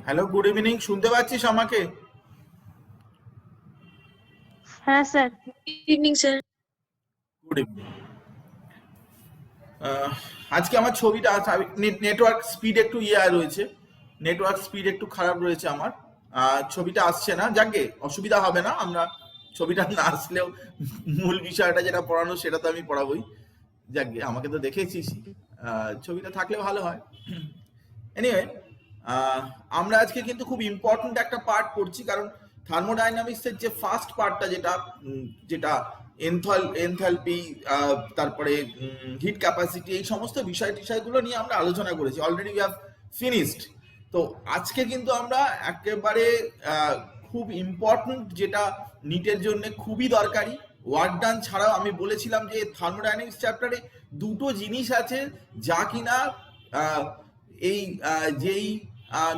Hello, good evening. শুনতে পাচ্ছিস আমাকে? হ্যাঁ sir. Evening sir. Good evening. আজকে আমার ছবিটা নেটওয়ার্ক স্পিড একটু রয়েছে। নেটওয়ার্ক স্পিড একটু খারাপ রয়েছে আমার। ছবিটা আসছে না, যাকে অসুবিধা হবে না। আমরা ছবিটা না আসলেও মূল বিষয়টা যেটা পড়ানো সেটা তো আমি পড়াবোই। যাকে আমাকে তো দেখেছিস, ছবিটা থাকলে ভালো হয়। এনিওয়ে, আমরা আজকে কিন্তু খুব ইম্পর্ট্যান্ট একটা পার্ট পড়ছি, কারণ থার্মোডাইনামিক্সের যে ফার্স্ট পার্টটা যেটা এনথালপি, তারপরে হিট ক্যাপাসিটি, এই সমস্ত বিষয়গুলো নিয়ে আমরা আলোচনা করেছি। Already we have finished. তো আজকে কিন্তু আমরা একেবারে খুব ইম্পর্ট্যান্ট, যেটা নিটের জন্য খুবই দরকারি, ওয়ার্ক ডান ছাড়াও আমি বলেছিলাম যে থার্মোডাইনামিক্স চ্যাপ্টারে দুটো জিনিস আছে যা কিনা এই যেই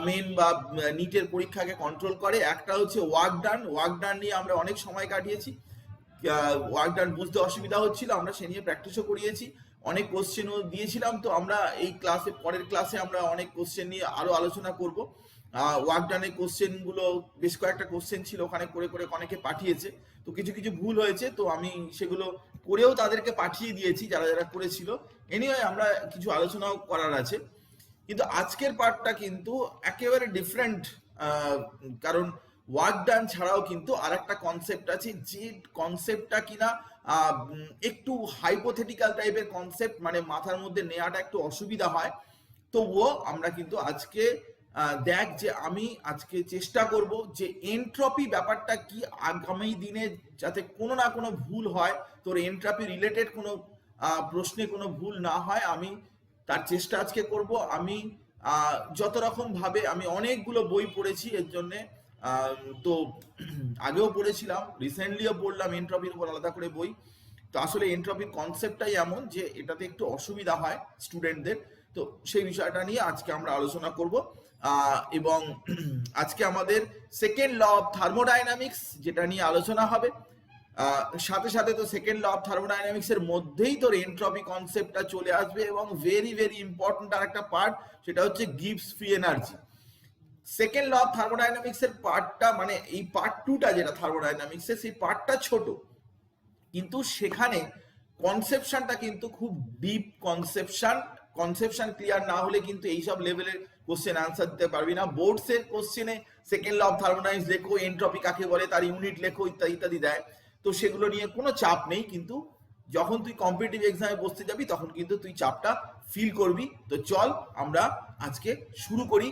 মেন বা নিটের পরীক্ষাকে কন্ট্রোল করে। একটা হচ্ছে ওয়ার্ক ডান নিয়ে আমরা অনেক সময় কাটিয়েছি। ওয়ার্ক ডান বুঝতে অসুবিধা হচ্ছিল, আমরা সে নিয়ে প্র্যাকটিসও করিয়েছি, অনেক কোশ্চেনও দিয়েছিলাম। তো আমরা এই ক্লাসে, পরের ক্লাসে আমরা অনেক কোশ্চেন নিয়ে আরো আলোচনা করব। ওয়ার্ক ডানের কোশ্চেনগুলো, বেশ কয়েকটা কোশ্চেন ছিল ওখানে, করে করে অনেকে পাঠিয়েছে। তো কিছু কিছু ভুল হয়েছে, তো আমি সেগুলো করেও তাদেরকে পাঠিয়ে দিয়েছি যারা যারা করেছিল। এনিওয়ে, আমরা কিছু আলোচনাও করার আছে। কিন্তু আজকের পার্টটা কিন্তু একেবারে ডিফারেন্ট, কারণ ওয়ার্ক ডান ছাড়াও কিন্তু আর একটা কনসেপ্ট আছে, যে কনসেপ্টটা কিনা একটু হাইপোথেটিক্যাল টাইপের কনসেপ্ট, মানে মাথার মধ্যে নেওয়াটা একটু অসুবিধা হয়। তবুও আমরা কিন্তু আজকে দেখ যে আমি আজকে চেষ্টা করব যে এন্ট্রপি ব্যাপারটা কি, আগামী দিনে যাতে কোনো না কোনো ভুল হয়, তোর এন্ট্রপি রিলেটেড কোনো প্রশ্নে কোনো ভুল না হয়, আমি তার চেষ্টা আজকে করব। আমি যত রকম ভাবে, আমি অনেকগুলো বই পড়েছি এর জন্যে। তো আগেও পড়েছিলাম, রিসেন্টলিও পড়লাম এন্ট্রপির উপর আলাদা করে বই। তো আসলে এন্ট্রপির কনসেপ্টটাই এমন যে এটাতে একটু অসুবিধা হয় স্টুডেন্টদের। তো সেই বিষয়টা নিয়ে আজকে আমরা আলোচনা করব। এবং আজকে আমাদের সেকেন্ড ল অফ থার্মোডাইনামিক্স যেটা নিয়ে আলোচনা হবে, সাথে সাথে তো সেকেন্ড ল অফ থার্মোডাইনামিক্স এর মধ্যেই তোর এন্ট্রপি কনসেপ্টটা চলে আসবে, এবং ভেরি ভেরি ইম্পর্টেন্ট আর একটা পার্ট, সেটা হচ্ছে Gibbs free energy. Second law of thermodynamics এর পার্টটা, মানে এই পার্ট টুটা যেটা থার্মোডাইনামিক্স এর, সেই পার্টটা ছোট, কিন্তু সেখানে কনসেপশনটা কিন্তু খুব ডিপ কনসেপশন ক্লিয়ার না হলে কিন্তু এইসব লেভেলের কোশ্চেন আনসার দিতে পারবি না। বোর্ডসের কোশ্চেনে সেকেন্ড ল অফ থার্মোডাইনামিক্স লেখো, এন্ট্রপি কাকে বলে, তার ইউনিট লেখো, ইত্যাদি ইত্যাদি দেয়। তো সেগুলো নিয়ে কোনো চাপ নেই, কিন্তু যখন তুই কম্পিটিটিভ এক্সামে বসতে যাবি তখন কিন্তু তুই চাপটা ফিল করবি। তো চল আমরা আজকে শুরু করি।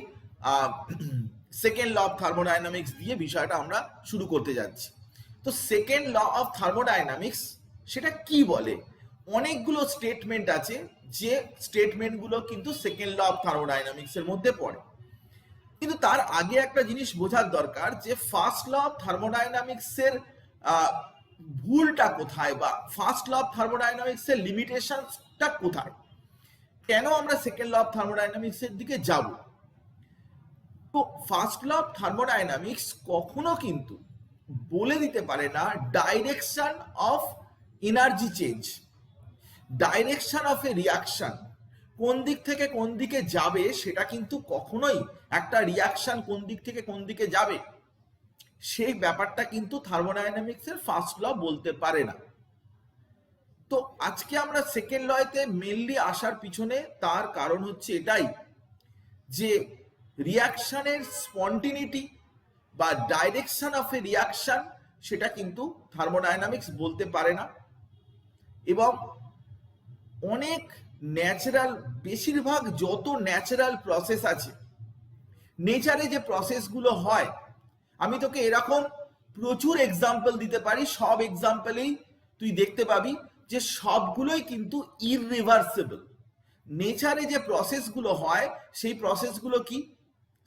সেকেন্ড ল অফ থার্মোডাইনামিক্স দিয়ে বিষয়টা আমরা শুরু করতে যাচ্ছি। তো সেকেন্ড ল অফ থার্মোডাইনামিক্স সেটা কি বলে? অনেকগুলো স্টেটমেন্ট আছে, যে স্টেটমেন্টগুলো কিন্তু সেকেন্ড ল অফ থার্মোডাইনামিক্স এর মধ্যে পড়ে। কিন্তু তার আগে একটা জিনিস বোঝার দরকার, যে ফার্স্ট ল অফ থার্মোডাইনামিক্স এর ভুলটা কোথায়, বা ফার্স্ট ল অফ থার্মোডাইনামিক্স এর লিমিটেশনটা কোথায়, কেন আমরা সেকেন্ড ল অফ থার্মোডাইনামিক্স এর দিকে যাব। তো ফার্স্ট ল অফ থার্মোডাইনামিক্স কখনো কিন্তু বলে দিতে পারে না direction of energy change, direction of a reaction, কোন দিক থেকে কোন দিকে যাবে, সেটা কিন্তু কখনোই একটা রিয়াকশন কোন দিক থেকে কোন দিকে যাবে সেই ব্যাপারটা কিন্তু থার্মোডাইনামিক্স এর ফার্স্ট ল বলতে পারে না। তো আজকে আমরা সেকেন্ড লতে মেনলি আসার পিছনে তার কারণ হচ্ছে এটাই, যে রিয়াকশনের স্পন্টিনিটি বা ডাইরেকশন অফ এ রিয়াকশন সেটা কিন্তু থার্মোডাইনামিক্স বলতে পারে না। এবং অনেক ন্যাচারাল, বেশিরভাগ যত ন্যাচারাল প্রসেস আছে, নেচারে যে প্রসেসগুলো হয়, আমি তোকে এরকম প্রচুর এক্সাম্পল দিতে পারি, সব এক্সাম্পলেই তুই দেখতে পাবি যে সবগুলোই কিন্তু ইররিভার্সিবল। নেচারে যে প্রসেসগুলো হয় সেই প্রসেসগুলো কি,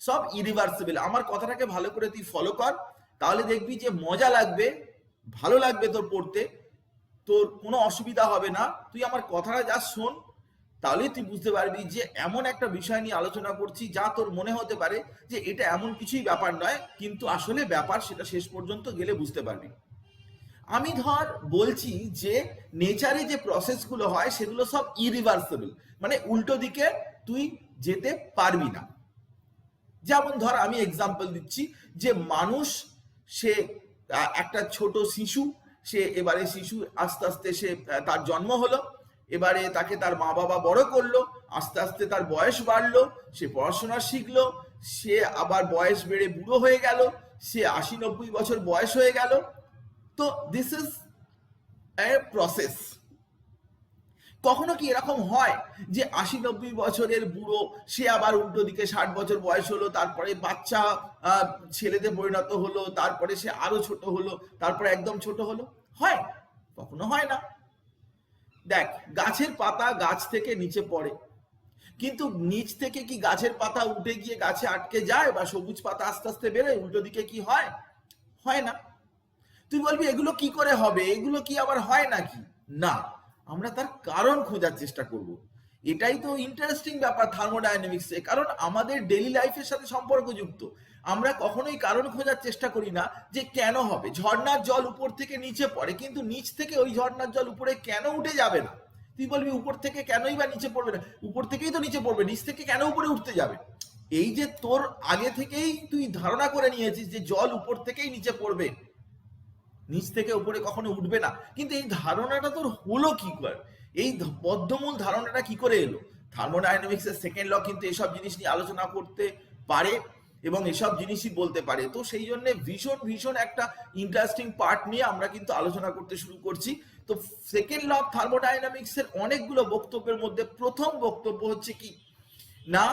সব ইরিভার্সিবল। আমার কথাটাকে ভালো করে তুই ফলো কর, তাহলে দেখবি যে মজা লাগবে, ভালো লাগবে তোর পড়তে, তোর কোনো অসুবিধা হবে না। তুই আমার কথাটা যা শোন, তাহলে তুই বুঝতে পারবি যে এমন একটা বিষয় নিয়ে আলোচনা করছি যা তোর মনে হতে পারে যে এটা এমন কিছুই ব্যাপার নয়, কিন্তু আসলে ব্যাপার, সেটা শেষ পর্যন্ত গেলে বুঝতে পারবি। আমি ধর বলছি যে নেচারে যে প্রসেসগুলো হয় সেগুলো সব ইরিভার্সিবল, মানে উল্টো দিকে তুই যেতে পারবি না। যেমন ধর আমি এক্সাম্পল দিচ্ছি যে মানুষ সে একটা ছোট শিশু, সে এবারে শিশু আস্তে আস্তে সে তার জন্ম হলো, এবারে তাকে তার মা বাবা বড় করলো, আস্তে আস্তে তার বয়স বাড়লো, সে পড়াশোনা শিখলো, সে আবার বয়স বেড়ে বুড়ো হয়ে গেল, সে ৮০-৯০ বছর বয়স হয়ে গেল। তো দিস ইজ এ প্রসেস। কখনো কি এরকম হয় যে ৮০-৯০ বছরের বুড়ো সে আবার উল্টো দিকে ৬০ বছর বয়স হলো, তারপরে বাচ্চা ছেলেতে পরিণত হলো, তারপরে সে আরো ছোট হলো, তারপরে একদম ছোট হলো? হয়? কখনো হয় না। দেখ, গাছের পাতা গাছ থেকে নিচে পড়ে, কিন্তু নিচ থেকে কি গাছের পাতা উঠে গিয়ে গাছে আটকে যায় বা সবুজ পাতা আস্তে আস্তে বেরোয়? উল্টো দিকে কি হয়? হয় না। তুই বলবি এগুলো কি করে হবে, এগুলো কি আবার হয় নাকি? না, আমরা তার কারণ খোঁজার চেষ্টা করব। এটাই তো ইন্টারেস্টিং ব্যাপার থার্মোডাইনামিক্সে, কারণ আমাদের ডেইলি লাইফের সাথে সম্পর্কযুক্ত। আমরা কখনোই কারণ খোঁজার চেষ্টা করি না যে কেন হবে। ঝর্ণার জল উপর থেকে নিচে পড়ে, কিন্তু নিচ থেকে ওই ঝর্ণার জল উপরে কেন উঠে যাবে না? তুই বলবি উপর থেকে কেনই বা নিচে পড়বে না? উপর থেকেই তো নিচে পড়বে, নিচ থেকে কেন উপরে উঠতে যাবে? এই যে তোর আগে থেকেই তুই ধারণা করে নিয়েছিস যে জল উপর থেকেই নিচে পড়বে, নিচ থেকে উপরে কখনো উঠবে না, কিন্তু এই ধারণাটা তোর হলো কি করে? এই বদ্ধমূল ধারণাটা কি করে এলো? থার্মোডাইনামিক্সের সেকেন্ড ল কিন্তু এসব জিনিস নিয়ে আলোচনা করতে পারে এবং এসব জিনিসই বলতে পারে। তো সেই জন্য ভীষণ ভীষণ একটা ইন্টারেস্টিং পার্ট নিয়ে আমরা কিন্তু আলোচনা করতে শুরু করছি। তো সেকেন্ড ল অফ থার্মোডাইনামিক্সের অনেকগুলো বক্তব্যের মধ্যে প্রথম বক্তব্য হচ্ছে কি না,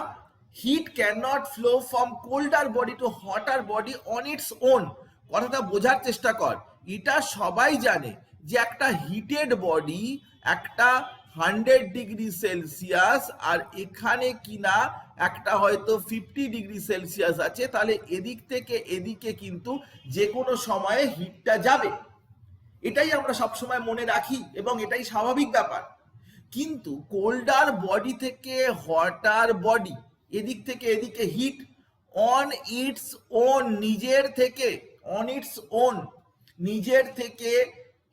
heat can not flow from colder body to hotter body on its own. কথাটা বোঝার চেষ্টা কর। এটা সবাই জানে যে একটা হিটেড বডি একটা 100 ডিগ্রি সেলসিয়াস, আর এখানে কিনা একটা হয়তো 50 ডিগ্রি সেলসিয়াস আছে, তাহলে এদিক থেকে এদিকে কিন্তু যে কোনো সময়ে হিটটা যাবে। এটাই আমরা সবসময় মনে রাখি এবং এটাই স্বাভাবিক ব্যাপার। কিন্তু কোল্ডার বডি থেকে হটার বডি, এদিক থেকে এদিকে হিট অন ইটস ওন, নিজের থেকে, অন ইটস ওন, নিজের থেকে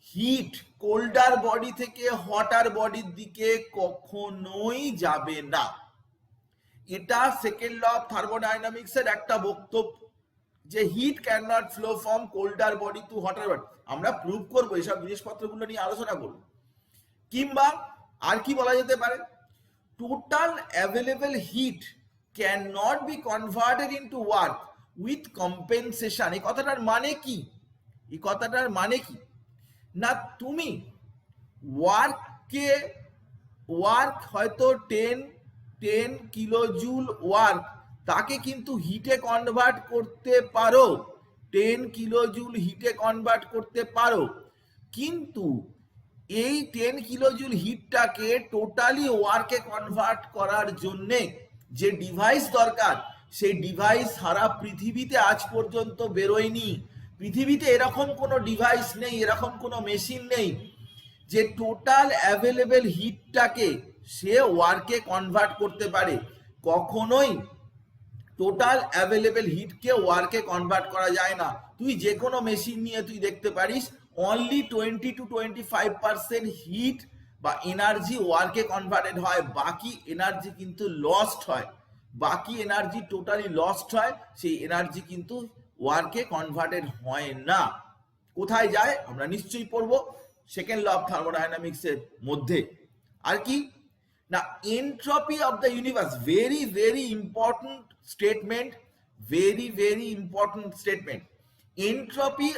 হিট কোল্ডার বডি থেকে হটার বডির দিকে কখনোই যাবে না। এটা সেকেন্ড ল অফ থার্মোডাইনামিক্সের একটা বক্তব্য যে heat can not flow from colder body to hotter body. আমরা প্রুভ করবো, এইসব জিনিসপত্রগুলো নিয়ে আলোচনা করবো। কিংবা আর কি বলা যেতে পারে, total available heat can not be converted into work with compensation. এই কথাটার মানে কি? এই কথাটার মানে কি না, তুমি ওয়ার্ক হয়তো 10 কিলোজুল ওয়ার্ক, তাকে কিন্তু হিটে কনভার্ট করতে পারো, 10 কিলোজুল হিটে কনভার্ট করতে পারো, কিন্তু এই 10 কিলোজুল হিটটাকে টোটালি ওয়ার্কে কনভার্ট করার জন্যে যে ডিভাইস দরকার, সেই ডিভাইস সারা পৃথিবীতে আজ পর্যন্ত বেরোয়নি। পৃথিবীতে এরকম কোনো ডিভাইস নেই, এরকম কোনো মেশিন নেই যে টোটাল অ্যাভেলেবেল হিটটাকে সে ওয়ার্কে কনভার্ট করতে পারে। কখনোই টোটাল অ্যাভেলেবেল হিটকে ওয়ার্কে কনভার্ট করা যায় না। তুই যে কোনো মেশিন নিয়ে তুই দেখতে পারিস অনলি 20-25% হিট বা এনার্জি ওয়ার্কে কনভার্টেড হয়, বাকি এনার্জি কিন্তু লস্ট হয়, বাকি এনার্জি টোটালি লস্ট হয়, সেই এনার্জি কিন্তু ওয়ার্কে কনভার্টেড হয় না। কোথায় যায় আমরা নিশ্চয়ই পড়বো সেকেন্ড ল অফ থার্মোডাইনামিক্সের মধ্যে। আর কি না, entropy of the universe, very very important statement, very very important statement. Entropy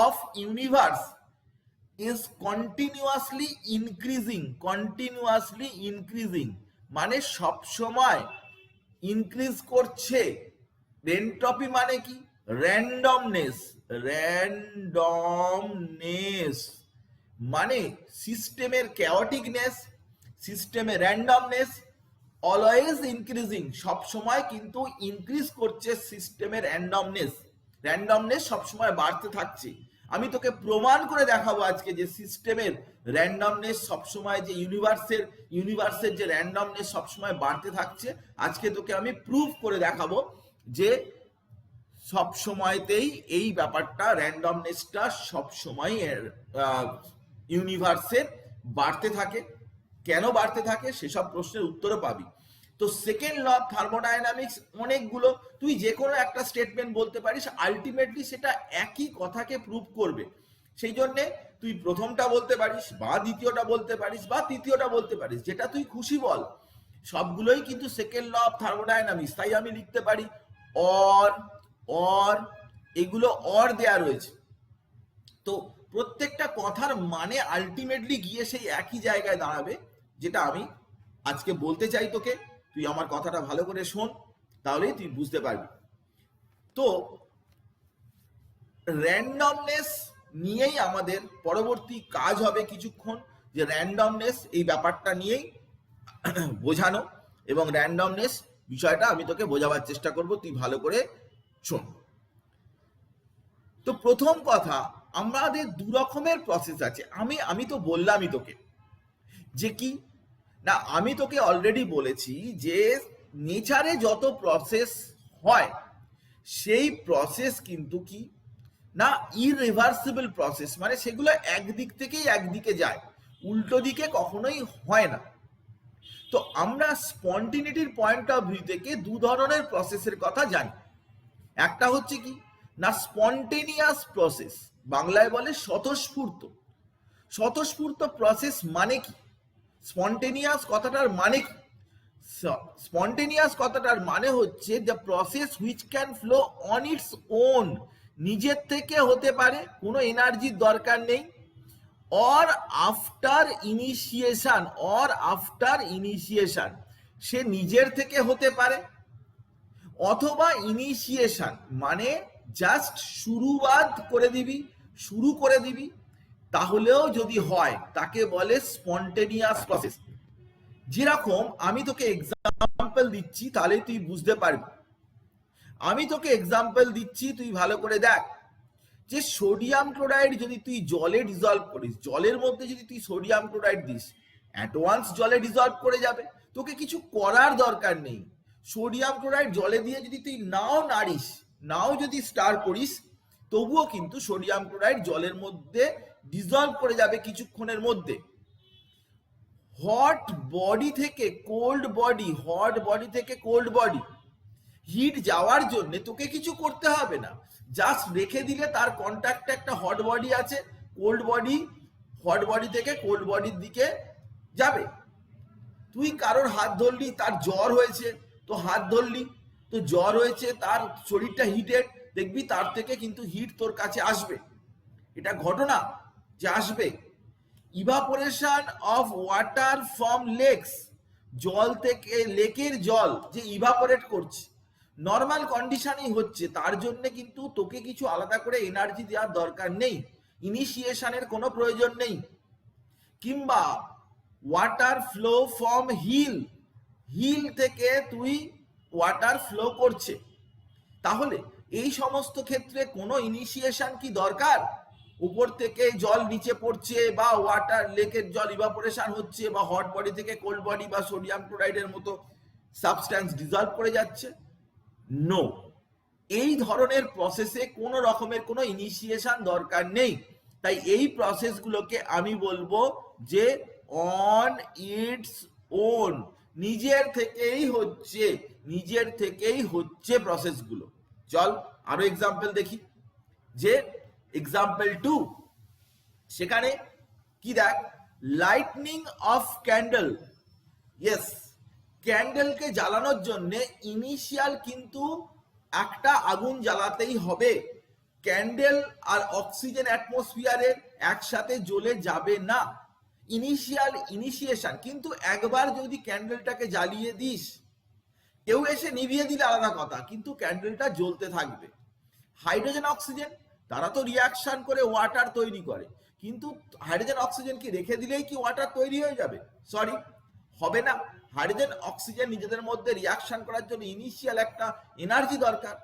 of universe is continuously increasing, continuously increasing মানে সব সময় ইনক্রিজ করছে। এন্ট্রপি মানে কি? র্যান্ডমনেস, র্যান্ডমনেস মানে সিস্টেমের ক্যাওটিকনেস, সিস্টেমের র্যান্ডমনেস, অলওয়েজ ইনক্রিজিং, সব সময় কিন্তু ইনক্রিজ করছে সিস্টেমের র্যান্ডমনেস, র্যান্ডমনেস সবসময় বাড়তে থাকছে। আমি তোকে প্রমাণ করে দেখাবো আজকে যে সিস্টেমের র্যান্ডমনেস সবসময়, যে ইউনিভার্সের যে র্যান্ডমনেস সবসময় বাড়তে থাকছে। আজকে তোকে আমি প্রুফ করে দেখাবো যে সব সময়তেই এই ব্যাপারটা, র্যান্ডমনেসটা সবসময় ইউনিভার্সের বাড়তে থাকে। কেন বাড়তে থাকে সেসব প্রশ্নের উত্তরও পাবি। তো সেকেন্ড ল অফ থার্মোডাইনামিক্স অনেকগুলো, তুই যে কোনো একটা স্টেটমেন্ট বলতে পারিস, আলটিমেটলি সেটা একই কথাকে প্রুভ করবে। সেই জন্যে তুই প্রথমটা বলতে পারিস বা দ্বিতীয়টা বলতে পারিস বা তৃতীয়টা বলতে পারিস, যেটা তুই খুশি বল, সবগুলোই কিন্তু সেকেন্ড ল অফ থার্মোডাইনামিক্স। তাই আমি লিখতে পারি অর অর, এগুলো অর দেয়া রয়েছে। তো প্রত্যেকটা কথার মানে আলটিমেটলি গিয়ে সেই একই জায়গায় দাঁড়াবে, যেটা আমি আজকে বলতে চাই তোকে। তুই আমার কথাটা ভালো করে শোন, তাহলেই তুই বুঝতে পারবি। তো র্যান্ডমনেস নিয়েই আমাদের পরবর্তী কাজ হবে কিছুক্ষণ, যে র্যান্ডমনেস এই ব্যাপারটা নিয়েই বোঝানো, এবং র্যান্ডমনেস বিষয়টা আমি তোকে বোঝাবার চেষ্টা করব, তুই ভালো করে শোন। তো প্রথম কথা, আমাদের দু রকমের প্রসেস আছে। আমি তো বললামই তোকে যে কি না, আমি তোকে অলরেডি বলেছি যে নেচারে যত প্রসেস হয় সেই প্রসেস কিন্তু কি না ইরিভার্সিবল প্রসেস, মানে সেগুলো একদিক থেকেই একদিকে যায়, উল্টো দিকে কখনোই হয় না। তো আমরা স্পন্টিনিটির পয়েন্ট অফ ভিউ থেকে দু ধরনের প্রসেসের কথা জানি। একটা হচ্ছে কি না স্পন্টেনিয়াস প্রসেস, বাংলায় বলে স্বতঃস্ফূর্ত। স্বতঃস্ফূর্ত প্রসেস মানে কি, স্পন্টেনিয়াস কথাটার মানে কি? স্পন্টেনিয়াস কথাটার মানে হচ্ছে the process which can flow on its on, নিজের থেকে হতে পারে, কোনো এনার্জির দরকার নেই, অর আফটার ইনিশিয়েশন, সে নিজের থেকে হতে পারে, অথবা ইনিশিয়েশন মানে জাস্ট শুরু করে দিবি, তাহলেও যদি হয় তাকে বলে স্পন্টেনিয়াস প্রসেস। যেরকম আমি তোকে এক্সাম্পল দিচ্ছি, তাহলে তুই বুঝতে পারবি। আমি তোকে এক্সাম্পল দিচ্ছি, তুই ভালো করে দেখ, যে সোডিয়াম ক্লোরাইড যদি তুই জলে ডিজলভ করিস, জলের মধ্যে যদি তুই সোডিয়াম ক্লোরাইড দিস, অ্যাট ওয়ান্স জলে ডিজলভ করে যাবে, তোকে কিছু করার দরকার নেই। সোডিয়াম ক্লোরাইড জলে দিয়ে যদি তুই নাও যদি স্টার করিস, তবুও কিন্তু সোডিয়াম ক্লোরাইড জলের মধ্যে ডিজলভ করে যাবে কিছুক্ষণের মধ্যে। হট বডি থেকে কোল্ড বডি হিট যাওয়ার জন্য তোকে কিছু করতে হবে না, জাস্ট রেখে দিলে তার কন্ট্যাক্টে একটা হট বডি আছে, হট বডি থেকে কোল্ড বডির দিকে যাবে। তুই কারোর হাত ধরলি, তার জ্বর হয়েছে, তো হাত ধরলি, তো জ্বর হয়েছে, তার শরীরটা হিটেড, দেখবি তার থেকে কিন্তু হিট তোর কাছে আসবে, এটা ঘটনা যে আসবে। Evaporation of water from lakes, জল থেকে, লেকের জল যে ইভাপোরেট করছে, নর্মাল কন্ডিশনই হচ্ছে, তার জন্য কিন্তু তোকে কিছু আলাদা করে এনার্জি দেওয়ার দরকার নেই, ইনিশিয়েশনের কোনো প্রয়োজন নেই। কিংবা ওয়াটার ফ্লো ফ্রম হিল থেকে তুই ওয়াটার ফ্লো করছে, তাহলে এই সমস্ত ক্ষেত্রে কোনো ইনিশিয়েশন কি দরকার? উপর থেকে জল নিচে পড়ছে, বা ওয়াটার লেকের জল ইভাপোরেশন হচ্ছে, বা হট বডি থেকে কোল্ড বডি বা সোডিয়াম ক্লোরাইডের মতো সাবস্ট্যান্স ডিজলভ করে যাচ্ছে, নো, এই ধরনের প্রসেসে কোনো রকমের কোনো ইনিশিয়েশন দরকার নেই। তাই এই প্রসেসগুলোকে আমি বলবো যে অন ইটস ওন, নিজের থেকেই হচ্ছে প্রসেসগুলো। চল আরো এক্সাম্পল দেখি, যে এক্সাম্পল 2, সেখানে কি দেখ, লাইটনিং অফ ক্যান্ডেল। ইয়েস, ক্যান্ডেলকে জ্বালানোর জন্য ইনিশিয়াল কিন্তু একটা আগুন জ্বালাতেই হবে। ক্যান্ডেল আর অক্সিজেন অ্যাটমসফিয়ারে একসাথে জ্বলে যাবে না, ইনিশিয়েশন কিন্তু একবার যদি ক্যান্ডেলটাকে জ্বালিয়ে দিস, কেউ এসে নিভিয়ে দিলে আলাদা কথা, কিন্তু ক্যান্ডেলটা জ্বলতে থাকবে। হাইড্রোজেন অক্সিজেন তারা তো রিয়াকশন করে ওয়াটার তৈরি করে, কিন্তু হাইড্রোজেন অক্সিজেন কি রেখে দিলেই কি ওয়াটার তৈরি হয়ে যাবে? সরি, হবে না। হাইড্রোজেন অক্সিজেন নিজেদের মধ্যে রিয়াকশন করার জন্য ইনিশিয়াল একটা এনার্জি দরকার।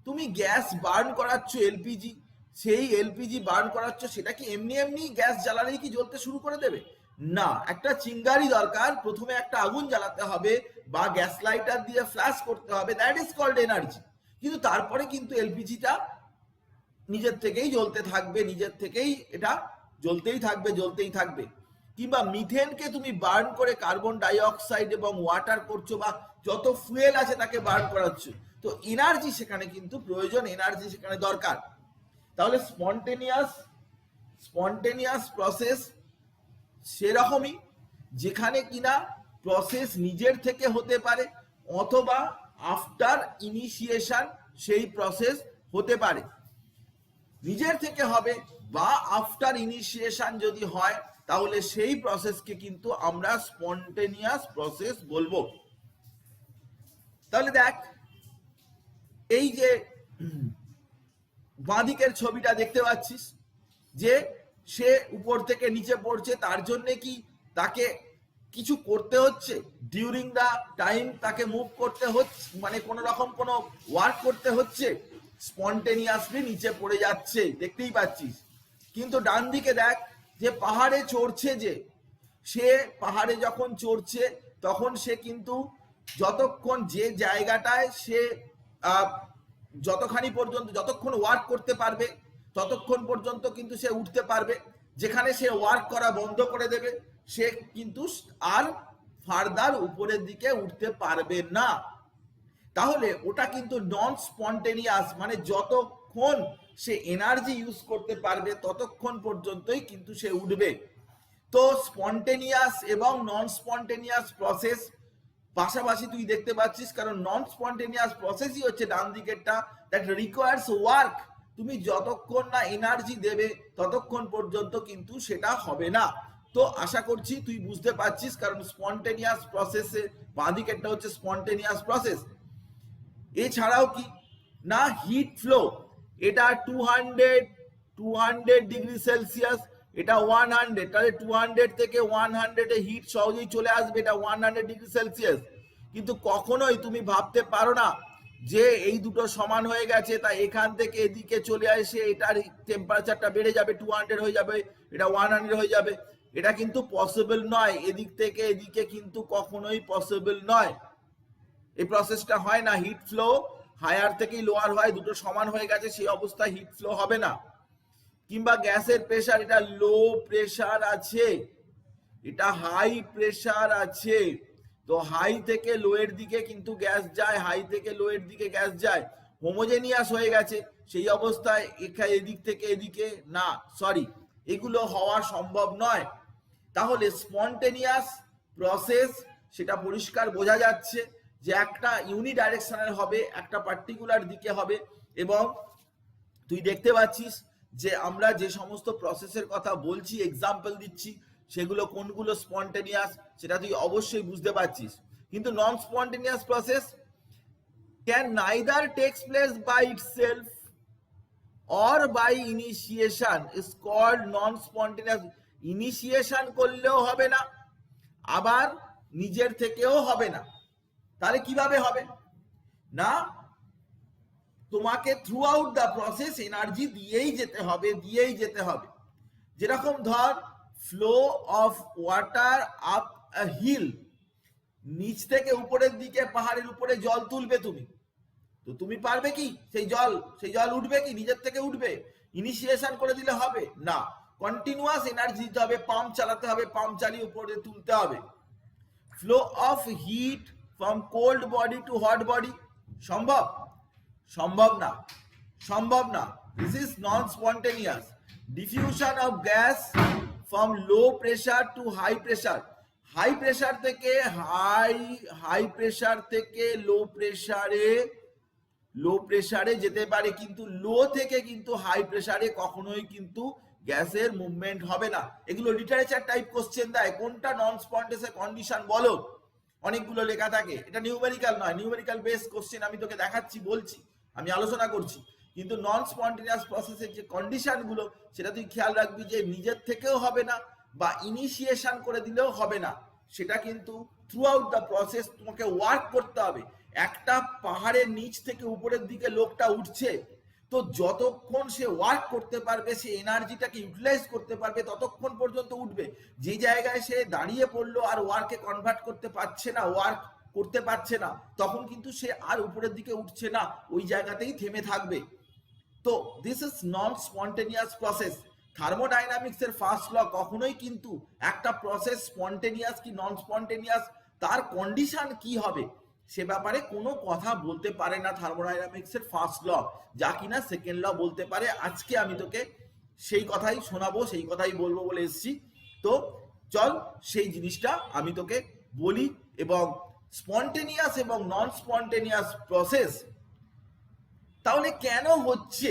তুমি গ্যাস বার্ন করাচ্ছ, এলপিজি, সেই এলপিজি বার্ন করাচ্ছ, সেটা কি এমনি গ্যাস জ্বালালেই কি জ্বলতে শুরু করে দেবে? না, একটা চিঙ্গারি দরকার, প্রথমে একটা আগুন জ্বালাতে হবে বা গ্যাস লাইটার দিয়ে ফ্ল্যাশ করতে হবে, দ্যাট ইজ কল্ড এনার্জি। কিন্তু তারপরে কিন্তু এলপিজিটা নিজের থেকেই জ্বলতে থাকবে, নিজের থেকেই এটা জ্বলতেই থাকবে। কিংবা মিথেনকে তুমি বার্ন করে কার্বন ডাই অক্সাইড এবং ওয়াটার করছো, বা যত ফুয়েল আছে তাকে বার্ন করাচ্ছ, তো এনার্জি সেখানে কিন্তু প্রয়োজন, এনার্জি সেখানে দরকার। তাহলে স্পন্টেনিয়াস প্রসেস সেরকমই, যেখানে কিনা প্রসেস নিজের থেকে হতে পারে অথবা আফটার ইনিশিয়েশন সেই প্রসেস হতে পারে। নিজের থেকে হবে বা আফটার ইনিশিয়েশন যদি হয়, তাহলে সেই প্রসেসকে কিন্তু আমরা স্পন্টেনিয়াস প্রসেস বলবো। তাহলে দেখ, এই যে বাঁদিকের ছবিটা দেখতে পাচ্ছিস, যে সে উপর থেকে নিচে পড়ছে, তার জন্য কি তাকে কিছু করতে হচ্ছে? ডিউরিং দা টাইম তাকে মুভ করতে হচ্ছে, মানে কোন রকম কোনো ওয়ার্ক করতে হচ্ছে? স্পন্টেনিয়াসলি নিচে পড়ে যাচ্ছে, দেখতেই পাচ্ছিস। কিন্তু ডান দিকে দেখ, যে পাহাড়ে চড়ছে, যে সে পাহাড়ে যখন চড়ছে তখন সে কিন্তু যতক্ষণ যে জায়গাটায় সে যতক্ষণ ওয়ার্ক করতে পারবে ততক্ষণ পর্যন্ত কিন্তু সে উঠতে পারবে। যেখানে সে ওয়ার্ক করা বন্ধ করে দেবে, সে কিন্তু আর ফার্দার উপরের দিকে উঠতে পারবে না। তাহলে ওটা কিন্তু নন স্পন্টেনিয়াস, মানে যতক্ষণ সে এনার্জি ইউজ করতে পারবে ততক্ষণ পর্যন্তই কিন্তু সে উঠবে। তো স্পন্টেনিয়াস এবং নন স্পন্টেনিয়াস প্রসেস পাশাপাশি তুই দেখতে পাচ্ছিস, কারণ নন স্পন্টেনিয়াস প্রসেসই হচ্ছে ডান দিকেরটা, দ্যাট রিকোয়ার্স ওয়ার্ক। তুমি যতক্ষণ না এনার্জি দেবে ততক্ষণ পর্যন্ত কিন্তু সেটা হবে না। তো আশা করছি তুই বুঝতে পারছিস, কারণ স্পন্টেনিয়াস প্রসেসে বাঁ দিকেরটা হচ্ছে স্পন্টেনিয়াস প্রসেস। এছাড়াও কি না, হিট ফ্লো, এটা 200 ডিগ্রি সেলসিয়াস, এটা 100, তাহলে 200 থেকে 100 এ হিট সহজেই চলে আসবে, এটা 100 ডিগ্রি সেলসিয়াস। কিন্তু কখনোই তুমি ভাবতে পারো না যে এই দুটো সমান হয়ে গেছে, তা এখান থেকে এদিকে চলে আসে এটার টেম্পারেচারটা বেড়ে যাবে, 200 হয়ে যাবে, এটা 100 হয়ে যাবে। এটা কিন্তু পসিবল নয়, এদিক থেকে এদিকে কিন্তু কখনোই পসিবল নয়, এই প্রসেসটা হয় না। হিট ফ্লো হায়ার থেকেই লোয়ার হয়, দুটো সমান হয়ে গেছে সেই অবস্থায় হিট ফ্লো হবে না। কিংবা গ্যাসের প্রেসার, এটা লো প্রেসার আছে, এটা হাই প্রেসার আছে, তো হাই থেকে লোয়ের দিকে কিন্তু গ্যাস যায়, হাই থেকে লোয়ের দিকে গ্যাস যায়, হোমোজেনিয়াস হয়ে গেছে সেই অবস্থায় এদিক থেকে এদিকে না, সরি, এগুলো হওয়া সম্ভব নয়। তাহলে স্পন্টেনিয়াস প্রসেস সেটা পরিষ্কার বোঝা যাচ্ছে যে একটা ইউনিডাইরেকশনাল হবে, একটা পার্টিকুলার দিকে হবে। এবং তুই দেখতে পাচ্ছিস যে আমরা যে সমস্ত প্রসেসের কথা বলছি, এক্সাম্পল দিচ্ছি, সেগুলো কোনগুলো স্পন্টেনিয়াস সেটা তুই অবশ্যই বুঝতে পারছিস। কিন্তু non spontaneous process can neither takes place by itself or by initiation is called non-spontaneous. ইনিশিয়েশন করলেও হবে না, আবার নিজের থেকেও হবে না। তাহলে কিভাবে হবে না, তোমাকে throughout the process energy দিয়েই যেতে হবে। যেরকম ধর, flow of water up a hill, নিচ থেকে উপরের দিকে পাহাড়ের উপরে জল তুলবে তুমি, তো তুমি পারবে কি সেই জল উঠবে কি, নিজের থেকে উঠবে? ইনিশিয়েশন করে দিলে হবে না, কন্টিনিউয়াস এনার্জি দিতে হবে, পাম্প চালাতে হবে, পাম্প চালিয়ে উপরে তুলতে হবে। Flow of heat from cold body to hot body সম্ভব না, this is non spontaneous. Diffusion of gas from low pressure to high pressure, high pressure থেকে লো প্রেসারে যেতে পারে, কিন্তু লো থেকে কিন্তু হাই প্রেসারে কখনোই কিন্তু গ্যাসের মুভমেন্ট হবে না। এগুলো লিটারেচার টাইপ কোশ্চেন দেয়, কোনটা নন স্পন্টেনিয়াস কন্ডিশন বলো, অনেকগুলো লেখা থাকে। এটা নিউমেরিক্যাল নয়, নিউমেরিক্যাল বেস কোশ্চেন আমি তোকে দেখাচ্ছি, বলছি, আমি আলোচনা করছি। কিন্তু নন স্পন্টেনিয়াস প্রসেসের যে কন্ডিশন গুলো সেটা তুই খেয়াল রাখবি, যে নিজের থেকেও হবে না বা ইনিশিয়েশন করে দিলেও হবে না, সেটা কিন্তু থ্রু আউট দ্য প্রসেস তোমাকে ওয়ার্ক করতে হবে। একটা পাহাড়ের নিচ থেকে উপরের দিকে লোকটা উঠছে, তো যতক্ষণ সে ওয়ার্ক করতে পারবে, সে এনার্জিটাকে ইউটিলাইজ করতে পারবে, ততক্ষণ পর্যন্ত উঠবে। যে জায়গায় সে দাঁড়িয়ে পড়লো আর ওয়ার্কে কনভার্ট করতে পারছে না, ওয়ার্ক করতে পারছে না, তখন কিন্তু সে আর উপরের দিকে উঠছে না, ওই জায়গাতেই থেমে থাকবে। তো this is non spontaneous process. Thermodynamics এর ফার্স্ট ল কখনোই কিন্তু একটা প্রসেস স্পন্টেনিয়াস কি নন স্পন্টেনিয়াস তার কন্ডিশন কি হবে সে ব্যাপারে কোনো কথা বলতে পারে না থার্মোডাইনামিক্স এর ফার্স্ট ল, যা কিনা সেকেন্ড ল বলতে পারে। আজকে আমি তোকে সেই কথাই শোনাবো, সেই কথাই বলবো বলে এসেছি। তো চল সেই জিনিসটা আমি তোকে বলি, এবং স্পন্টেনিয়াস এবং নন স্পন্টেনিয়াস প্রসেস তাহলে কেন হচ্ছে,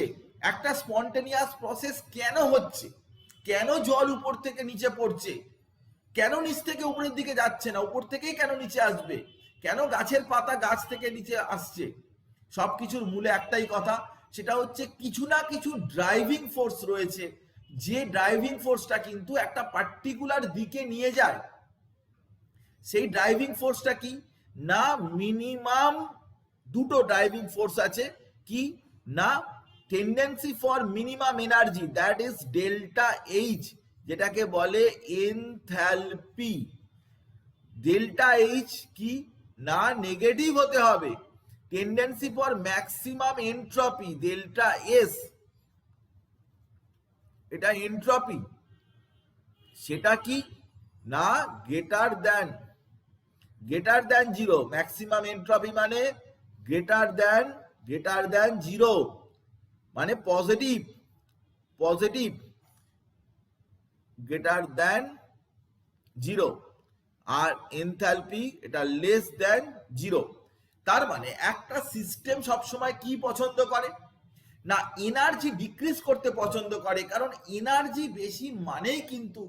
একটা স্পন্টেনিয়াস প্রসেস কেন হচ্ছে, কেন জল উপর থেকে নিচে পড়ছে, কেন নিচ থেকে উপরের দিকে যাচ্ছে না, উপর থেকেই কেন নিচে আসবে, কেন গাছের পাতা গাছ থেকে নিচে আসছে, সবকিছুর মূলে একটাই কথা, সেটা হচ্ছে কিছু না কিছু ড্রাইভিং ফোর্স রয়েছে, যে ড্রাইভিং ফোর্সটা কিন্তু একটা পার্টিকুলার দিকে নিয়ে যায়। সেই ড্রাইভিং ফোর্সটা কি না, মিনিমাম দুটো ড্রাইভিং ফোর্স আছে, কি না, tendency for minimum energy, that is delta H, যেটাকে বলে এনথ্যালপি। ডেল্টা এইচ কি না নেগেটিভ হতে হবে, tendency for maximum entropy delta S, এটা এন্ট্রপি, সেটা কি না greater than zero. Maximum entropy মানে গ্রেটার দ্যান জিরো, মানে পজিটিভ গ্রেটার দ্যান জিরো, আর এনথ্যালপি এটা লেস দ্যান জিরো। তার মানে একটা সিস্টেম সবসময় কি পছন্দ করে না, এনার্জি ডিক্রিজ করতে পছন্দ করে, কারণ এনার্জি বেশি মানেই কিন্তু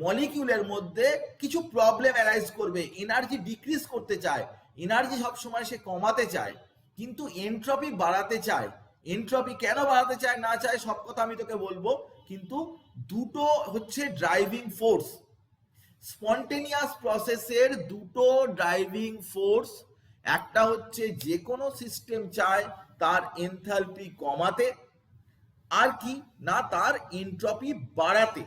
মলিকিউলের মধ্যে কিছু প্রবলেম অ্যারাইজ করবে। এনার্জি ডিক্রিজ করতে চায়, এনার্জি সবসময় সে কমাতে চায়, কিন্তু এন্ট্রপি বাড়াতে চায়। এন্ট্রপি কেন বাড়াতে চায় না চায় সব কথা আমি তোকে বলবো, কিন্তু দুটো হচ্ছে ড্রাইভিং ফোর্স স্পন্টেনিয়াস প্রসেসের, দুটো ড্রাইভিং ফোর্স। একটা হচ্ছে যে কোনো সিস্টেম চায় তার এনথালপি কমাতে, আর কি না তার এন্ট্রপি বাড়াতে।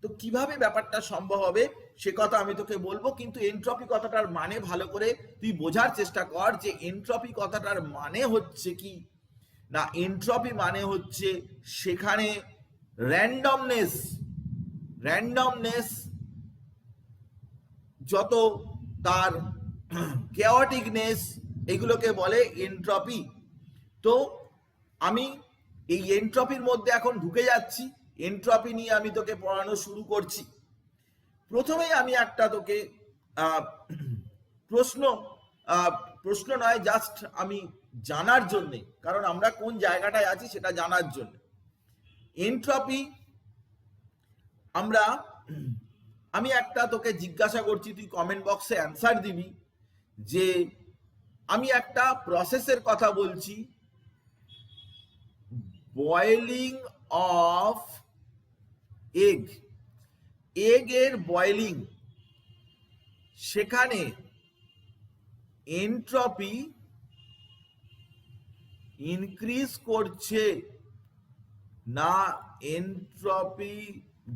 তো কিভাবে ব্যাপারটা সম্ভব হবে সে কথা আমি তোকে বলবো, কিন্তু এন্ট্রপি কথাটার মানে ভালো করে তুই বোঝার চেষ্টা কর, যে এন্ট্রপি কথাটার মানে হচ্ছে কি না, এন্ট্রপি মানে হচ্ছে সেখানে র্যান্ডমনেস যত তার কেওয়াটিকনেস, এগুলোকে বলে এন্ট্রপি। তো আমি এই এন্ট্রপির মধ্যে এখন ঢুকে যাচ্ছি, এন্ট্রপি নিয়ে আমি তোকে পড়ানো শুরু করছি। প্রথমেই আমি একটা তোকে প্রশ্ন নয়, জাস্ট আমি জানার জন্য, কারণ আমরা কোন জায়গাটায় আছি সেটা জানার জন্য। এন্ট্রপি আমি একটা তোকে জিজ্ঞাসা করছি, তুই কমেন্ট বক্সে অ্যান্সার দিবি, যে আমি একটা প্রসেসের কথা বলছি, বয়েলিং অফ এগের বয়েলিং, সেখানে এন্ট্রপি ইনক্রিজ করছে না এন্ট্রপি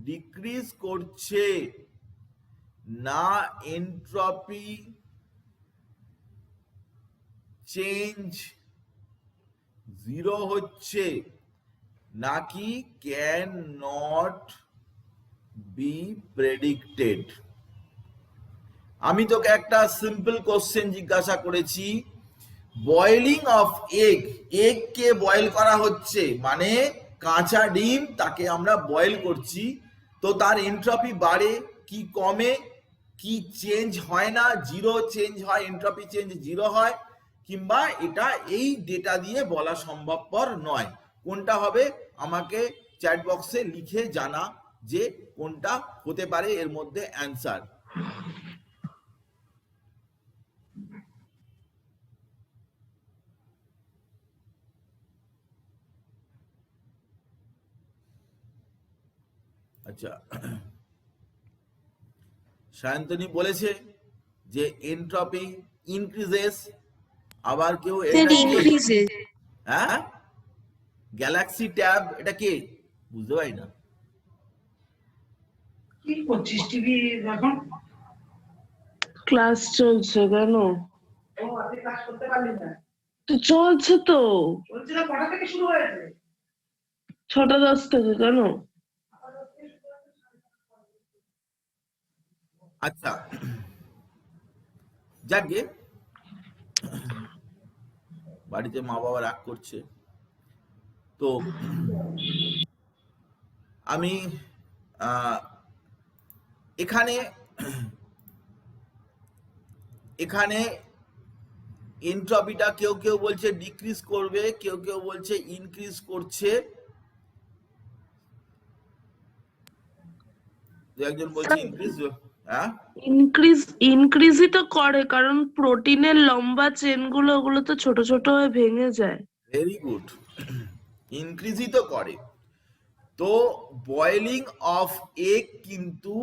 ডিক্রিজ করছে, না এন্ট্রপি চেঞ্জ জিরো হচ্ছে, নাকি ক্যান নট বি প্রেডিক্টেড। আমি তোকে একটা সিম্পল কোশ্চেন জিজ্ঞাসা করেছি, বয়েলিং অফ এগ কে বয়েল করা হচ্ছে, মানে কাঁচা ডিম তাকে আমরা বয়েল করছি, তো তার এন্ট্রপি বাড়ে কি কমে, কি চেঞ্জ হয় না, জিরো চেঞ্জ হয়, এন্ট্রপি চেঞ্জ জিরো হয়, কিংবা এটা এই ডেটা দিয়ে বলা সম্ভবপর নয়। কোনটা হবে আমাকে চ্যাট বক্সে লিখে জানা, যে কোনটা হতে পারে এর মধ্যে অ্যান্সার। আচ্ছা, সায়ন্তনী বলেছে যে এন্ট্রপি ইনক্রিজেস, আবার কেউ হ্যাঁ গ্যালাক্সি ট্যাব, এটা কে বুঝতে পারি না। কি করছিস টিভি এখন? ক্লাস চলছে কেন? ও আপনি ক্লাস করতে পারলেন না? তো চলছে তো। চলছে না, কটা থেকে শুরু হয়েছে? 6টা 10 থেকে। কেন? আচ্ছা, যাকে বাড়িতে মা বাবা রাগ করছে, তো আমি আহ, এখানে এখানে এনট্রপিটা কেউ কেউ বলছে ডিক্রিজ করবে, কেউ কেউ বলছে ইনক্রিজ করছে, দু একজন বলছে ইনক্রিজ। হ্যাঁ, ইনক্রিজই তো করে, কারণ প্রোটিনের লম্বা চেন গুলো ওগুলো তো ছোট ছোট হয়ে ভেঙে যায়। ভেরি গুড, ইনক্রিজই তো করে। তো বয়েলিং অফ এগ কিন্তু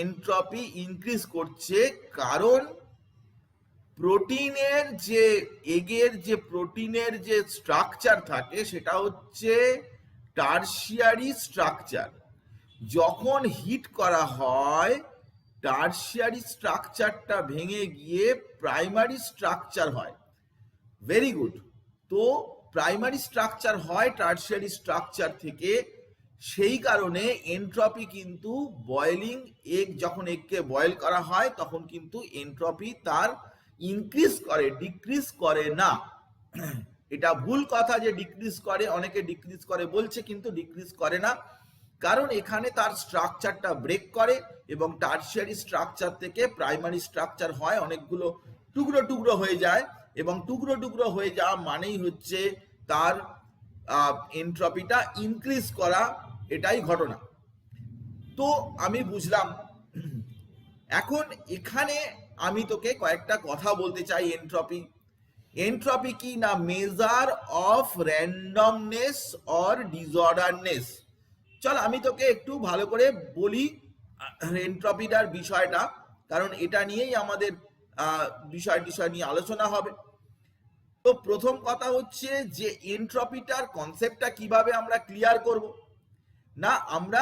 এনট্রপি ইনক্রিজ করছে, কারণ প্রোটিনের যে এগের যে প্রোটিনের যে স্ট্রাকচার থাকে সেটা হচ্ছে টারশিয়ারি স্ট্রাকচার। যখন হিট করা হয় টারশিয়ারি স্ট্রাকচারটা ভেঙে গিয়ে প্রাইমারি স্ট্রাকচার হয়। Very good. তো প্রাইমারি স্ট্রাকচার হয় টারশিয়ারি স্ট্রাকচার থেকে, সেই কারণে এনট্রপি কিন্তু বয়েলিং এগ, যখন এগকে বয়েল করা হয় তখন কিন্তু এনট্রপি তার ইনক্রিজ করে, ডিক্রিজ করে না। এটা ভুল কথা যে ডিক্রিজ করে, অনেকে ডিক্রিজ করে বলছে, কিন্তু ডিক্রিজ করে না, কারণ এখানে তার স্ট্রাকচারটা ব্রেক করে এবং টারশিয়ারি স্ট্রাকচার থেকে প্রাইমারি স্ট্রাকচার হয়, অনেকগুলো টুকরো টুকরো হয়ে যায়, এবং টুকরো টুকরো হয়ে যাওয়া মানেই হচ্ছে তার এনট্রপিটা ইনক্রিজ করা, এটাই ঘটনা। তো আমি বুঝলাম। এখন এখানে আমি তোকে কয়েকটা কথা বলতে চাই। এনট্রপি কি না মেজার অফ র্যান্ডমনেস অর ডিসঅর্ডারনেস। চল আমি তোকে একটু ভালো করে বলি এনট্রপিটার বিষয়টা, কারণ এটা নিয়েই আমাদের বিষয় নিয়ে আলোচনা হবে। তো প্রথম কথা হচ্ছে যে এনট্রপিটার কনসেপ্টটা কিভাবে আমরা ক্লিয়ার করব। না, আমরা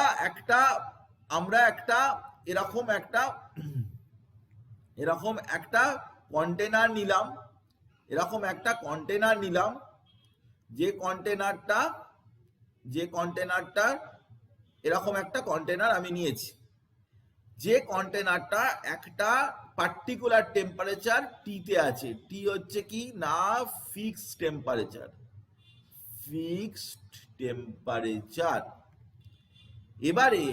একটা এরকম একটা কন্টেনার নিলাম, যে কন্টেনারটা এরকম একটা কন্টেনার আমি নিয়েছি, যে কন্টেনারটা একটা পার্টিকুলার টেম্পারেচার টিতে আছে। টি হচ্ছে কি না ফিক্সড টেম্পারেচার। এবারে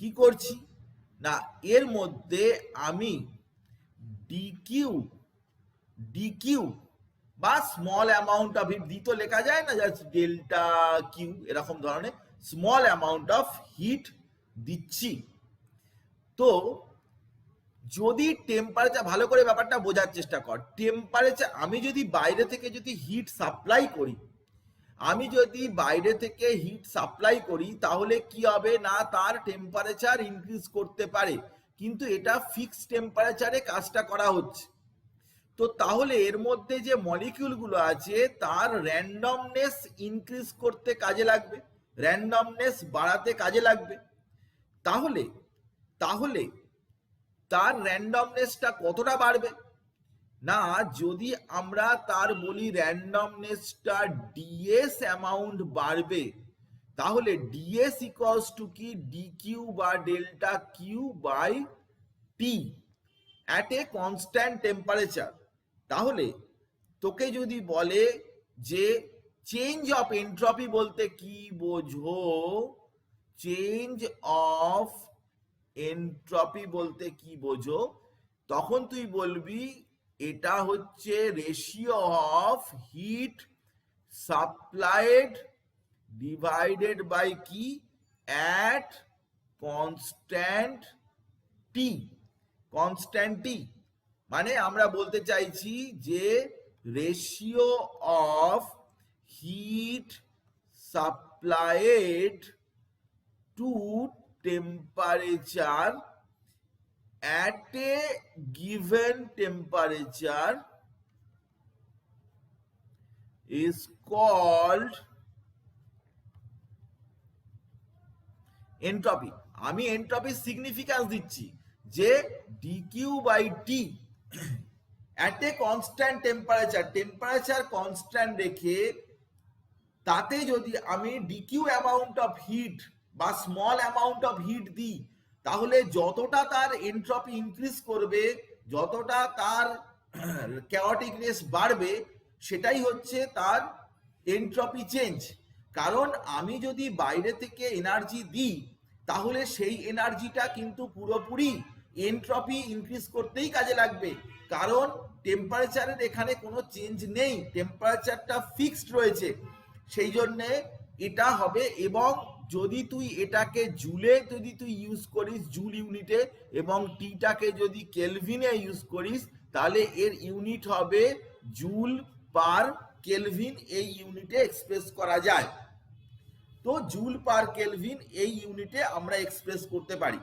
কি করছি না, এর মধ্যে আমি ডিকিউ বা small amount of hit, D তো লেখা যায় না, জাস্ট ডেল্টা কিউ, এরকম ধরনের স্মল অ্যামাউন্ট অফ হিট দিচ্ছি। তো যদি টেম্পারেচার, ভালো করে ব্যাপারটা বোঝার চেষ্টা কর, টেম্পারেচার আমি যদি বাইরে থেকে হিট সাপ্লাই করি তাহলে কি হবে না, তার টেম্পারেচার ইনক্রিজ করতে পারে, কিন্তু এটা ফিক্সড টেম্পারেচারে কাজটা করা হচ্ছে। তো তাহলে এর মধ্যে যে মলিকিউলগুলো আছে তার র্যান্ডমনেস ইনক্রিজ করতে কাজে লাগবে, র্যান্ডমনেস বাড়াতে কাজে লাগবে। তাহলে তার র্যান্ডমনেসটা কতটা বাড়বে না, যদি আমরা তার বলি র্যান্ডমনেসটা ডিএস অ্যামাউন্ট বাড়বে, তাহলে ডিএস ইকুয়ালস টু কি ডি কিউ বা delta Q by T at a constant temperature. তাহলে তোকে যদি বলে যে চেঞ্জ অফ এনট্রপি বলতে কি বোঝো, চেঞ্জ অফ এনট্রপি বলতে কি বোঝো, তখন তুই বলবি এটা হচ্ছে ratio of heat supplied divided by কি অ্যাট কনস্ট্যান্ট টি। মানে আমরা বলতে চাইছি যে ratio of heat supplied to temperature at a given temperature is called entropy. আমি এনট্রপির সিগনিফিক্যান্স দিচ্ছি যে dq by t at a constant temperature constant রেখে তাতে যদি আমি dq অ্যামাউন্ট অফ হিট বা স্মল অ্যামাউন্ট অফ হিট দিই, তাহলে যতটা তার এন্ট্রপি ইনক্রিজ করবে, যতটা তার chaoticness বাড়বে, সেটাই হচ্ছে তার এন্ট্রপি চেঞ্জ। কারণ আমি যদি বাইরে থেকে এনার্জি দিই, তাহলে সেই এনার্জিটা কিন্তু পুরোপুরি এন্ট্রপি ইনক্রিজ করতেই কাজে লাগবে। কারণ টেম্পারেচারের এখানে কোনো চেঞ্জ নেই, টেম্পারেচারটা ফিক্সড রয়েছে, সেই জন্যে এটা হবে। এবং যদি তুই এটাকে জুলে যদি তুই ইউজ করিস, জুল ইউনিটে, এবং টিটাকে যদি কেলভিনে ইউজ করিস, তাহলে এর ইউনিট হবে জুল পার কেলভিন, এই ইউনিটে এক্সপ্রেস করা যায়। তো জুল পার কেলভিন এই ইউনিটে আমরা এক্সপ্রেস করতে পারি।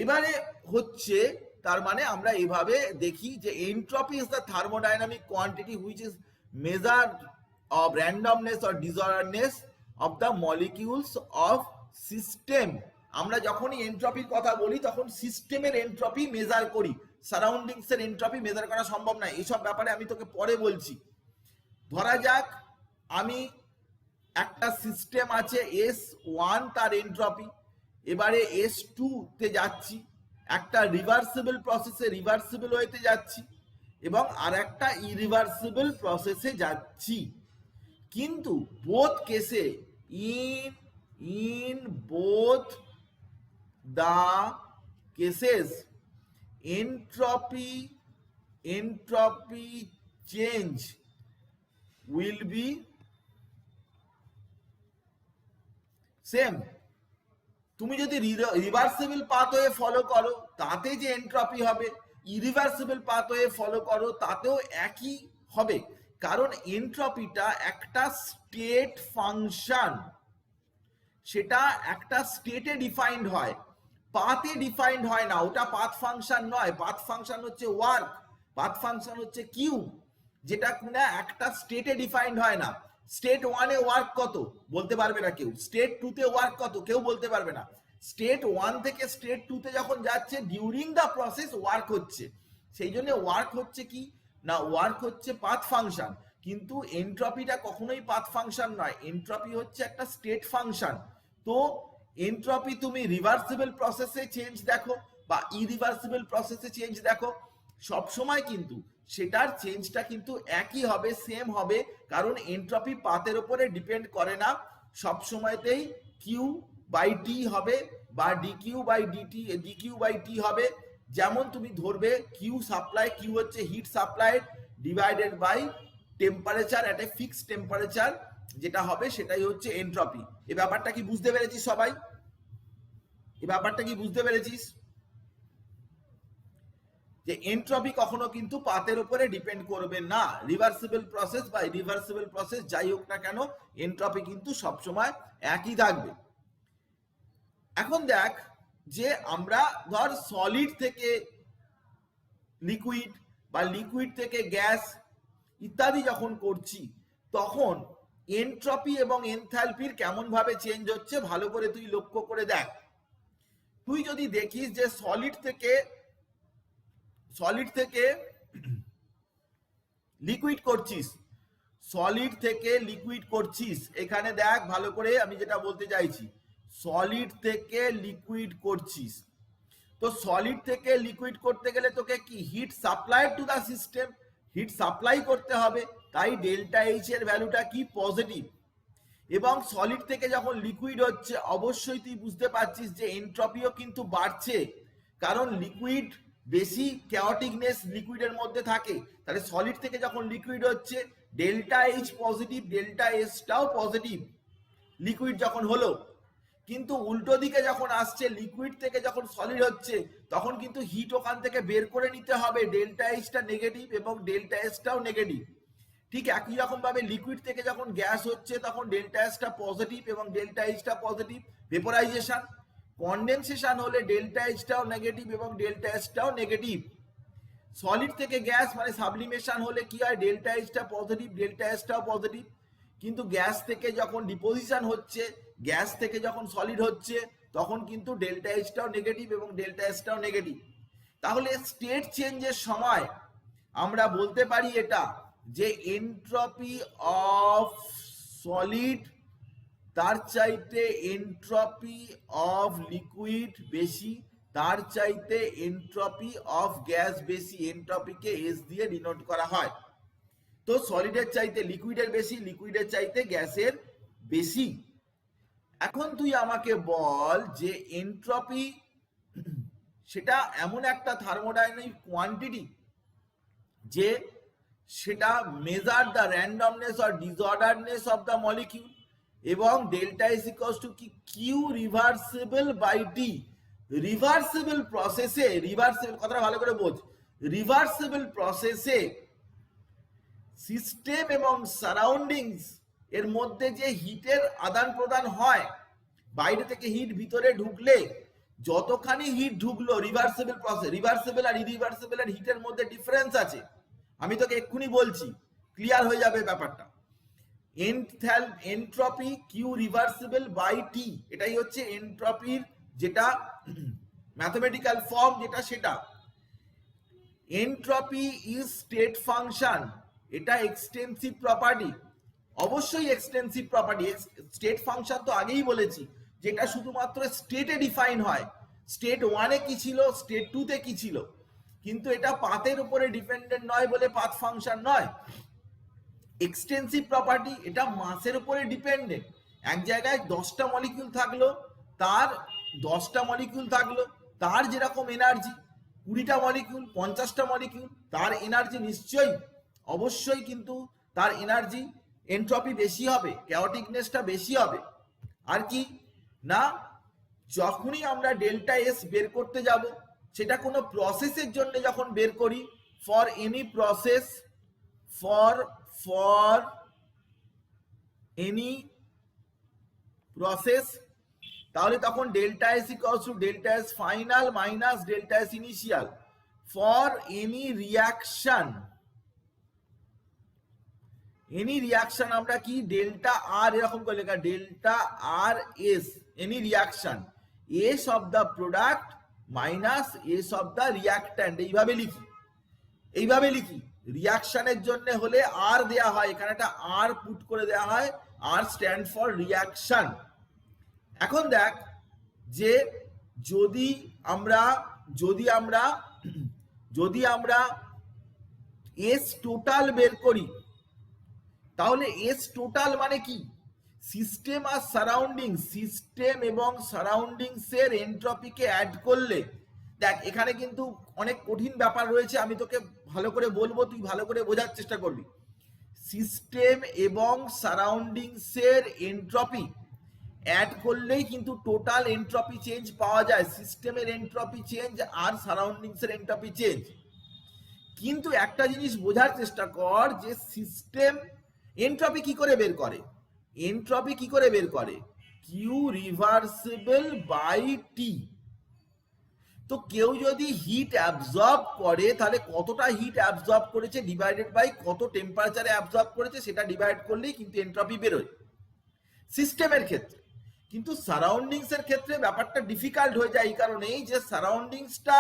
এবারে হচ্ছে, তার মানে আমরা এভাবে দেখি যে entropy is the thermodynamic quantity which is measured of randomness or disorderness of the molecules of system. আমরা যখনই এন্ট্রপির কথা বলি তখন সিস্টেমের এন্ট্রপি মেজার করি, সারাউন্ডিংস এর এন্ট্রপি মেজার করা সম্ভব নয়। এইসব ব্যাপারে আমি তোকে পরে বলছি। ধরা যাক আমি একটা সিস্টেম আছে S1, তার এন্ট্রপি, এবারে S2 তে যাচ্ছি, একটা রিভার্সিবল প্রসেসে রিভার্সিবল ওয়েতে যাচ্ছি, এবং আর একটা ইরিভার্সিবল প্রসেসে যাচ্ছি। কিন্তু বোথ কেসে, in both the cases entropy change will be same. তুমি যদি রিভার্সিবল পাথওয়ে ফলো করো তাতে যে এন্ট্রপি হবে, ইরিভার্সিবল পাথওয়ে ফলো করো তাতেও একই হবে। কারণ এন্ট্রপিটা একটা স্টেট ফাংশন, সেটা একটা স্টেটে ডিফাইন্ড হয়, পাথে ডিফাইন্ড হয় না। ওটা পাথ ফাংশন নয়, পাথ ফাংশন হচ্ছে ওয়ার্ক, পাথ ফাংশন হচ্ছে কিউ, যেটা কিনা একটা স্টেটে ডিফাইন্ড হয় না। স্টেট 1-এ ওয়ার্ক কত বলতে পারবে না কেউ, স্টেট 2-তে ওয়ার্ক কত কেউ বলতে পারবে না। স্টেট 1 থেকে স্টেট 2-তে যখন যাচ্ছে, ডিউরিং দ্য প্রসেস ওয়ার্ক হচ্ছে, সেই জন্য ওয়ার্ক হচ্ছে কি না, ওয়ার্ক হচ্ছে পাথ ফাংশন। কিন্তু এন্ট্রপিটা কখনোই পাথ ফাংশন নয়, এন্ট্রপি হচ্ছে একটা স্টেট ফাংশন। তো এন্ট্রপি তুমি রিভার্সিবল প্রসেসে চেঞ্জ দেখো বা ইরিভার্সিবল প্রসেসে চেঞ্জ দেখো, সব সময় কিন্তু সেটার চেঞ্জটা কিন্তু একই হবে, সেম হবে। কারণ এন্ট্রপি পাথের উপরে ডিপেন্ড করে না, সব সময়তেই কিউ বাই টি হবে বা ডিকিউ বাই টি হবে। যেমন তুমি ধরবে কিউ সাপ্লাই, কিউ হচ্ছে heat supply divided by temperature at a fixed temperature, যেটা হবে সেটাই হচ্ছে এন্ট্রপি। এই ব্যাপারটা কি বুঝতে পেরেছিস সবাই? এই ব্যাপারটা কি বুঝতে পেরেছিস যে এন্ট্রপি কখনো কিন্তু পাথের উপরে ডিপেন্ড করবে না, রিভার্সিবল প্রসেস বা রিভার্সিবল প্রসেস যাই হোক না কেন, এন্ট্রপি কিন্তু সবসময় একই থাকবে। এখন দেখ যে আমরা ধর সলিড থেকে লিকুইড বা লিকুইড থেকে গ্যাস ইত্যাদি যখন করছি, তখন এন্ট্রপি এবং এনথালপির কেমন ভাবে চেঞ্জ হচ্ছে ভালো করে তুই লক্ষ্য করে দেখ। তুই যদি দেখিস যে সলিড থেকে লিকুইড করছিস, সলিড থেকে লিকুইড করছিস, এখানে দেখ ভালো করে আমি যেটা বলতে চাইছি, সলিড থেকে লিকুইড করছিস। তো সলিড থেকে লিকুইড করতে গেলে তোকে কি heat supply to the system, heat supply করতে হবে, তাই ডেল্টা এইচ এর ভ্যালুটা কি পজিটিভ। এবং সলিড থেকে যখন লিকুইড হচ্ছে, অবশ্যই তুই বুঝতে পারছিস যে এন্ট্রপিও কিন্তু বাড়ছে, কারণ লিকুইড বেশি chaoticness লিকুইডের মধ্যে থাকে। তাহলে সলিড থেকে যখন লিকুইড হচ্ছে, ডেল্টা এইচ পজিটিভ, ডেল্টা এসটাও পজিটিভ লিকুইড যখন হলো। কিন্তু উল্টো দিকে যখন আসছে, লিকুইড থেকে যখন সলিড হচ্ছে, তখন কিন্তু হিট ওখান থেকে বের করে নিতে হবে, ডেল্টা এইচটা নেগেটিভ এবং ডেল্টা এসটাও নেগেটিভ। ঠিক একই রকম ভাবে লিকুইড থেকে যখন গ্যাস হচ্ছে, তখন ডেল্টা এসটা পজিটিভ এবং ডেল্টা এইচটা পজিটিভ। ভেপোরাইজেশন, কনডেনসেশন হলে ডেল্টা এইচটাও নেগেটিভ এবং ডেল্টা এসটাও নেগেটিভ। সলিড থেকে গ্যাস মানে সাবলিমেশন হলে কি হয়, ডেল্টা এইচটা পজিটিভ, ডেল্টা এসটাও পজিটিভ। কিন্তু গ্যাস থেকে যখন ডিপোজিশন হচ্ছে, গ্যাস থেকে যখন সলিড হচ্ছে, তখন কিন্তু ডেল্টা এইচটাও নেগেটিভ এবং ডেল্টা এসটাও নেগেটিভ। তাহলে স্টেট চেঞ্জের সময় আমরা বলতে পারি এটা যে এন্ট্রপি অফ সলিড তার চাইতে এন্ট্রপি অফ লিকুইড বেশি, তার চাইতে এন্ট্রপি অফ গ্যাস বেশি। এন্ট্রপিকে এস দিয়ে ডিনোট করা হয়। তো সলিডের চাইতে লিকুইডের বেশি, লিকুইডের চাইতে গ্যাসের বেশি। এখন তুই আমাকে বল যে এন্ট্রপি সেটা এমন একটা থার্মোডাইনামিক কোয়ান্টিটি যে সেটা measure the randomness or disorderness of the molecule, এবং ডেল্টা ইজ ইকুয়ালস টু কি Q reversible by T. Reversible প্রসেসে, রিভার্সিবল কথাটা ভালো করে বোঝ, রিভার্সিবল প্রসেসে সিস্টেম এবং সারাউন্ডিংস এর মধ্যে যে হিটের আদান প্রদান হয়, বাইরে থেকে হিট ভিতরে ঢুকলে যতখানি হিট ঢুকলো রিভার্সিবল প্রসেস, রিভার্সিবল আর ইরিভার্সিবল এর হিটের মধ্যে ডিফারেন্স আছে, আমি তোকে এক্ষুনি বলছি, ক্লিয়ার হয়ে যাবে ব্যাপারটা। এন্ট্রপি কিউ রিভার্সিবল বাই টি, এটাই হচ্ছে এন্ট্রপির যেটা ম্যাথমেটিক্যাল ফর্ম, যেটা সেটা। এন্ট্রপি ইজ স্টেট ফাংশন, এটা এক্সটেন্সিভ প্রপার্টি, অবশ্যই এক্সটেন্সিভ প্রপার্টি। স্টেট ফাংশন তো আগেই বলেছি যেটা শুধুমাত্র স্টেটে ডিফাইন হয়, স্টেট 1-এ কি ছিল, স্টেট 2-তে কি ছিল, কিন্তু এটা পাথের উপরে ডিপেন্ডেন্ট নয় বলে পাথ ফাংশন নয়। এক্সটেন্সিভ প্রপার্টি, এটা মাসের উপরে ডিপেন্ডেন্ট। এক জায়গায় 10টা মলিকিউল থাকলো, তার 10টা মলিকিউল থাকলো, তার যেরকম এনার্জি, 20টা মলিকিউল, 50টা মলিকিউল, তার এনার্জি নিশ্চয়ই অবশ্যই কিন্তু তার এনার্জি এন্ট্রপি বেশি হবে, ক্যাওটিকনেসটা বেশি হবে। আর কি না, যখনই আমরা ডেল্টা এস বের করতে যাব, সেটা কোনো প্রসেসের জন্য যখন বের করি, for any process, for any process, তাহলে তখন delta S equals to delta S final minus delta S initial. For any reaction, any reaction আমরা কি ডেল্টা আর এরকম করে লেখা, delta R S, any reaction, S of the product minus S of the reactant, এইভাবে লিখি, এইভাবে লিখি। রিয়াকশনের জন্য হলে আর দেয়া হয়, এখানে একটা আর পুট করে দেওয়া হয়, আর স্ট্যান্ড ফর রিয়াকশন। এখন দেখ যে যদি আমরা এস টোটাল বের করি, তাহলে এস টোটাল মানে কি, সিস্টেম আর সারাউন্ডিং, সিস্টেম এবং সারাউন্ডিংস এর এন্ট্রপিকে অ্যাড করলে, দেখ এখানে কিন্তু অনেক কঠিন ব্যাপার রয়েছে, আমি তোকে ভালো করে বলবো, তুই ভালো করে বোঝার চেষ্টা করবি। সিস্টেম এবং সারাউন্ডিংস এর এন্ট্রপি অ্যাড করলেই কিন্তু টোটাল এন্ট্রপি চেঞ্জ পাওয়া যায়, সিস্টেমের এন্ট্রপি চেঞ্জ আর সারাউন্ডিংস এর এন্ট্রপি চেঞ্জ। কিন্তু একটা জিনিস বোঝার চেষ্টা কর যে সিস্টেম এন্ট্রপি কি করে বের করে, এন্ট্রপি কি করে বের করে, কিউ রিভার্সিবল বাই টি। তো কেউ যদি হিট অ্যাবজর্ব করে, তাহলে কতটা হিট অ্যাবজর্ব করেছে ডিভাইডেড বাই কত টেম্পারেচারে অ্যাবজর্ব করেছে, সেটা ডিভাইড করলেই কিন্তু এন্ট্রপি বেরোয় সিস্টেমের ক্ষেত্রে। কিন্তু সারাউন্ডিংস এর ক্ষেত্রে ব্যাপারটা ডিফিকাল্ট হয়ে যায়, এই কারণেই যে সারাউন্ডিংসটা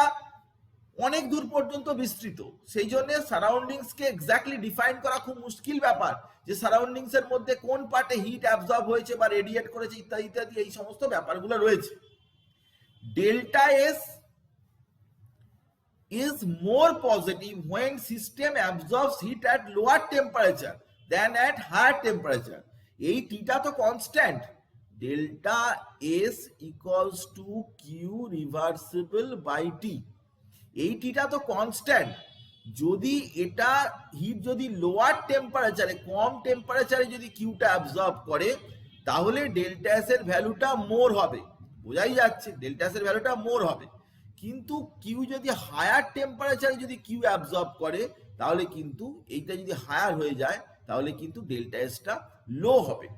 অনেক দূর পর্যন্ত বিস্তৃত, সেই জন্য সারাউন্ডিংস কে এক্স্যাক্টলি ডিফাইন করা খুব মুশকিল ব্যাপার, যে সারাউন্ডিংস এর মধ্যে কোন পার্টে হিট অ্যাবজর্ব হয়েছে বা রেডিয়েট করেছে ইত্যাদি ইত্যাদি, এই সমস্ত ব্যাপারগুলো রয়েছে। Delta S is more positive when system absorbs heat at lower temperature than at higher temperature. এই টিটা তো constant, delta S equals to Q reversible by T, এই টিটা তো কনস্ট্যান্ট। যদি এটা হিট যদি লোয়ার টেম্পারেচারে, কম টেম্পারেচারে যদি কিউটা অ্যাবজর্ব করে, তাহলে ডেল্টা এস এর ভ্যালুটা মোর হবে, বোঝাই যাচ্ছে ডেল্টা এস এর ভ্যালুটা মোর হবে। কিন্তু কিউ যদি হায়ার টেম্পারেচারে যদি কিউ অ্যাবজর্ব করে, তাহলে কিন্তু এইটা যদি হায়ার হয়ে যায়, তাহলে কিন্তু ডেল্টা এসটা লো হবে।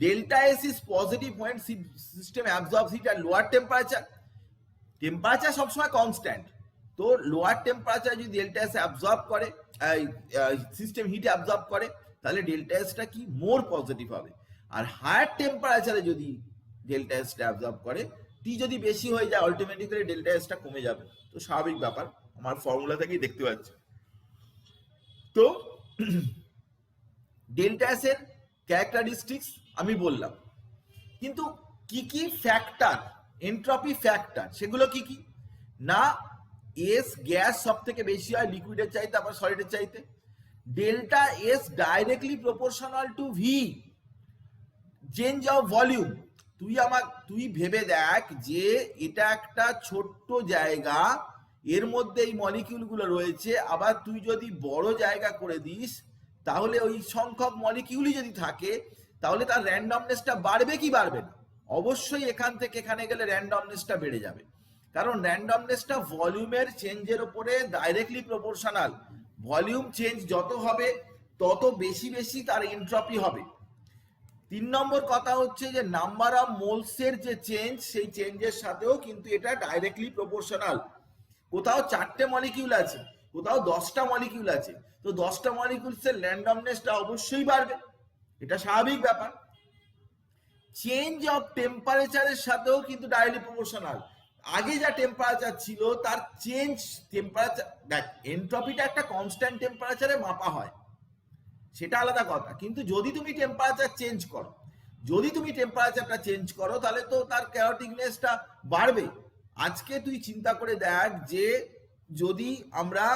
Delta S is positive when system absorbs heat at lower temperature, temperature সবসময় কনস্ট্যান্ট, তো লোয়ার টেম্পারেচার যদি ডেল্টা এস অ্যাবজর্ব করে, সিস্টেম হিট অ্যাবজর্ব করে, তাহলে ডেল্টা এসটা কি মোর পজিটিভ হবে। আর হায়ার টেম্পারেচারে যদি ডেল্টা এসটা অ্যাবজর্ব করে, টি যদি বেশি হয়ে যায়, অল্টিমেটিক্যালি ডেল্টা এসটা কমে যাবে। তো স্বাভাবিক ব্যাপার, আমার ফর্মুলা থেকেই দেখতে পাচ্ছি। তো ডেল্টা এস এর ক্যারেক্টারিস্টিক্স আমি বললাম, কিন্তু কি কি ফ্যাক্টর, এন্ট্রপি ফ্যাক্টর, সেগুলো কি কি? না, এস গ্যাস সব থেকে বেশি হয় লিকুইডের চাইতে, আবার সলিডের চাইতে। Delta S directly proportional to V, change of volume. তুই ভেবে দেখ যে এটা একটা ছোট্ট জায়গা, এর মধ্যে এই মলিকিউলগুলো রয়েছে, আবার তুই যদি বড় জায়গা করে দিস তাহলে ওই সংখ্যক মলিকিউলই যদি থাকে তাহলে তার র্যান্ডমনেসটা বাড়বে কি বাড়বে না? অবশ্যই এখান থেকে এখানে গেলে র্যান্ডমনেসটা বেড়ে যাবে, কারণ র্যান্ডমনেসটা ভলিউমের চেঞ্জের উপরে ডাইরেক্টলি প্রপোর্শনাল। ভলিউম চেঞ্জ যত হবে তত বেশি বেশি তার এন্ট্রপি হবে। 3 নম্বর কথা হচ্ছে যে নাম্বার অফ মোলসের যে চেঞ্জ, সেই চেঞ্জের সাথেও কিন্তু এটা ডাইরেক্টলি প্রপোর্শনাল। কোথাও 4টে মলিকিউল আছে, কোথাও 10টা মলিকিউল আছে, তো 10টা মলিকিউলসের র্যান্ডমনেসটা অবশ্যই বাড়বে, এটা স্বাভাবিক ব্যাপার। চেঞ্জ অফ টেম্পারেচারের সাথেও কিন্তু ডাইরেক্টলি প্রপোর্শনাল। আগে যা টেম্পারেচার ছিল তার চেঞ্জ, টেম্পারেচার দেখ, এন্ট্রপিটা একটা কনস্ট্যান্ট টেম্পারেচারে মাপা হয়, সেটা আলাদা কথা, কিন্তু যদি তুমি টেম্পারেচার চেঞ্জ করো, যদি তুমি টেম্পারেচারটা চেঞ্জ করো তাহলে তো তার ক্যাওটিকনেসটা বাড়বে। আজকে তুই চিন্তা করে দেখ যে যদি আমরা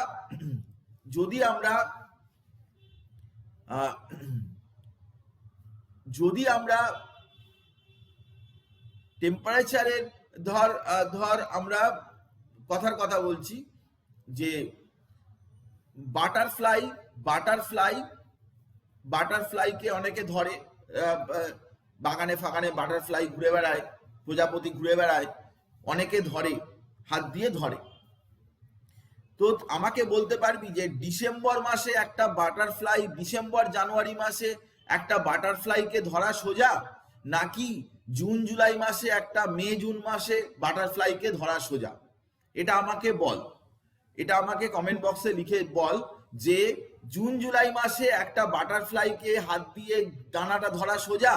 টেম্পারেচারের ধর আমরা কথার কথা বলছি যে বাটারফ্লাইকে অনেকে ধরে, বাগানে ফাগানে বাটারফ্লাই ঘুরে বেড়ায়, প্রজাপতি ঘুরে বেড়ায়, অনেকে ধরে, হাত দিয়ে ধরে। তো আমাকে বলতে পারবি যে ডিসেম্বর মাসে একটা বাটারফ্লাই, ডিসেম্বর জানুয়ারি মাসে একটা বাটারফ্লাইকে ধরা সোজা, নাকি জুন জুলাই মাসে একটা, মে জুন মাসে বাটারফ্লাইকে ধরা সোজা? এটা আমাকে বল, এটা আমাকে কমেন্ট বক্সে লিখে বল যে জুন জুলাই মাসে একটা বাটারফ্লাইকে হাত দিয়ে দানাটা ধরা সোজা,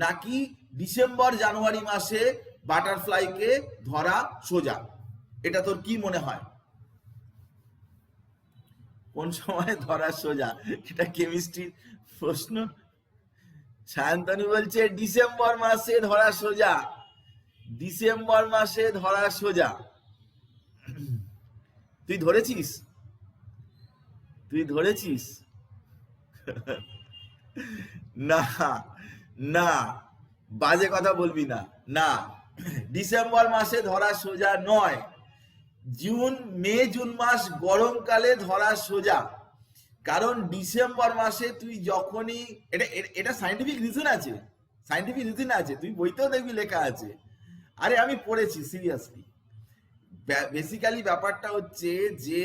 নাকি ডিসেম্বর জানুয়ারি মাসে বাটারফ্লাইকে ধরা সোজা? এটা তোর কি মনে হয়, কোন সময় ধরা সোজা? এটা কেমিস্ট্রির প্রশ্ন। সায়ন্তনী বলছে ডিসেম্বর মাসে ধরা সোজা, ডিসেম্বর মাসে ধরা সোজা। তুই ধরেছিস? না না, বাজে কথা বলবি না। না, ডিসেম্বর মাসে ধরা সোজা নয়, মে জুন মাস গরমকালে ধরা সোজা। কারণ ডিসেম্বর মাসে তুই যখনই, এটা সাইন্টিফিক রিজন আছে, তুই বইতেও দেখবি লেখা আছে। আরে আমি পড়েছি সিরিয়াসলি। বেসিক্যালি ব্যাপারটা হচ্ছে যে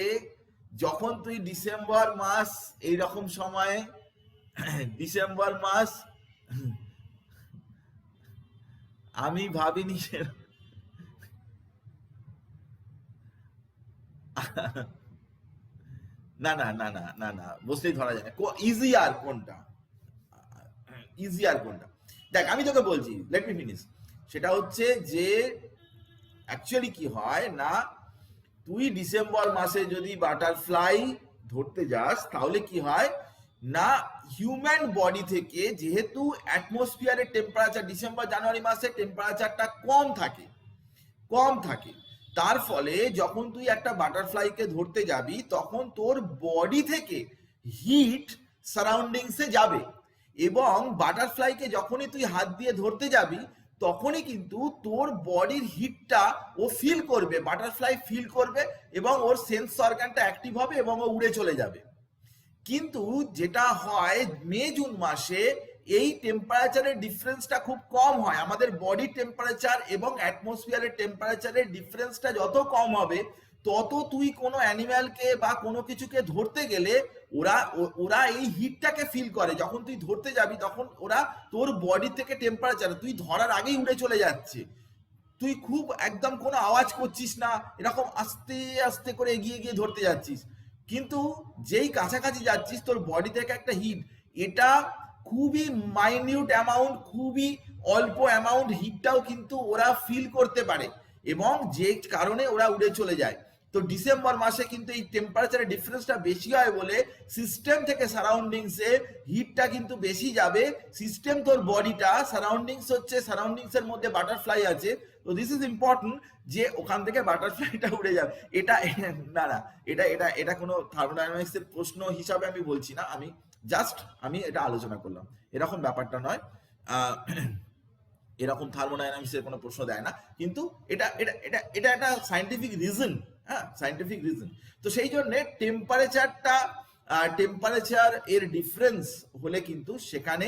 যখন তুই ডিসেম্বর মাস, এইরকম সময়ে ডিসেম্বর মাস, আমি ভাবিনি না না না না না না, বসলেই ধরা যায়। ইজিয়ার কোনটা? দেখ আমি তোকে বলছি, লেট মি ফিনিশ। সেটা হচ্ছে যে অ্যাকচুয়ালি কি হয় না, তুই ডিসেম্বর মাসে যদি বাটারফ্লাই ধরতে যাস তাহলে কি হয় না, হিউম্যান বডি থেকে যেহেতু অ্যাটমসফিয়ারের টেম্পারেচার ডিসেম্বর জানুয়ারি মাসে টেম্পারেচারটা কম থাকে, তার ফলে যখন তুই একটা বাটারফ্লাইকে ধরতে যাবি তখন তোর বডি থেকে হিট সারাউন্ডিংসে যাবে, এবং বাটারফ্লাইকে যখনই তুই হাত দিয়ে ধরতে যাবি তখনই কিন্তু তোর বডির হিটটা ও ফিল করবে, বাটারফ্লাই ফিল করবে, এবং ওর সেন্স অর্গানটা অ্যাক্টিভ হবে এবং ও উড়ে চলে যাবে। কিন্তু যেটা হয় মে জুন মাসে এই টেম্পারেচারের ডিফারেন্সটা খুব কম হয়। আমাদের বডি টেম্পারেচার এবং অ্যাটমসফিয়ারের টেম্পারেচারের ডিফারেন্সটা যত কম হবে তত তুই কোনো অ্যানিম্যালকে বা কোনো কিছুকে ধরতে গেলে ওরা এই হিটটাকে ফিল করে। যখন তুই ধরতে যাবি তখন ওরা তোর বডি থেকে টেম্পারেচার, তুই ধরার আগেই উড়ে চলে যাচ্ছে, তুই খুব একদম কোনো আওয়াজ করছিস না, এরকম আস্তে আস্তে করে এগিয়ে গিয়ে ধরতে যাচ্ছিস, কিন্তু যেই কাছাকাছি যাচ্ছিস তোর বডি থেকে একটা হিট, এটা খুবই মাইনিউট অ্যামাউন্ট, খুবই অল্প অ্যামাউন্ট হিটটাও কিন্তু ওরা ফিল করতে পারে, এবং যে কারণে ওরা উড়ে চলে যায়। তো ডিসেম্বর মাসে কিন্তু এই টেম্পারেচারের ডিফারেন্সটা বেশি হয় বলে সিস্টেম থেকে সারাউন্ডিংসে হিটটা কিন্তু বেশি যাবে। সিস্টেম তোর বডিটা, সারাউন্ডিংস হচ্ছে, সারাউন্ডিংসের মধ্যে বাটারফ্লাই আছে, তো দিস ইজ ইম্পর্টেন্ট যে ওখান থেকে বাটারফ্লাইটা উড়ে যাবে। এটা না না, এটা এটা এটা কোনো থার্মোডাইনামিক্সের প্রশ্ন হিসাবে আমি বলছি না, আমি এটা আলোচনা করলাম, এরকম ব্যাপারটা নয়। এরকম থার্মোডাইনামিক্সের কোনো প্রশ্ন দেয় না, কিন্তু এটা এটা এটা এটা একটা সায়েন্টিফিক রিজন, হ্যাঁ, সায়েন্টিফিক রিজন। তো সেই জন্য টেম্পারেচার এর ডিফারেন্স হলে কিন্তু সেখানে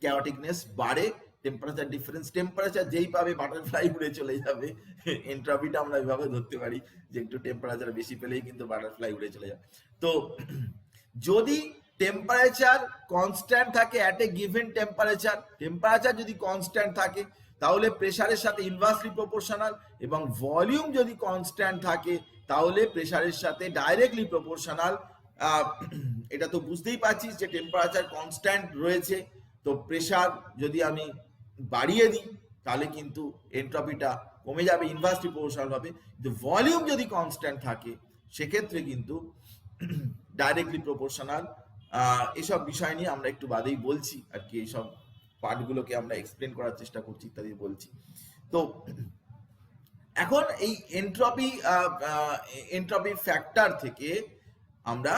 ক্যাওটিকনেস বাড়ে। টেম্পারেচার ডিফারেন্স, টেম্পারেচার যেই পাবে বাটারফ্লাই উড়ে চলে যাবে। এন্ট্রপিটা আমরা এইভাবে ধরতে পারি যে একটু টেম্পারেচার বেশি পেলেই কিন্তু বাটারফ্লাই উড়ে চলে যাবে। তো যদি টেম্পারেচার কনস্ট্যান্ট থাকে অ্যাট এ গিভেন টেম্পারেচার যদি কনস্ট্যান্ট থাকে তাহলে প্রেসারের সাথে ইনভার্সলি প্রপোর্শনাল, এবং ভলিউম যদি কনস্ট্যান্ট থাকে তাহলে প্রেসারের সাথে ডাইরেক্টলি প্রপোর্শনাল। এটা তো বুঝতেই পারছিস যে টেম্পারেচার কনস্ট্যান্ট রয়েছে, তো প্রেসার যদি আমি বাড়িয়ে দিই তাহলে কিন্তু এন্ট্রপিটা কমে যাবে, ইনভার্সলি প্রপোর্শনাল হবে। কিন্তু ভলিউম যদি কনস্ট্যান্ট থাকে সেক্ষেত্রে কিন্তু ডাইরেক্টলি প্রপোর্শনাল। এসব বিষয় নিয়ে আমরা একটু বাদেই বলছি আর কি, এইসব পার্টগুলোকে আমরা এক্সপ্লেন করার চেষ্টা করছি ইত্যাদি বলছি। তো এখন এই এন্ট্রপি ফ্যাক্টর থেকে আমরা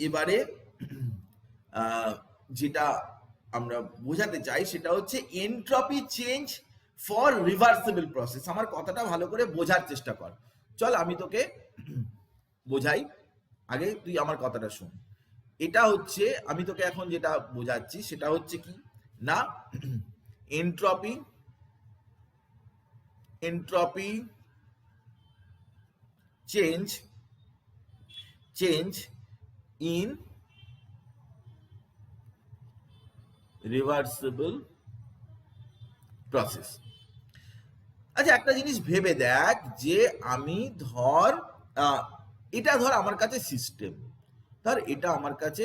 এবারে যেটা আমরা বোঝাতে চাই সেটা হচ্ছে entropy change for reversible process. আমার কথাটা ভালো করে বোঝার চেষ্টা কর, চল আমি তোকে বোঝাই, আগে তুই আমার কথাটা শোন। এটা হচ্ছে, আমি তোকে এখন যেটা বোঝাচ্ছি সেটা হচ্ছে কি না, entropy change in reversible process. আচ্ছা একটা জিনিস ভেবে দেখ যে আমি এটা ধর আমার কাছে সিস্টেম, ধর এটা আমার কাছে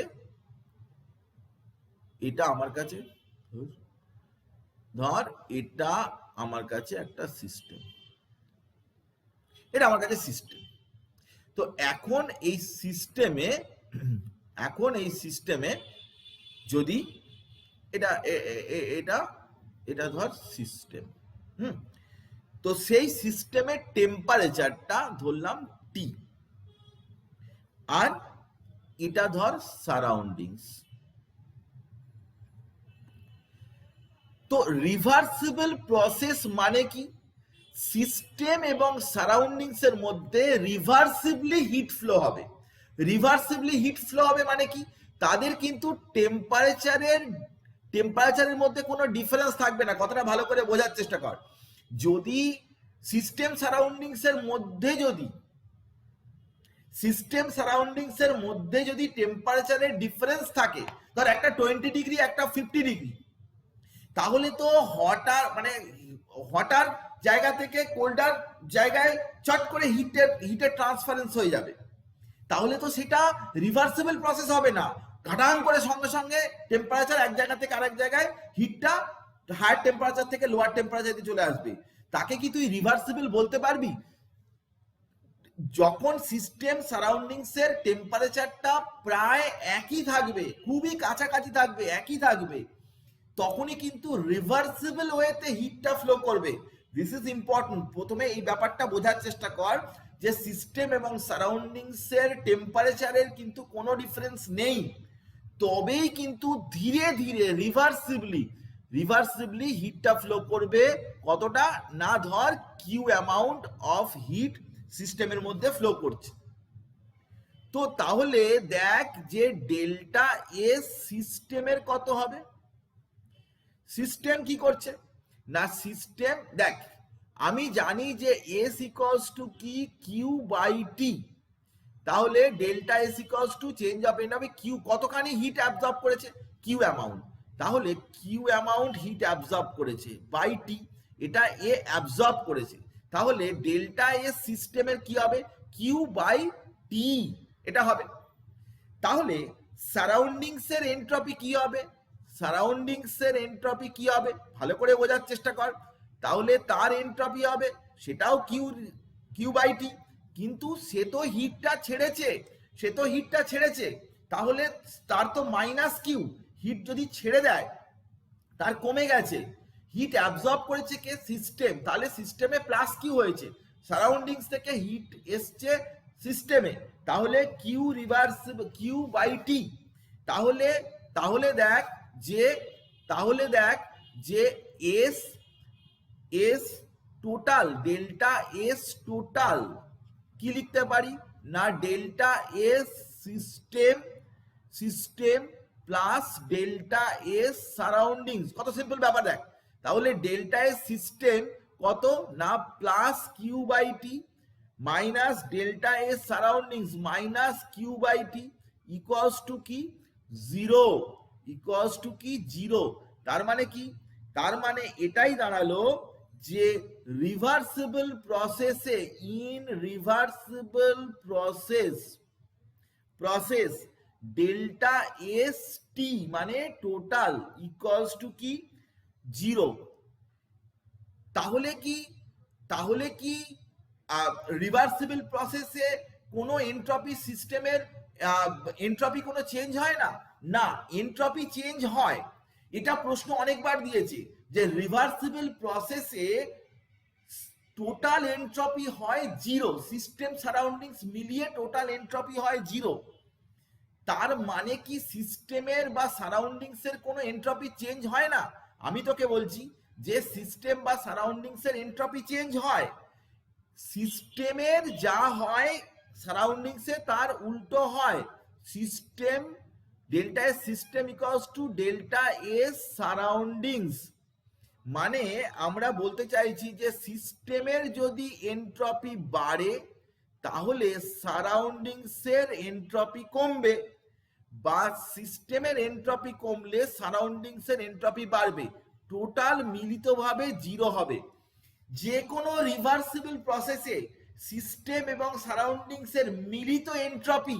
ধর এটা আমার কাছে একটা সিস্টেম, এটা আমার কাছে সিস্টেম। তো এখন এই সিস্টেমে যদি এটা এটা এটা ধর সিস্টেম, তো সেই সিস্টেমের টেম্পারেচারটা ধরলাম টি, আর এটা ধর সারাউন্ডিংস। তো রিভার্সিবল প্রসেস মানে কি, সিস্টেম এবং সারাউন্ডিংস এর মধ্যে রিভার্সিবলি হিট ফ্লো হবে। মানে কি, তাদের কিন্তু টেম্পারেচারের মধ্যে কোনো ডিফারেন্স থাকবে না। কথাটা ভালো করে বোঝার চেষ্টা কর। যদি সিস্টেম সারাউন্ডিংস এর মধ্যে যদি টেম্পারেচারের ডিফারেন্স থাকে, ধর একটা 20 ডিগ্রি একটা 50 ডিগ্রি, তাহলে তো হটার জায়গা থেকে কোল্ডার জায়গায় চট করে হিটের ট্রান্সফারেন্স হয়ে যাবে। তাহলে তো সেটা রিভার্সিবল প্রসেস হবে না, ঘাটাং করে সঙ্গে সঙ্গে টেম্পারেচার এক জায়গা থেকে আরেক জায়গায় হিটটা হায়ার টেম্পারেচার থেকে লোয়ার টেম্পারেচারে চলে আসবে। তাকে কি তুই রিভার্সিবল বলতে পারবি? যখন সিস্টেম সারাউন্ডিংস এর টেম্পারেচারটা প্রায় একই থাকবে, খুবই কাছাকাছি থাকবে, একই থাকবে, তখনই কিন্তু রিভার্সিবল ওয়েতে হিটটা ফ্লো করবে। This is important. প্রথমে এই ব্যাপারটা বোঝার চেষ্টা কর যে সিস্টেম এবং সারাউন্ডিংস এর টেম্পারেচারের কিন্তু কোনো ডিফারেন্স নেই, তবেই কিন্তু ধীরে ধীরে রিভার্সিবলি হিটটা ফ্লো করবে। কতটা না, ধর কিউ অ্যামাউন্ট অফ হিট সিস্টেমের মধ্যে ফ্লো করছে। তো তাহলে দেখ যে ডেল্টা এস সিস্টেমের কত হবে। সিস্টেম কি করছে না, সিস্টেম দেখ আমি জানি যে এস ইকুয়ালস টু কি, কিউ বাই টি। তাহলে delta S equals to change of N হবে কিউ, কতখানি হিট অ্যাবজর্ব করেছে, কিউ অ্যামাউন্ট। তাহলে কিউ অ্যামাউন্ট হিট অ্যাবজর্ব করেছে বাই টি, এটা এ অ্যাবজর্ব করেছে। তাহলে ডেল্টা এস সিস্টেমের কি হবে, কিউ বাই টি এটা হবে। তাহলে সারাউন্ডিংস এর এন্ট্রপি কি হবে, ভালো করে বোঝার চেষ্টা কর। তাহলে তার এন্ট্রপি হবে সেটাও কিউ বাই টি, কিন্তু সে তো হিটটা ছেড়েছে, তাহলে তার তো মাইনাস কিউ, হিট যদি ছেড়ে দেয় তার কমে গেছে, হিট অ্যাবজর্ব করেছে কে, সিস্টেম, তাহলে সিস্টেমে প্লাস কিউ হয়েছে, সারাউন্ডিংস থেকে হিট এসছে সিস্টেমে, তাহলে Q reverse Q by T. তাহলে তাহলে দেখ যে S S total, delta S total কি লিখতে পারি না, delta S system plus delta S surroundings. কত সিম্পল ব্যাপার দেখ, তাহলে ডেল্টা এস সিস্টেম কত না plus Q by T minus delta S surroundings minus Q by T equals to কি জিরো। তার মানে কি, তার মানে এটাই দাঁড়ালো যে রিভার্সিবল প্রসেসে, in reversible process delta S T মানে টোটাল ইকুয়ালস টু কি জিরো। তাহলে কি রিভার্সিবল প্রসেসে কোনো এনট্রপি সিস্টেমের এনট্রপি কোনো চেঞ্জ হয় না? না, এনট্রপি চেঞ্জ হয়। এটা প্রশ্ন অনেকবার দিয়েছে যে রিভার্সিবল প্রসেসে টোটাল এনট্রপি হয় জিরো, সিস্টেম সারাউন্ডিংস মিলিয়ে টোটাল এনট্রপি হয় জিরো। তার মানে কি সিস্টেমের বা সারাউন্ডিংসের কোনো এনট্রপি চেঞ্জ হয় না? আমি তোকে বলছি যে সিস্টেম বা সারাউন্ডিংসের এনট্রপি চেঞ্জ হয়, সিস্টেমের যা হয় সারাউন্ডিংসে তার উল্টো হয়। System delta S system equals to delta S surroundings, মানে আমরা বলতে চাইছি যে সিস্টেমের যদি এনট্রপি বাড়ে তাহলে সারাউন্ডিংসের এনট্রপি কমবে, বা সিস্টেমের এনট্রপি কমলে সারাউন্ডিংসের এনট্রপি বাড়বে, টোটাল মিলিতভাবে জিরো হবে। যে কোনো রিভার্সিবল প্রসেসে সিস্টেম এবং সারাউন্ডিংসের মিলিত এনট্রপি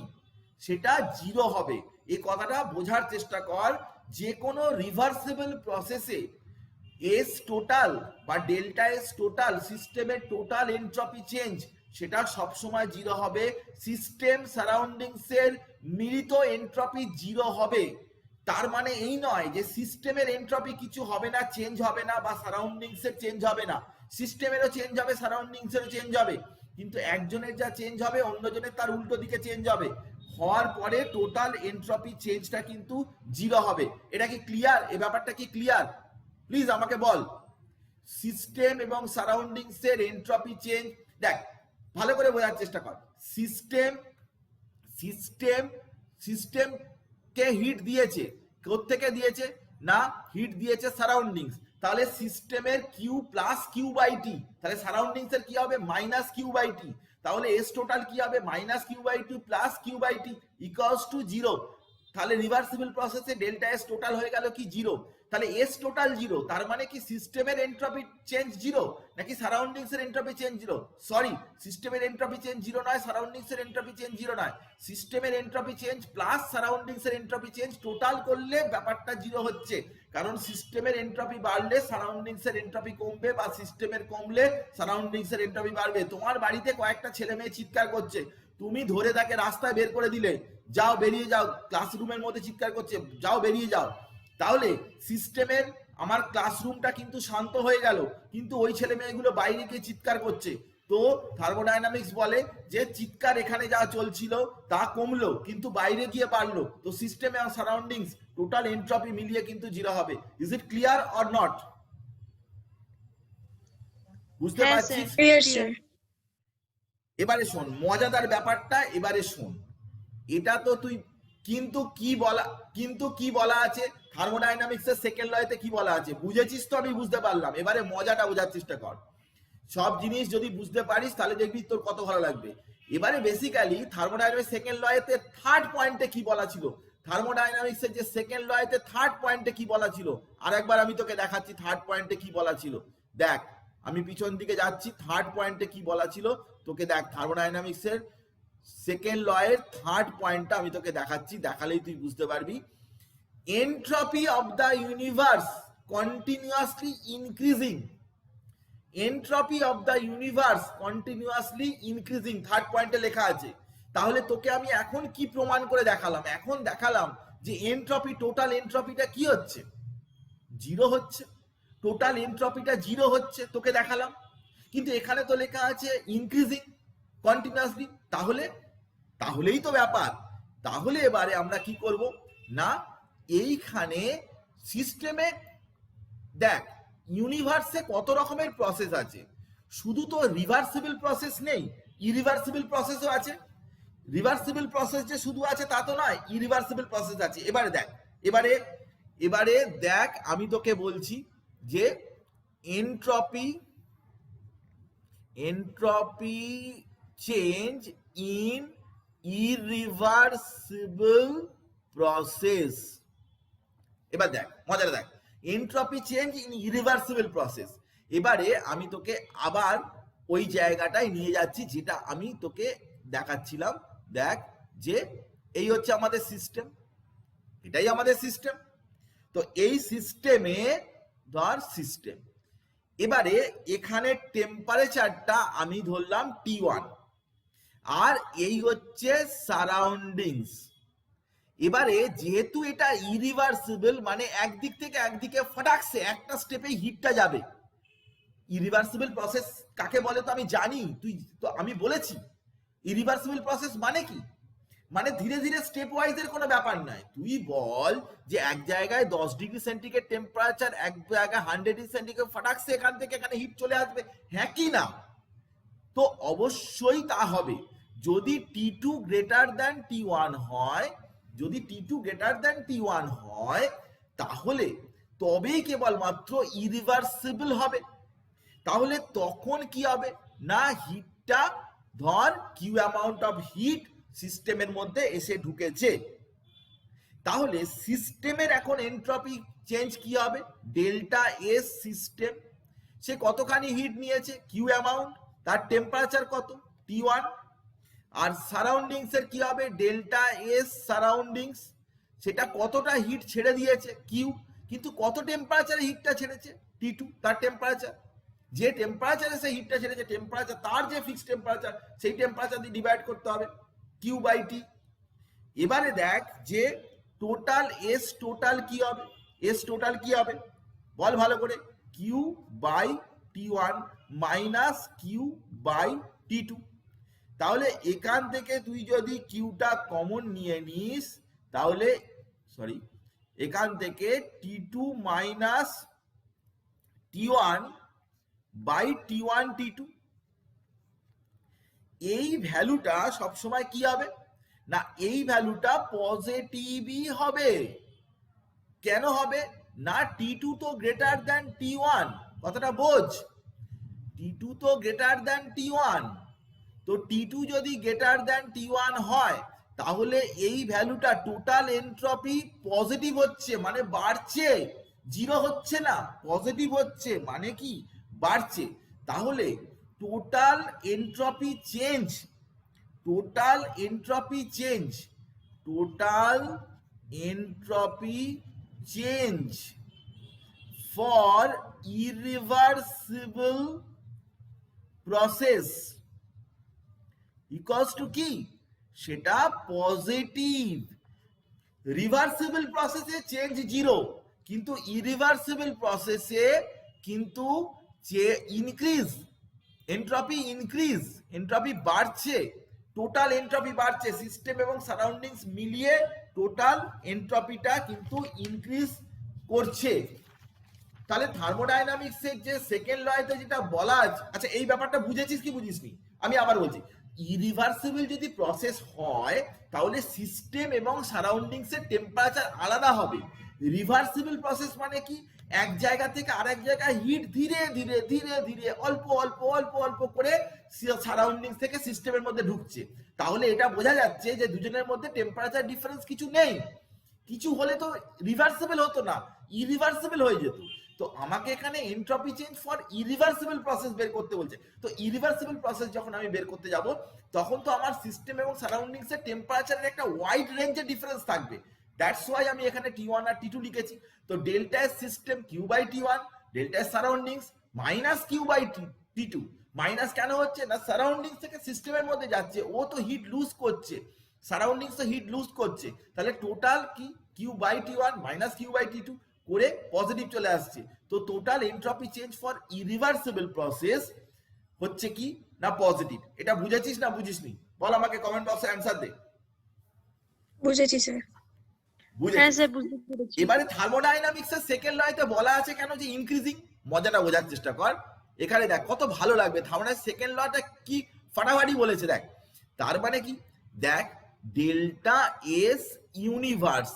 সেটা জিরো হবে। এই কথাটা বোঝার চেষ্টা কর। যে কোনো রিভার্সিবল প্রসেসে এস টোটাল বা ডেল্টা এস টোটাল সিস্টেমের টোটাল এনট্রপি চেঞ্জ সেটা সবসময় জিরো হবে, সিস্টেম সারাউন্ডিংসের মিলিত এনট্রপি জিরো হবে। তার মানে এই নয় যে সিস্টেমের এনট্রপি কিছু হবে না, চেঞ্জ হবে না, বা সারাউন্ডিংসের চেঞ্জ হবে না। সিস্টেমেরও চেঞ্জ হবে, সারাউন্ডিংসেরও চেঞ্জ হবে, কিন্তু একজনের যা চেঞ্জ হবে অন্যজনের তার উল্টো দিকে চেঞ্জ হবে, হওয়ার পরে টোটাল এনট্রপি চেঞ্জটা কিন্তু জিরো হবে। এটা কি ক্লিয়ার? এই ব্যাপারটা কি ক্লিয়ার? প্লিজ আমাকে বল। সিস্টেম এবং সারাউন্ডিংসের এনট্রপি চেঞ্জ, দেখ ভালো করে বোঝার চেষ্টা কর। সিস্টেমকে হিট দিয়েছে, কোত্থেকে দিয়েছে না, হিট দিয়েছে সারাউন্ডিংস, তাহলে সিস্টেমের Q plus Q by T, তাহলে সারাউন্ডিংসের কি হবে মাইনাস কিউ বাই টি, তাহলে এস টোটাল কি হবে minus Q by T plus Q by T equals to zero. তাহলে রিভার্সিবল প্রসেসে ডেল্টা এস টোটাল হয়ে গেল কি জিরো, তাহলে এস টোটাল জিরো, তার মানে কি সিস্টেমের এনট্রপি চেঞ্জ জিরো নাকি সারাউন্ডিংস এর এনট্রপি চেঞ্জ জিরো? সরি, সিস্টেমের এনট্রপি চেঞ্জ জিরো নয়, সারাউন্ডিংস এর এনট্রপি চেঞ্জ জিরো নয়, সিস্টেমের এনট্রপি চেঞ্জ প্লাস সারাউন্ডিংস এর এনট্রপি চেঞ্জ টোটাল করলে ব্যাপারটা জিরো হচ্ছে, কারণ সিস্টেমের এনট্রপি বাড়লে সারাউন্ডিংস এর এনট্রপি কমবে, বা সিস্টেমের কমলে সারাউন্ডিংস এর এনট্রপি বাড়বে। তোমার বাড়িতে কয়েকটা ছেলে মেয়ে চিৎকার করছে, তুমি ধরে তাকে রাস্তায় বের করে দিলে, যাও বেরিয়ে যাও, ক্লাসরুমের মধ্যে চিৎকার করছে, যাও বেরিয়ে যাও, তাহলে সিস্টেমের আমার ক্লাসরুমটা কিন্তু শান্ত হয়ে গেল, কিন্তু ওই ছেলে মেয়েগুলো বাইরে গিয়ে চিৎকার করছে। তো থার্মোডাইনামিক্স বলে যে চিৎকার এখানে যা চলছিল তা কমলো, কিন্তু বাইরে গিয়ে বাড়লো, তো সিস্টেম এবং সারাউন্ডিংস টোটাল এনট্রপি মিলিয়ে কিন্তু জিরো হবে। Is it clear or not? বুঝতে পারছিস? এবারে শোন মজাদার ব্যাপারটা, এবারে শোন, এটা তো তুই কিন্তু কি বলা আছে থার্মোডাইনামিক্স এর সেকেন্ড লতে কি বলা আছে বুঝেছিস তো? আমি বুঝতে পারলাম। এবারে মজাটা বোঝার চেষ্টা কর। সব জিনিস যদি বুঝতে পারিস তাহলে দেখবি তোর কত ভালো লাগবে। এবারে বেসিক্যালি থার্মোডাইনামিক্স সেকেন্ড লতে থার্ড পয়েন্টে কি বলা ছিল, থার্মোডাইনামিক্স এর যে সেকেন্ড লতে থার্ড পয়েন্টে কি বলা ছিল, আরেকবার আমি তোকে দেখাচ্ছি থার্ড পয়েন্টে কি বলা ছিল। দেখ আমি পিছন দিকে যাচ্ছি, থার্ড পয়েন্টে কি বলা ছিল তোকে দেখ, থার্মোডাইনামিক্স এর সেকেন্ড ল এর থার্ড পয়েন্টটা আমি তোকে দেখাচ্ছি, দেখালেই তুই বুঝতে পারবি। Entropy of the universe continuously increasing, entropy of the universe continuously increasing, third পয়েন্টে লেখা আছে। তাহলে তোকে আমি এখন কি প্রমাণ করে দেখালাম? এখন দেখালাম যে এন্ট্রপি, টোটাল এন্ট্রপিটা কি হচ্ছে? জিরো হচ্ছে। টোটাল এন্ট্রপিটা জিরো হচ্ছে, তোকে দেখালাম। কিন্তু এখানে তো লেখা আছে ইনক্রিজিং কন্টিনিউয়াসলি। তাহলেই তো ব্যাপার। তাহলে এবারে আমরা কি করব না, এইখানে সিস্টেমে দেখ ইউনিভার্সে কত রকমের প্রসেস আছে। শুধু তো রিভার্সিবল প্রসেস নেই, ইরিভার্সিবল প্রসেসও আছে। রিভার্সিবল প্রসেস যে শুধু আছে তা তো নয়, ইরিভার্সিবল প্রসেস আছে। এবারে দেখ, এবারে দেখ, আমি তোকে বলছি যে entropy change in irreversible process. এবার দেখ, মজাটা দেখ, entropy change in irreversible process. এবারে আমি তোকে আবার ওই জায়গাটায় নিয়ে যাচ্ছি যেটা আমি তোকে দেখাচ্ছিলাম। দেখ যে এই হচ্ছে আমাদের সিস্টেম, এটাই আমাদের সিস্টেম। তো এই সিস্টেমে ধর সিস্টেম, এবারে এখানে টেম্পারেচারটা আমি ধরলাম T1, আর এই হচ্ছে সারাউন্ডিংস। এবারে যেহেতু এটা ইরিভার্সিবল, মানে একদিক থেকে একদিকে ফটাকসে একটা স্টেপে হিটটা যাবে। ইরিভার্সিবল প্রসেস কাকে বলে তো আমি জানি, তুই তো আমি বলেছি। ইরিভার্সিবল প্রসেস মানে কি? মানে ধীরে ধীরে স্টেপ ওয়াইজ এর কোনো ব্যাপার নয়। তুই বল যে এক জায়গায় 10 ডিগ্রি সেন্টিগ্রেড টেম্পারেচার, এক জায়গায় 100 ডিগ্রি সেন্টিগ্রেড, ফটাকসে এখান থেকে এখানে হিট চলে আসবে, হ্যাঁ কি না? তো অবশ্যই তা হবে যদি T2 গ্রেটার দ্যান T1 হয়। যদি T2 গ্রেটার দ্যান T1 হয় তাহলে তবেই কেবলমাত্র ইরিভার্সিবল হবে। তাহলে তখন কি হবে না, হিটটা ধর কিউ অ্যামাউন্ট অফ হিট সিস্টেমের মধ্যে এসে ঢুকেছে। তাহলে সিস্টেমের এখন এন্ট্রপি চেঞ্জ কি হবে? ডেল্টা এস সিস্টেম, সে কতখানি হিট নিয়েছে কিউ অ্যামাউন্ট, তার টেম্পারেচার কত T1। আর সারাউন্ডিংস এর কি হবে? ডেল্টা এস সারাউন্ডিংস, সেটা কতটা হিট ছেড়ে দিয়েছে কিউ, কিন্তু কত টেম্পারেচারে হিটটা ছেড়েছে T2, তার টেম্পারেচার। যে টেম্পারেচারে সে হিটটা ছেড়েছে, টেম্পারেচার তার যে ফিক্সড টেম্পারেচার, সেই টেম্পারেচার দিয়ে ডিভাইড করতে হবে কিউ বাই টি। এবারে দেখ যে টোটাল এস টোটাল কি হবে? এস টোটাল কি হবে বল ভালো করে? Q by T1 minus Q by T2। তাহলে এখান থেকে তুই যদি কিউটা কমন নিয়ে নিস, তাহলে এখান থেকে T2 minus T1 by T1 T2, এই ভ্যালুটা সবসময় কি হবে না, এই ভ্যালুটা পজিটিভই হবে। কেন হবে না, T2 তো গ্রেটার দ্যান T1, কথাটা বোঝ। T2 তো গ্রেটার দ্যান T1, তো T2 যদি গ্রেটার দ্যান T1 হয় তাহলে এই ভ্যালুটা টোটাল এন্ট্রপি পজিটিভ হচ্ছে, মানে বাড়ছে, জিরো হচ্ছে না, পজিটিভ হচ্ছে, মানে কি বাড়ছে। তাহলে total entropy change for irreversible process equals to কি, সেটা পজিটিভ। রিভার্সিবল প্রসেসে চেঞ্জ জিরো, কিন্তু ইরিভার্সিবল প্রসেসে কিন্তু যে ইনক্রিজ এন্ট্রপি বাড়ছে, টোটাল এন্ট্রপি বাড়ছে। সিস্টেম এবং সারাউন্ডিংস মিলিয়ে টোটাল এন্ট্রপিটা কিন্তু ইনক্রিজ করছে। তাহলে থার্মোডাইনামিক্সের যে সেকেন্ড লয়েতে যেটা বলা আছে, আচ্ছা এই ব্যাপারটা বুঝেছিস কি বুঝিসনি? আমি আবার বলছি, ইরিভার্সিবল যদি প্রসেস হয় তাহলে সিস্টেম এবং সারাউন্ডিংসের টেম্পারেচার আলাদা হবে। রিভার্সিবল প্রসেস মানে কি, এক জায়গা থেকে আরেক জায়গায় হিট ধীরে ধীরে ধীরে ধীরে অল্প অল্প অল্প অল্প করে সারাউন্ডিংস থেকে সিস্টেমের মধ্যে ঢুকছে। তাহলে এটা বোঝা যাচ্ছে যে দুজনের মধ্যে টেম্পারেচার ডিফারেন্স কিছু নেই। কিছু হলে তো রিভার্সিবল হতো না, ইরিভার্সিবল হয়ে যেত। তো আমাকে এখানে entropy change for irreversible process বের করতে বলছে। তো ইরিভার্সিবল প্রসেস যখন আমি বের করতে যাব তখন তো আমার সিস্টেম এবং সারাউন্ডিংস এর টেম্পারেচারের একটা ওয়াইড রেঞ্জের ডিফারেন্স থাকবে। দ্যাটস ওয়াই আমি এখানে T1 আর T2 লিখেছি। তো delta S system Q by T1, delta S surroundings minus Q by T two. মাইনাস কেন হচ্ছে না, সারাউন্ডিংস থেকে সিস্টেমের মধ্যে যাচ্ছে, ও তো হিট লুজ করছে, সারাউন্ডিংস তো হিট লুজ করছে, তাহলে টোটাল কি Q by T one minus Q by T two করে পজিটিভ চলে আসছে। তো total entropy change for irreversible process হচ্ছে কি না পজিটিভ। এটা বুঝেছিস না বুঝিসনি বল আমাকে কমেন্ট বক্সে অ্যান্সার দে। বুঝেছি স্যার। হ্যাঁ বুঝেছিস? স্যার, বুঝতে পেরেছি। এবারে থার্মোডাইনামিক্সের সেকেন্ড লতে বলা আছে কেন যে ইনক্রিজিং, মজাটা বোঝার চেষ্টা কর। এখানে দেখ কত ভালো লাগবে, থার্মোডাইনামিক্স সেকেন্ড লটা কি ফাটাফাটি বলেছে দেখ। তার মানে কি দেখ, ডেল্টা এস ইউনিভার্স,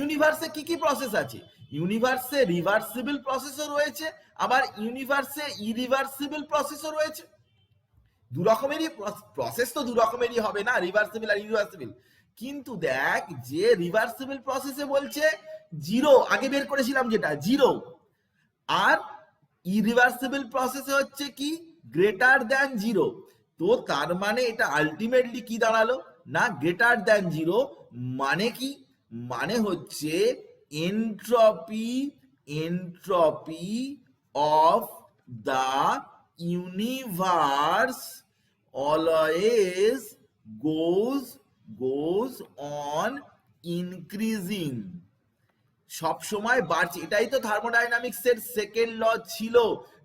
ইউনিভার্সে কি কি প্রসেস আছে, ইউনিভার্সে রিভার্সিবল প্রসেসও রয়েছে, আবার ইউনিভার্সে ইরিভার্সিবল প্রসেসও রয়েছে। দু রকমেরই প্রসেস, তো দু রকমেরই হবে না, রিভার্সিবল আর ইরিভার্সিবল। কিন্তু দেখ যে রিভার্সিবল প্রসেসে বলছে জিরো, আগে বের করেছিলাম যেটা জিরো, আর ইরিভার্সিবল প্রসেসে হচ্ছে কি গ্রেটার দ্যান জিরো। তো তার মানে এটা আলটিমেটলি কি দাঁড়ালো না গ্রেটার দ্যান জিরো। মানে কি, মানে হচ্ছে entropy of the universe always goes on increasing, সব সময় বাড়ছে। এটাই তো থার্মোডাইনামিক্স এর সেকেন্ড ল ছিল,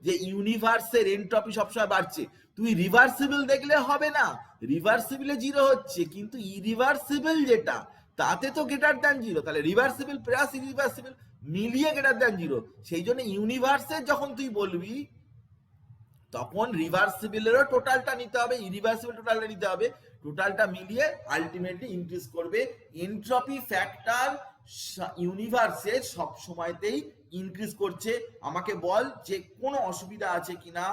যে ইউনিভার্সের এন্ট্রপি সবসময় বাড়ছে। তুই রিভার্সিবল দেখলে হবে না, রিভার্সিবলে জিরো হচ্ছে, কিন্তু ইরিভার্সিবল যেটা তাতে তো গ্রেটার দ্যান জিরো, তাহলে রিভার্সিবল প্লাস ইরিভার্সিবল মিলিয়ে গ্রেটার দ্যান জিরো। সেই জন্য ইউনিভার্সের যখন তুই বলবি তখন রিভার্সিবলেরও টোটালটা নিতে হবে, ইরিভার্সিবল টোটালটা নিতে হবে, টোটালটা মিলিয়ে আলটিমেটলি ইনক্রিজ করবে। এন্ট্রপি ফ্যাক্টর ইউনিভার্সে সব সময়তেই ইনক্রিজ করছে। আমাকে বল যে কোনো অসুবিধা আছে কিনা,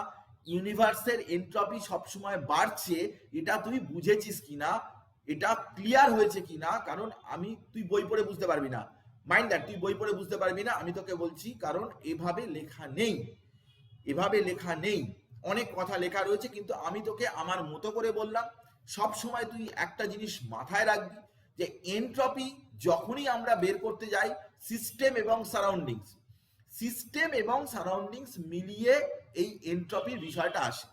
ইউনিভার্সের এন্ট্রপি সব সময় বাড়ছে, এটা তুই বুঝেছিস কিনা, এটা ক্লিয়ার হয়েছে কিনা? কারণ তুই বই পড়ে বুঝতে পারবি না, মাইন্ড দ্যাট, তুই বই পড়ে বুঝতে পারবি না, আমি তোকে বলছি, কারণ এভাবে লেখা নেই, এভাবে লেখা নেই, অনেক কথা লেখা রয়েছে, কিন্তু আমি তোকে আমার মতো করে বললাম। সব সময় তুই একটা জিনিস মাথায় রাখবি, যে এন্ট্রপি যখনই আমরা বের করতে যাই সিস্টেম এবং সারাউন্ডিংস মিলিয়ে এই এন্ট্রপির বিষয়টা আসে।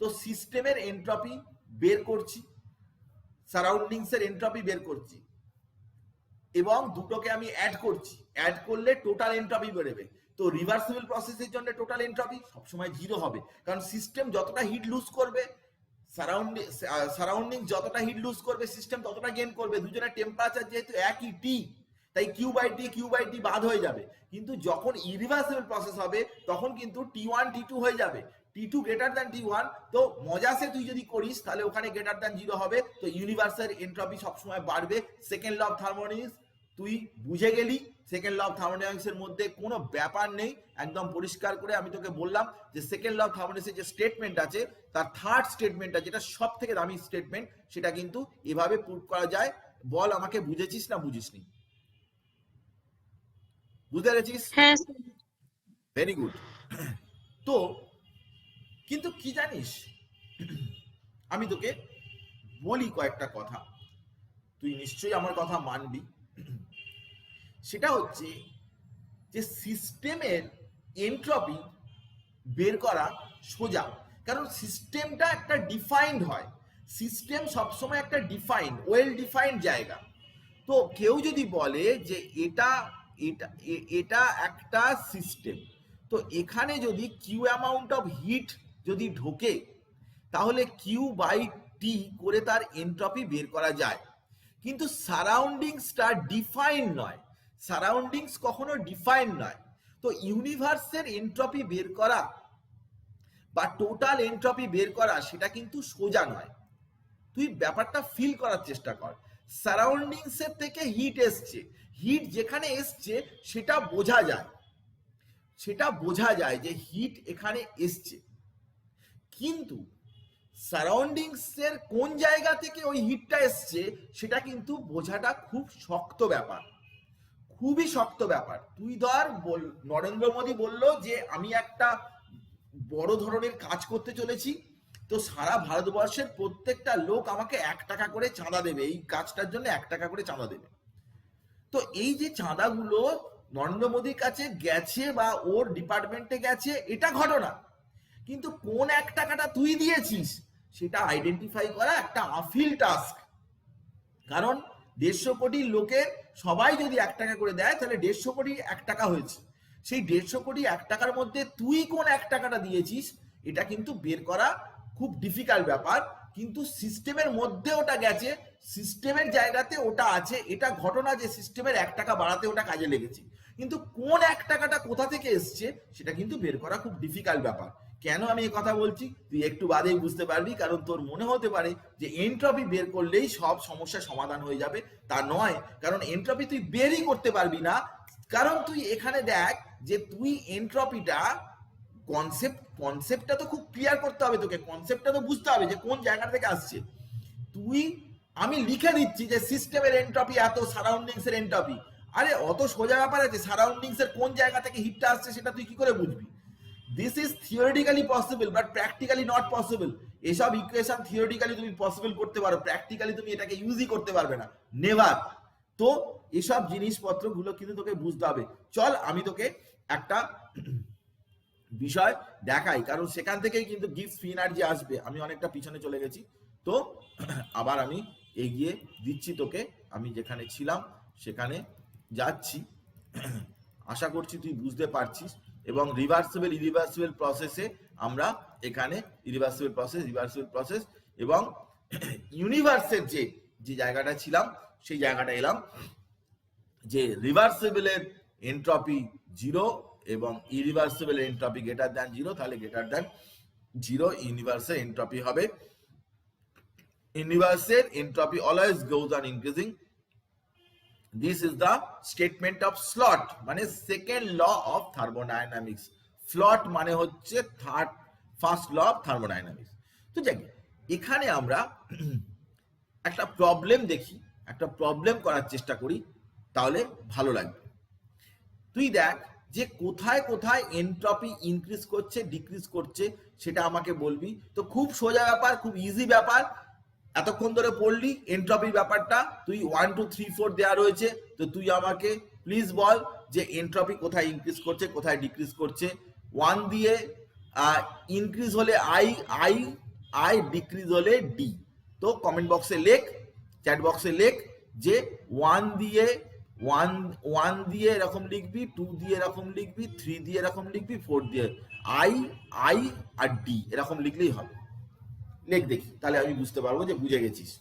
তো সিস্টেমের এন্ট্রপি বের করছি, সারাউন্ডিংসের এন্ট্রপি বের করছি, এবং দুটোকে আমি অ্যাড করছি, অ্যাড করলে টোটাল এন্ট্রপি বেরোবে। তো রিভার্সিবল প্রসেসের জন্য টোটাল এন্ট্রপি সবসময় জিরো হবে, কারণ সিস্টেম যতটা হিট লুজ করবে, সারাউন্ডিং যতটা হিট লুজ করবে, সিস্টেম ততটা গেইন করবে। দুজনের টেম্পারেচার যেহেতু একই টি, তাই কিউ বাই টি বাদ হয়ে যাবে। কিন্তু যখন ইরিভার্সিবল প্রসেস হবে তখন কিন্তু T1 T2 হয়ে যাবে, T2 গ্রেটার দ্যান T1। তো মজাসে তুই যদি করিস তাহলে ওখানে গ্রেটার দ্যান জিরো হবে। তো ইউনিভার্সের এন্ট্রপি সবসময় বাড়বে। সেকেন্ড ল অফ থার্মোডাইনামিক্স তুই বুঝে গেলি, সেকেন্ড ল অফ থার্মোডাইনামিক্স এর মধ্যে কোনো ব্যাপার নেই, একদম পরিষ্কার করে আমি তোকে বললাম যে সেকেন্ড ল অফ থার্মোডাইনামিক্সের যে স্টেটমেন্ট আছে, তার থার্ড স্টেটমেন্টটা যেটা সব থেকে দামি স্টেটমেন্ট, সেটা কিন্তু এভাবে প্রুভ করা যায়। বল আমাকে বুঝেছিস না বুঝিসনি? বুঝতে পেরেছিস? হ্যাঁ ভেরি গুড। তো কিন্তু কি জানিস, আমি তোকে বলি কয়েকটা কথা, তুই নিশ্চয়ই আমার কথা মানবি। সেটা হচ্ছে যে সিস্টেমের এন্ট্রপি বের করা সোজা, কারণ সিস্টেমটা একটা ডিফাইন্ড হয়, সিস্টেম সবসময় একটা ডিফাইন্ড, ওয়েল ডিফাইন্ড জায়গা। তো কেউ যদি বলে যে এটা এটা এটা একটা সিস্টেম, তো এখানে যদি কিউ অ্যামাউন্ট অফ হিট যদি ঢোকে, তাহলে কিউ বাই টি করে তার এন্ট্রপি বের করা যায়। কিন্তু সারাউন্ডিংসটা ডিফাইন্ড নয়, সারাউন্ডিংস কখনো ডিফাইন্ড নয়। তো ইউনিভার্সের এন্ট্রপি বের করা বা টোটাল এন্ট্রপি বের করা সেটা কিন্তু সোজা নয়। তুই ব্যাপারটা ফিল করার চেষ্টা কর। সারাউন্ডিংস এর থেকে হিট এসছে, হিট যেখানে এসছে সেটা বোঝা যায়, যে হিট এখানে এসছে, কিন্তু সারাউন্ডিংস এর কোন জায়গা থেকে ওই হিটটা এসছে সেটা কিন্তু বোঝাটা খুব শক্ত ব্যাপার, খুবই শক্ত ব্যাপার। তুই ধর নরেন্দ্র মোদী বলল যে আমি একটা বড় ধরনের কাজ করতে চলেছি, তো সারা ভারতবর্ষের প্রত্যেকটা লোক আমাকে 1 টাকা করে চাঁদা দেবে, এই কাজটার জন্য 1 টাকা করে চাঁদা দেবে। তো এই যে চাঁদাগুলো নরেন্দ্র মোদীর কাছে গেছে বা ওর ডিপার্টমেন্টে গেছে এটা ঘটনা, কিন্তু কোন 1 টাকাটা তুই দিয়েছিস সেটা আইডেন্টিফাই করা একটা আফিল টাস্ক। কারণ 150 কোটি লোকের সবাই যদি 1 টাকা করে দেয় তাহলে 150 কোটি 1 টাকা হয়েছে। সেই 150 কোটি 1 টাকার মধ্যে তুই কোন 1 টাকাটা দিয়েছিস এটা কিন্তু বের করা খুব ডিফিকাল্ট ব্যাপার, কিন্তু সিস্টেমের মধ্যে ওটা গেছে, সিস্টেমের জায়গাতে ওটা আছে, এটা ঘটনা যে সিস্টেমের 1 টাকা বাড়াতে ওটা কাজে লেগেছে, কিন্তু কোন 1 টাকাটা কোথা থেকে এসছে সেটা কিন্তু বের করা খুব ডিফিকাল্ট ব্যাপার। কেন আমি এই কথা বলছি তুই একটু বাদেই বুঝতে পারবি, কারণ তোর মনে হতে পারে যে এনট্রপি বের করলেই সব সমস্যার সমাধান হয়ে যাবে, তা নয়। কারণ এনট্রপি তুই বেরই করতে পারবি না, কারণ তুই এখানে দেখ যে তুই এনট্রপিটা কনসেপ্টটা তো খুব ক্লিয়ার করতে হবে, তোকে কনসেপ্টটা তো বুঝতে হবে যে কোন জায়গা থেকে আসছে। আমি লিখে দিচ্ছি যে সিস্টেমের এনট্রপি এত, সারাউন্ডিংস এর এনট্রপি, আরে অত সোজা ব্যাপার আছে? সারাউন্ডিংস এর কোন জায়গা থেকে হিটটা আসছে সেটা তুই কি করে বুঝবি? This is theoretically possible but practically not possible. এসব ইকুয়েশন থিওরিটিক্যালি তুমি পসিবল করতে পারো, প্র্যাকটিক্যালি তুমি এটাকে ইউজই করতে পারবে না, নেভার। তো এসব জিনিসপত্রগুলো কিন্তু তোকে বুঝতে হবে। চল আমি তোকে একটা বিষয় দেখাই, কারণ সেখান থেকেই কিন্তু গিভস ফ্রি এনার্জি আসবে। আমি অনেকটা পিছনে চলে গেছি, তো আবার আমি এগিয়ে দিচ্ছি তোকে, আমি যেখানে ছিলাম সেখানে যাচ্ছি। আশা করছি তুই বুঝতে পারছিস। এবং রিভার্সিবল প্রসেসে আমরা এখানে রিভার্সিবল প্রসেস এবং ইউনিভার্সের যে জায়গাটা ছিলাম সেই জায়গাটা এলাম, যে রিভার্সিবলের এনট্রপি 0 এবং ইরিভার্সিবল এনট্রপি গ্রেটার দ্যান 0, তাহলে গ্রেটার দ্যান 0 ইউনিভার্সের এনট্রপি হবে। ইউনিভার্সের entropy always goes on increasing. This is the statement of slot, মানে second law of thermodynamics. Slot মানে হচ্ছে ফার্স্ট ল অফ থার্মোডাইনামিক্স। তো যাই, এখানে আমরা একটা প্রবলেম দেখি, একটা প্রবলেম করার চেষ্টা করি, তাহলে ভালো লাগবে। তুই দেখ যে কোথায় কোথায় এনট্রপি ইনক্রিজ করছে ডিক্রিজ করছে সেটা আমাকে বলবি। তো খুব সোজা ব্যাপার, খুব ইজি ব্যাপার, এতক্ষণ ধরে পড়লি এনট্রপির ব্যাপারটা, তুই 1 2 3 4 দেওয়া রয়েছে, তো তুই আমাকে প্লিজ বল যে এনট্রপি কোথায় ইনক্রিজ করছে কোথায় ডিক্রিজ করছে। 1 দিয়ে ইনক্রিজ হলে আই ডিক্রিজ হলে ডি। তো কমেন্ট বক্সে লেখ, চ্যাট বক্সে লেখ যে 1 দিয়ে এরকম লিখবি, 2 দিয়ে এরকম লিখবি, 3 দিয়ে এরকম লিখবি, 4 দিয়ে আই আর ডি এরকম লিখলেই হবে। লেখ দেখি, তাহলে আমি বুঝতে পারবো যে বুঝে গেছিস।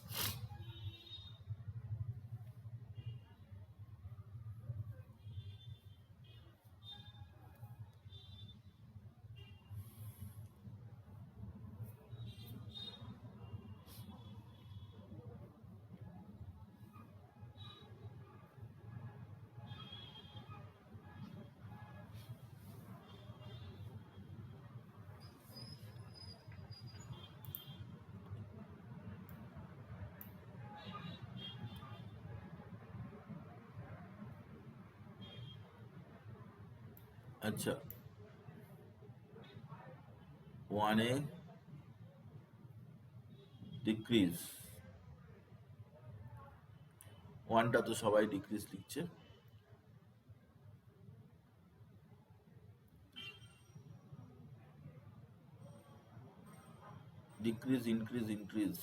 আচ্ছা, 1 এ ডিক্রিজ, 1টা তো সবাই ডিক্রিজ লিখছে। Decrease increase.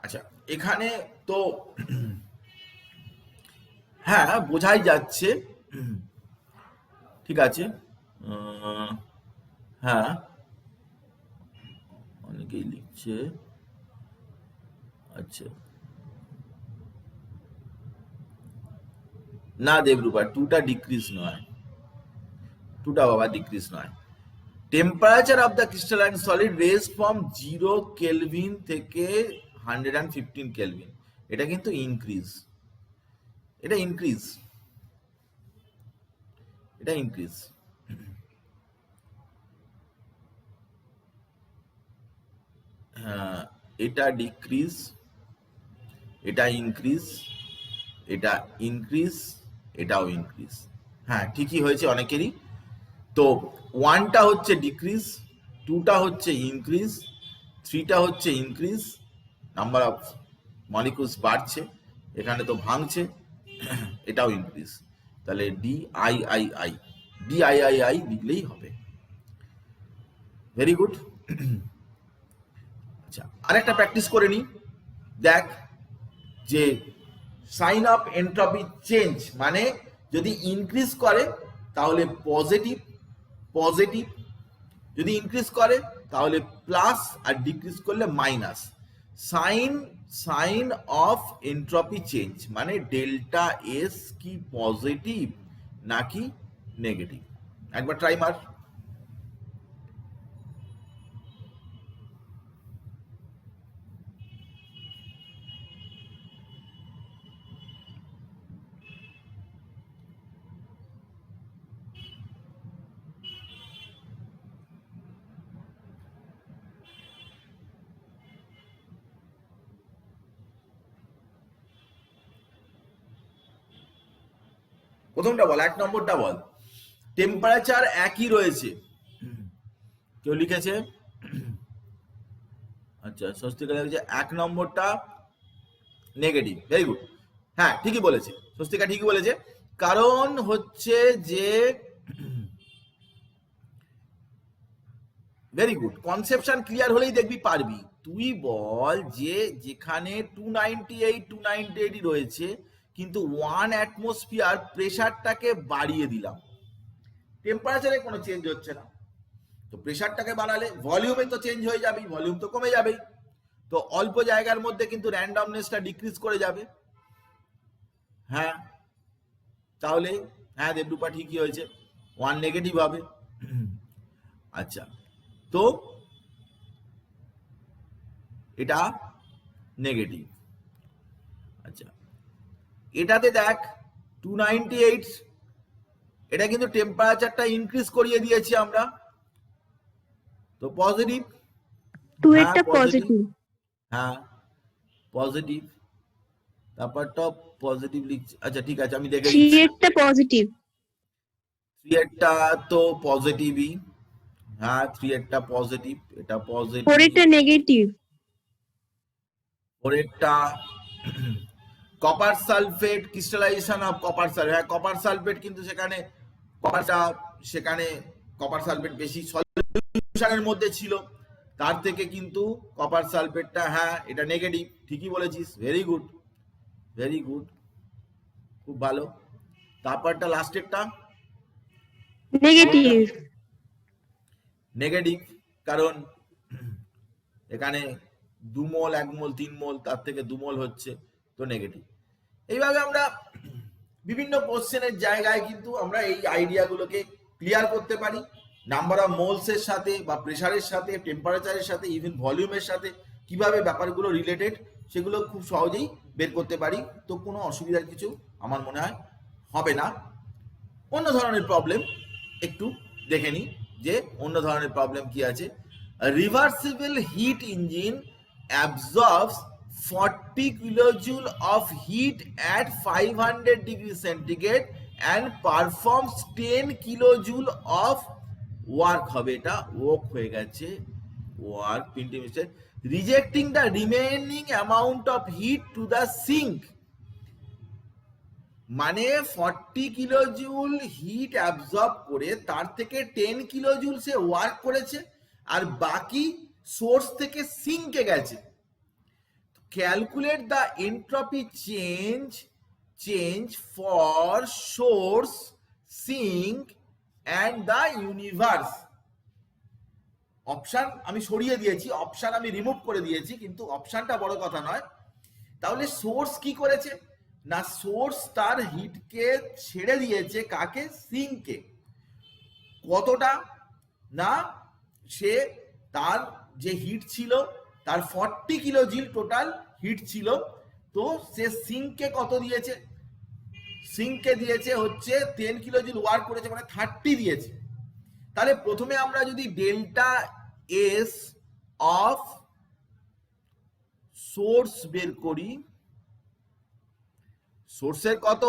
আচ্ছা, এখানে তো হ্যাঁ বোঝাই যাচ্ছে, ঠিক আছে। হ্যাঁ অনেকেই লিখছে। আচ্ছা না দেবরূপা, 2টা ডিক্রিজ নয়, 2টা বাবা ডিক্রিজ নয়। Temperature of the crystalline solid raise from 0 kelvin থেকে 115 কেলভিন, এটা কিন্তু ইনক্রিজ, এটা ইনক্রিজ। হ্যাঁ, এটা ডিক্রিজ, এটা ইনক্রিজ, এটা ইনক্রিজ, এটাও ইনক্রিজ। হ্যাঁ ঠিকই হয়েছে অনেকেরই। তো 1টা হচ্ছে ডিক্রিজ, 2টা হচ্ছে ইনক্রিজ, 3টা হচ্ছে ইনক্রিজ, নাম্বার অফ মলিকুলস বাড়ছে, এখানে তো ভাঙছে, এটাও ইনক্রিজ। তো তাহলে DIII লিখলেই হবে। Very good. আচ্ছা, আরেকটা প্র্যাকটিস করে নি। দেখ যে সাইন অফ এন্ট্রপি চেঞ্জ মানে যদি ইনক্রিজ করে তাহলে পজিটিভ, পজিটিভ যদি ইনক্রিজ করে তাহলে প্লাস, আর ডিক্রিজ করলে minus. Sign of entropy change মানে ডেল্টা এস কি পজিটিভ নাকি নেগেটিভ। একবার ট্রাই মার। প্রথমটা বল, 1 নম্বরটা বল। টেম্পারেচার একই রয়েছে, কেউ লিখেছে? আচ্ছা, স্বস্তিকা লিখেছে 1 নম্বরটা নেগেটিভ। ভেরি গুড, হ্যাঁ ঠিকই বলেছে, স্বস্তিকা ঠিকই বলেছে। কারণ হচ্ছে যে ভেরি গুড, কনসেপশন ক্লিয়ার হলেই দেখবি পারবি। তুই বল যে যেখানে 298 রয়েছে কিন্তু 1 অ্যাটমসফিয়ার প্রেসারটাকে বাড়িয়ে দিলাম, টেম্পারেচারে কোনো চেঞ্জ হচ্ছে না, তো প্রেসারটাকে বাড়ালে ভলিউমে তো চেঞ্জ হয়ে যাবে, ভলিউম তো কমে যাবে, তো অল্প জায়গার মধ্যে কিন্তু র্যান্ডমনেসটা ডিক্রিজ করে যাবে। হ্যাঁ, তাহলে হ্যাঁ দেবরূপা ঠিকই হয়েছে, 1 নেগেটিভ হবে। আচ্ছা, তো এটা নেগেটিভ। আচ্ছা, এটাতে দেখ 298, এটা কিন্তু টেম্পারেচারটা ইনক্রিজ করিয়ে দিয়েছি আমরা, তো পজিটিভ। 2 হ্যাঁ একটা পজিটিভ, হ্যাঁ পজিটিভ, তারপরটা পজিটিভ লিখছি। আচ্ছা ঠিক আছে, আমি দেখে 3 একটা পজিটিভ, 3 একটা তো পজিটিভই। হ্যাঁ 3 একটা পজিটিভ, এটা পজিটিভ। 4 একটা নেগেটিভ, 4 একটা copper sulphate, crystallisation of copper sulphate. হ্যাঁ কপার সালফেট কিন্তু সেখানে কপার সালফেট বেশি সলিউশনের মধ্যে ছিল, তার থেকে কিন্তু কপার সালফেটটা, হ্যাঁ এটা নেগেটিভ, ঠিকই বলেছিস। ভেরি গুড, ভেরি গুড, খুব ভালো। তারপরটা লাস্টেরটা নেগেটিভ, নেগেটিভ, কারণ এখানে 2 মোল 1 মোল 3 মোল, তার থেকে 2 মোল হচ্ছে, তো নেগেটিভ। এইভাবে আমরা বিভিন্ন কোশ্চেনের জায়গায় কিন্তু আমরা এই আইডিয়াগুলোকে ক্লিয়ার করতে পারি। নাম্বার অফ মোলসের সাথে বা প্রেসারের সাথে, টেম্পারেচারের সাথে, ইভেন ভলিউমের সাথে কিভাবে ব্যাপারগুলো রিলেটেড সেগুলো খুব সহজেই বের করতে পারি। তো কোনো অসুবিধার কিছু আমার মনে হয় হবে না। অন্য ধরনের প্রবলেম একটু দেখে নিই, যে অন্য ধরনের প্রবলেম কি আছে। Reversible heat engine absorbs 40 kilojoule of heat at 500 degree centigrade and performs 10 kilojoule of work. হবে এটা ওয়ার্ক হয়ে গেছে, work printing mistake. Rejecting the remaining amount of heat to the sink, মানে 40 কিলোজুল হিট অ্যাবজর্ব করে তার থেকে 10 kilojoule সে work করেছে, আর বাকি সোর্স থেকে সিঙ্কে গেছে। Calculate the entropy change for source, sink and the universe. Option আমি সরিয়ে দিয়েছি, অপশন আমি রিমুভ করে দিয়েছি, কিন্তু অপশনটা বড় কথা নয়। তাহলে সোর্স কি করেছে না, সোর্স তার হিটকে ছেড়ে দিয়েছে কাকে, সিঙ্ককে। কতটা না, সে তার যে হিট ছিল তার 40 কিলোজুল টোটাল হিট ছিল, তো সে সিঙ্ককে কত দিয়েছে, সিঙ্ককে দিয়েছে হচ্ছে 10 কিলোজুল ওয়ার্ক করেছে, মানে 30 দিয়েছে। তাহলে প্রথমে আমরা যদি ডেল্টা এস অফ সোর্স বের করি, সোর্সের কত,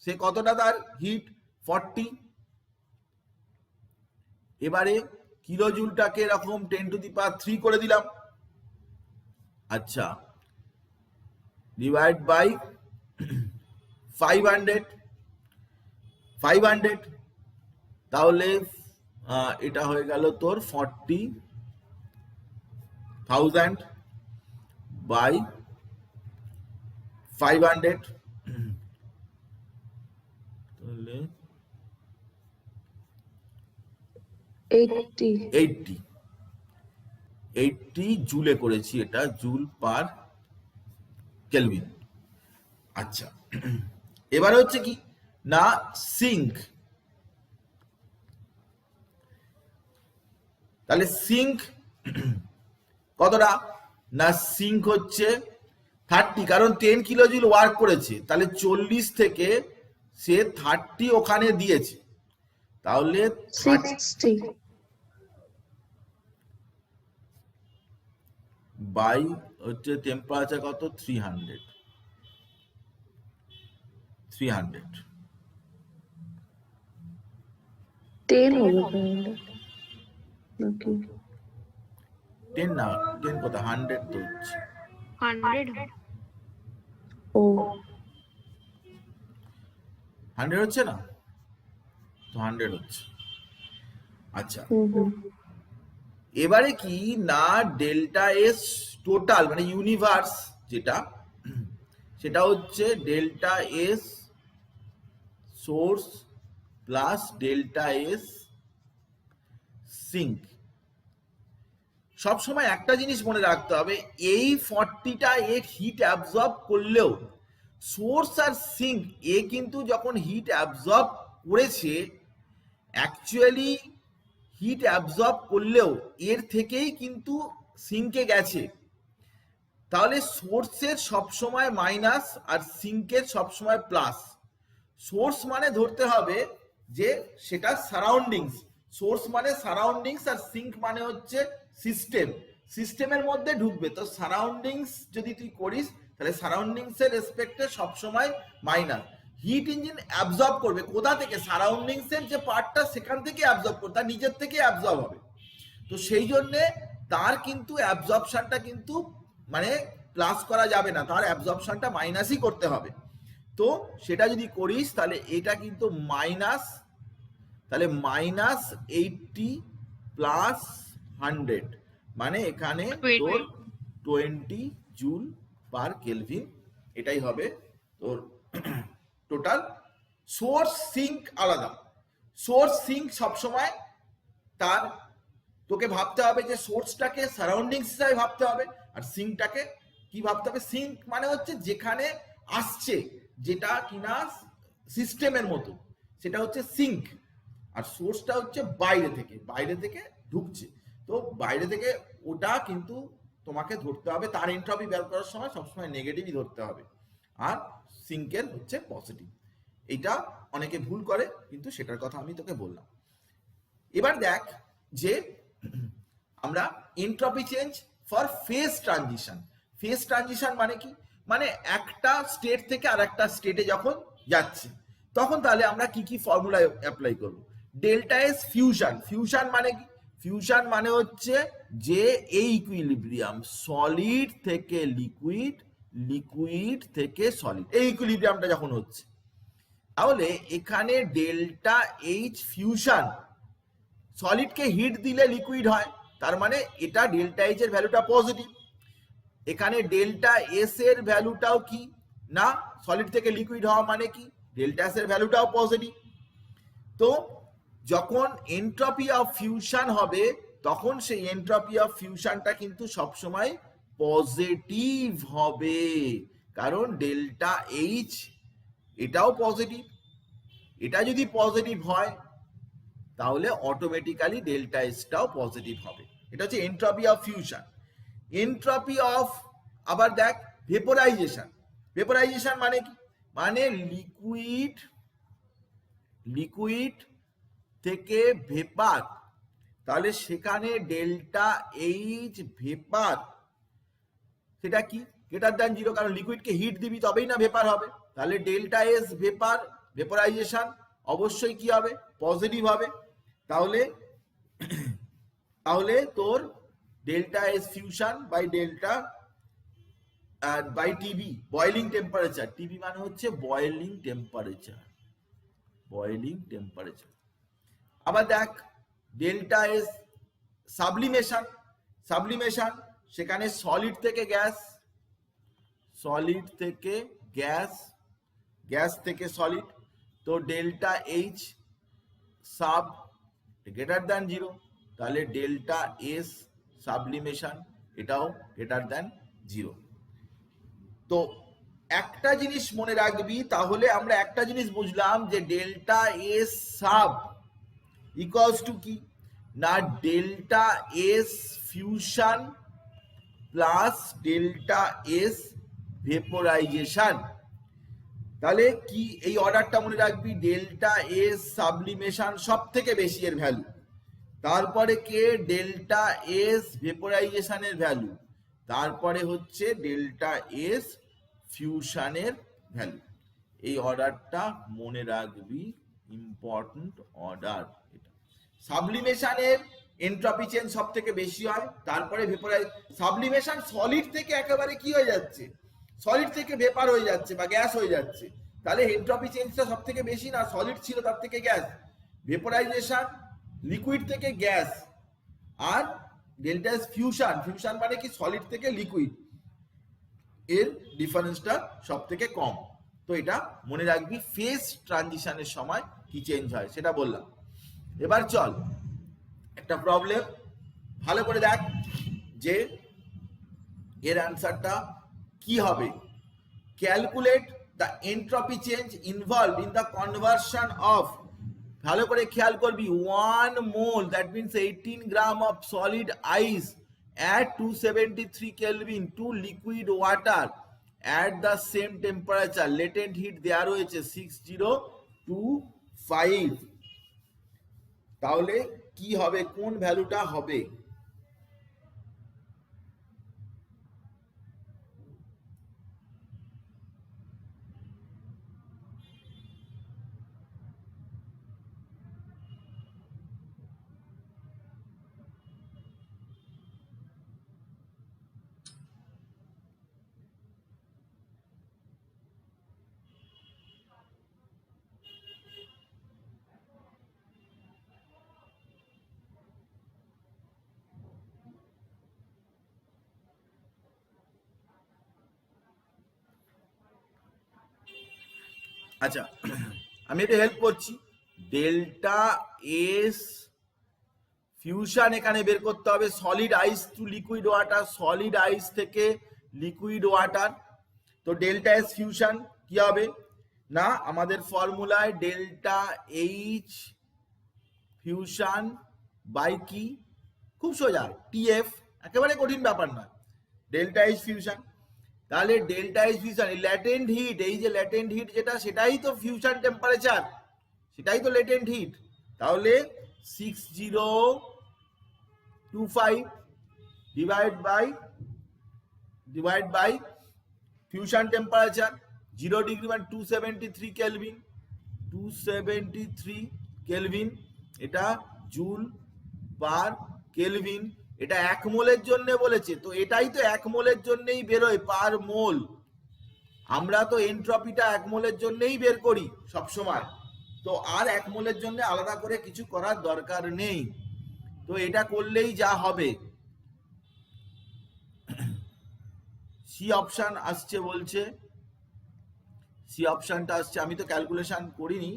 সে কতটা তার হিট 40, এবারে কিলোজুলটাকে এরকম 10 টু দি পাওয়ার 3 করে দিলাম। আচ্ছা, ডিভাইড বাই 500, 500, তাহলে এটা হয়ে গেল তোর 40,000 বাই 500, তাহলে 80 80 জুলে করেছি, এটা জুল পার কেলভিন। আচ্ছা, এবারে হচ্ছে কি না সিঙ্ক, তাহলে সিঙ্ক কতটা না সিঙ্ক হচ্ছে 30, কারণ 10 কিলো জুল ওয়ার্ক করেছে, তাহলে 40 থেকে সে 30 ওখানে দিয়েছে, তাহলে 60 বাই হচ্ছে টেম্পারেচার কত 300 10 হবে তাহলে নাকি 10 না 10 কত 100 তো হচ্ছে 100 ও 100 হচ্ছে না, তো 100 হচ্ছে। আচ্ছা, হুম এবারে কি না ডেল্টা এস টোটাল মানে ইউনিভার্স যেটা, সেটা হচ্ছে delta S source plus delta S sink. সবসময় একটা জিনিস মনে রাখতে হবে, এই 40টা এর হিট অ্যাবজর্ব করলেও সোর্স আর সিঙ্ক এ কিন্তু যখন হিট অ্যাবজর্ব করেছে, অ্যাকচুয়ালি হিট অ্যাবজর্ব করলেও এর থেকেই কিন্তু সিঙ্কে গেছে, তাহলে সোর্সের সবসময় মাইনাস আর সিঙ্কের সবসময় প্লাস। সোর্স মানে ধরতে হবে যে সেটা সারাউন্ডিংস, সোর্স মানে সারাউন্ডিংস আর সিঙ্ক মানে হচ্ছে সিস্টেম, সিস্টেমের মধ্যে ঢুকবে, তো সারাউন্ডিংস যদি তুই করিস তাহলে সারাউন্ডিংস এর রেসপেক্টে সবসময় মাইনাস। হিট ইঞ্জিন অ্যাবজর্ব করবে কোথা থেকে, সারাউন্ডিংস এর যে পার্টটা সেখান থেকে অ্যাবজর্ব করবে, তার নিজের থেকে অ্যাবজর্ব হবে, তো সেই জন্যে তার কিন্তু অ্যাবজর্পশনটা কিন্তু মানে প্লাস করা যাবে না, তার অ্যাবজর্পশনটা মাইনাসই করতে হবে। তো সেটা যদি করিস তাহলে এটা কিন্তু মাইনাস, তাহলে -80 প্লাস 100 মানে এখানে তোর 20 জুল পার কেলভিন, এটাই হবে তোর টোটাল। সোর্স সিঙ্ক আলাদা, সোর্স সিঙ্ক সবসময় তার তোকে ভাবতে হবে যে সোর্সটাকে সারাউন্ডিংস হিসাবে ভাবতে হবে, আর সিঙ্কটাকে কি ভাবতে হবে, সিঙ্ক মানে হচ্ছে যেখানে আসছে, যেটা কিনা সিস্টেমের মতো, সেটা হচ্ছে সিঙ্ক, আর সোর্সটা হচ্ছে বাইরে থেকে ঢুকছে, তো বাইরে থেকে ওটা কিন্তু তোমাকে ধরতে হবে, তার এন্ট্রপি বের করার সময় সবসময় নেগেটিভই ধরতে হবে, আর সিঙ্কের হচ্ছে পজিটিভ। এটা অনেকে ভুল করে, কিন্তু সেটার কথা আমি তোকে বললাম। এবার দেখ যে আমরা entropy change for phase transition, phase transition মানে কি, মানে একটা স্টেট থেকে আর একটা স্টেটে যখন যাচ্ছে তখন তাহলে আমরা কি কি ফর্মুলা অ্যাপ্লাই করব। ডেল্টা এস ফিউশন, ফিউশন মানে কি, ফিউশন মানে হচ্ছে যে এই ইকুইলিব্রিয়াম সলিড থেকে লিকুইড, লিকুইড থেকে সলিড, এই ইকুইলিব্রিয়ামটা যখন হচ্ছে, তাহলে এখানে ডেল্টা এইচ ফিউশন, সলিডকে হিট দিলে লিকুইড হয়, তার মানে এটা ডেল্টা এইচ এর ভ্যালুটা পজিটিভ। এখানে ডেল্টা এস এর ভ্যালুটাও কি না, সলিড থেকে লিকুইড হওয়া মানে কি, ডেল্টা এস এর ভ্যালুটাও পজিটিভ। তো যখন এন্ট্রপি অফ ফিউশন হবে তখন সেই এন্ট্রপি অফ ফিউশনটা কিন্তু সবসময় পজিটিভ হবে, কারণ ডেল্টা এইচ এটাও পজিটিভ, এটা যদি পজিটিভ হয় তাহলে অটোমেটিক্যালি ডেল্টা এসটাও পজিটিভ হবে। এটা হচ্ছে entropy of fusion. Entropy of আবার দেখ ভেপোরাইজেশন, ভেপোরাইজেশন মানে কি, মানে লিকুইড, লিকুইড থেকে ভেপার, তাহলে সেখানে ডেল্টা এইচ ভেপার সেটা কি গ্রেটার দ্যান 0, কারণ লিকুইডকে হিট দিবি তবেই না ভেপার হবে, তাহলে ডেল্টা এস ভেপার ভেপোরাইজেশন অবশ্যই কি হবে, পজিটিভ হবে। তাহলে তাহলে তোর delta S fusion by delta by TB boiling temperature, TB মানে হচ্ছে বয়েলিং টেম্পারেচার, বয়েলিং টেম্পারেচার। আবার দেখ ডেল্টা এস সাবলিমেশন, সাবলিমেশন সেখানে সলিড থেকে গ্যাস, সলিড থেকে গ্যাস, গ্যাস থেকে সলিড, তো delta H sub greater than 0, তাহলে ডেল্টা এস সাবলিমেশন এটাও গ্রেটার দ্যান 0। তো একটা জিনিস মনে রাখবি, তাহলে আমরা একটা জিনিস বুঝলাম যে delta S sub equals to কি না delta S fusion plus delta S vaporisation. তাহলে কি এই অর্ডারটা মনে রাখবি, ডেল্টা এস সাবলিমেশন সব থেকে বেশি এর ভ্যালু, তারপরে কে ডেল্টা এস ভেপোরাইজেশনের ভ্যালু, তারপরে হচ্ছে ডেল্টা এস ফিউশনের ভ্যালু। এই অর্ডারটা মনে রাখবি, ইম্পর্টেন্ট অর্ডার এটা। সাবলিমেশনের এন্ট্রপি চেঞ্জ সব থেকে বেশি হয়, তারপরে ভেপোরাইজ। সাবলিমেশন সলিড থেকে একেবারে কি হয়ে যাচ্ছে, সলিড থেকে ভেপার হয়ে যাচ্ছে বা গ্যাস হয়ে যাচ্ছে, তাহলে এন্ট্রপি চেঞ্জটা সব থেকে বেশি না, সলিড ছিল তার থেকে গ্যাস। ভেপোরাইজেশন লিকুইড থেকে গ্যাস, আর ডেল্টা এস ফিউশন, ফিউশন মানে কি সলিড থেকে লিকুইড, এর ডিফারেন্সটা সব থেকে কম। তো এটা মনে রাখবি ফেজ ট্রানজিশনের সময় কি চেঞ্জ হয় সেটা বললাম। এবার চল একটা প্রবলেম ভালো করে দেখ যে এর অ্যান্সারটা কি হবে। Calculate the entropy change involved in the conversion of, ভালো করে খেয়াল করবি, 1 mole that means 18 gram of solid ice at 273 Kelvin to liquid water at the same temperature, latent heat দেওয়া রয়েছে 6025। তাহলে কি হবে, কোন ভ্যালুটা হবে? আচ্ছা আমি একটু হেল্প করছি, ডেল্টা এস ফিউশন এখানে বের করতে হবে, সলিড আইস টু লিকুইড ওয়াটার, সলিড আইস থেকে লিকুইড ওয়াটার। তো ডেল্টা এস ফিউশন কি হবে না, আমাদের ফর্মুলায় ডেল্টা এইচ ফিউশন বাই কি, খুব সোজা টিএফ, একেবারে কঠিন ব্যাপার না, ডেল্টা এইচ ফিউশন। তাহলে delta H fusion, latent heat, এই যে ল্যাটেন্ট হিট যেটা, সেটাই তো ফিউশন টেম্পারেচার, সেটাই তো ল্যাটেন্ট হিট। তাহলে 6025 divide by fusion temperature 0 degree মানে 273 কেলভিন, 273 কেলভিন, এটা জুল পার কেলভিন। এটা 1 মোলের জন্য বলেছে, তো এটাই তো 1 মোলের জন্যই বেরোয় পার মোল। আমরা তো এন্ট্রপিটা 1 মোলের জন্যই বের করি সব সময়, তো আর 1 মোলের জন্য আলাদা করে কিছু করার দরকার নেই। তো এটা করলেই যা হবে। সি অপশন আসছে বলছে, সি অপশনটা আসছে, আমি তো ক্যালকুলেশন করিনি,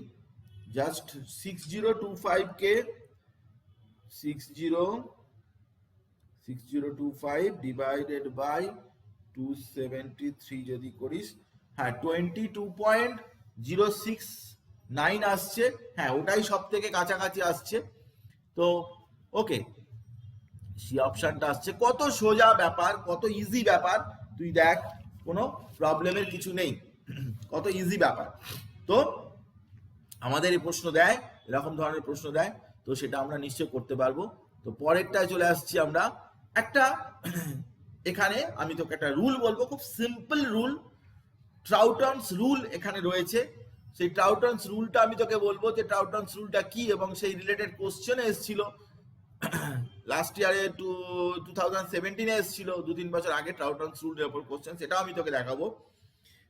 জাস্ট 6025 কে 6025 ডিভাইডেড বাই 273 যদি করিস, হ্যাঁ 22.069 আসছে, হ্যাঁ ওটাই সব থেকে কাছাকাছি আসছে। তো ওকে, সি অপশনটা আসছে। কত সোজা ব্যাপার, কত ইজি ব্যাপার, তুই দেখ কোনো প্রবলেমের কিছু নেই, কত ইজি ব্যাপার। তো আমাদের এই প্রশ্ন দেয়, এরকম ধরনের প্রশ্ন দেয়, তো সেটা আমরা নিশ্চয় করতে পারবো। তো পরেরটায় চলে আসছি আমরা, একটা এখানে আমি তোকে একটা রুল বলবো, খুব সিম্পল রুল, ট্রাউটনস রুল এখানে রয়েছে। সেই ট্রাউটনস রুলটা আমি তোকে বলবো যে ট্রাউটনস রুলটা কি, এবং সেই রিলেটেড কোশ্চেন এসেছিল লাস্ট ইয়ারে 2017 এসেছিল, 2-3 বছর আগে ট্রাউটনস রুলের উপর কোশ্চেন, সেটাও আমি তোকে দেখাবো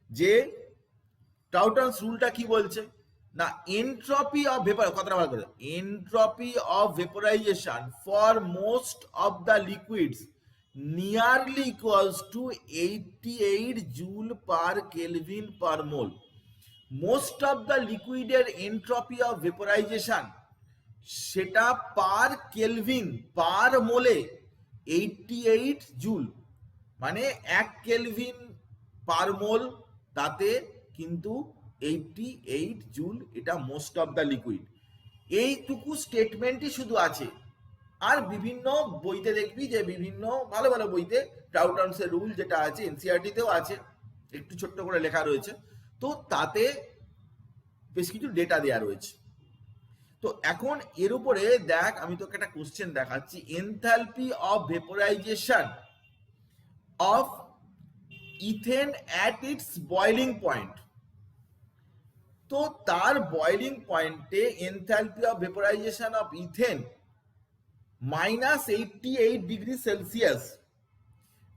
যে ট্রাউটনস রুলটা কি বলছে না, এন্ট্রপি অফ ভেপার, কথাটা ভালো করে, entropy of vaporisation for most of the liquids nearly equals to 88 joule per kelvin per mole. Most of the লিকুইডের এন্ট্রপি অফ ভেপোরাইজেশন সেটা পার কেলভিন পার মোলে 88 জুল, মানে 1 কেলভিন পার মোল, তাতে কিন্তু 88 জুল, এটা মোস্ট অফ দ্য লিকুইড। এইটুকু স্টেটমেন্টই শুধু আছে। আর বিভিন্ন বইতে দেখবি যে বিভিন্ন ভালো ভালো বইতে টাউটনসের রুল যেটা আছে, এনসিআরটিতেও আছে, একটু ছোট্ট করে লেখা রয়েছে, তো তাতে বেশ কিছু ডেটা দেওয়া রয়েছে। তো এখন এর উপরে দেখ, আমি তোকে একটা কোশ্চেন দেখাচ্ছি, enthalpy of vaporization of ethane at its boiling point. তো তার বয়লিং পয়েন্টে enthalpy of vaporization of ethane -88 degree Celsius.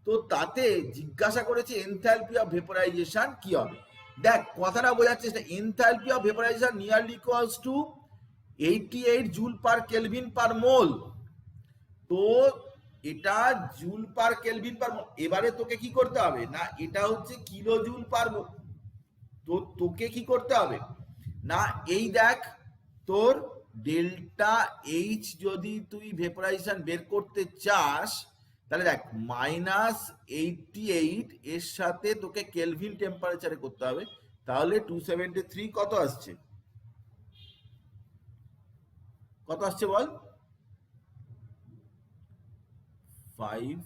তো তাতে জিজ্ঞাসা করেছে এনথালপি অফ ভেপোরাইজেশন কি হবে। দেখ কথাটা বোঝার চেষ্টা, enthalpy of vaporisation nearly equals to 88 joule per kelvin per mole. তো এটা জুল পার কেলভিন পার মোল। এবারে তোকে কি করতে হবে না, এটা হচ্ছে কিলো জুল পার মোল। তো তোকে কি করতে হবে না, এই দেখ তোর ডেল্টা এইচ যদি তুই ভেপোরাইজেশন বের করতে চাস, তাহলে দেখ -88 এর সাথে তোকে কেলভিন টেম্পারেচারে করতে হবে, তাহলে 273 কত আসছে, কত আসছে বল, 5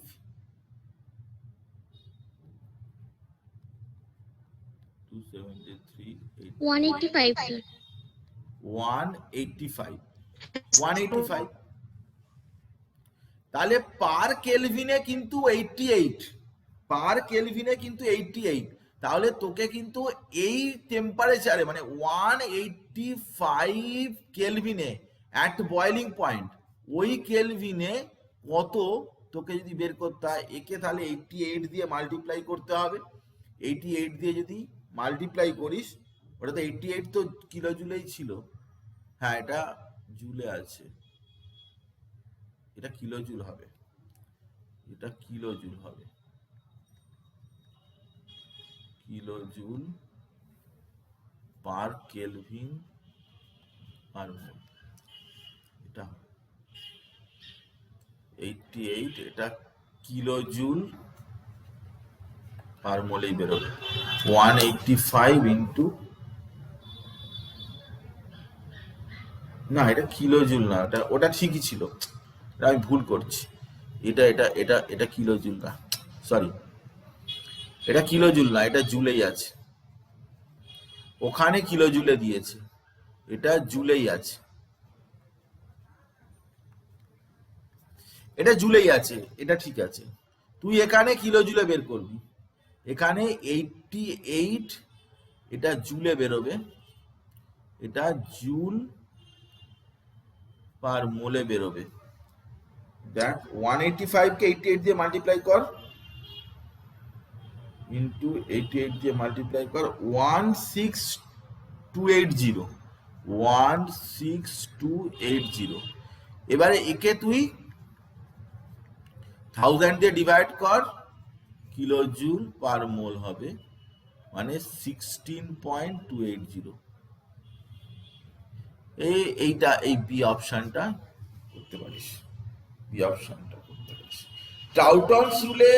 273 185 sir. 185 তাহলে পার কেলভিনে কিন্তু 88, পার কেলভিনে কিন্তু 88, তাহলে তোকে কিন্তু এই টেম্পারেচারে মানে 185 কেলভিনে অ্যাট বয়লিং পয়েন্ট, ওই কেলভিনে কত তোকে যদি বের করতে হয়, একে তাহলে 88 দিয়ে মাল্টিপ্লাই করতে হবে। 88 দিয়ে যদি মাল্টিপ্লাই করিস, ওটা তো 88 তো কিলো জুলেই ছিল, হ্যাঁ এটা জুলে আছে, এটা কিলো জুল হবে, এটা কিলো জুল হবে, kilo joule per kelvin per mole, এটা 88, এটা কিলো জুল পার মোলেই বেরোবে। 185 ইন্টু, না এটা কিলো জুল না, ওটা ঠিকই ছিল, আমি ভুল করছি, এটা এটা এটা এটা কিলো জুল না, সরি এটা কিলো জুল না, এটা জুলেই আছে, ওখানে কিলো জুলে দিয়েছে, এটা জুলেই আছে, এটা জুলেই আছে, এটা ঠিক আছে। তুই এখানে কিলো জুলে বের করবি, এখানে 88 এটা জুলে বেরোবে, এটা জুল পার মোলে বেরোবে। দেখ 185 কে 88 দিয়ে মাল্টিপ্লাই কর, ইন্টু 88 দিয়ে মাল্টিপ্লাই কর, 16280, 16280। এবারে একে তুই 1000 দিয়ে ডিভাইড কর, কিলো জুল পার মোল হবে, মানে 16.280। এইটা এই বি অপশনটা করতে পারিস, বি অপশনটা করতে পারিস। টাউটনস রুলে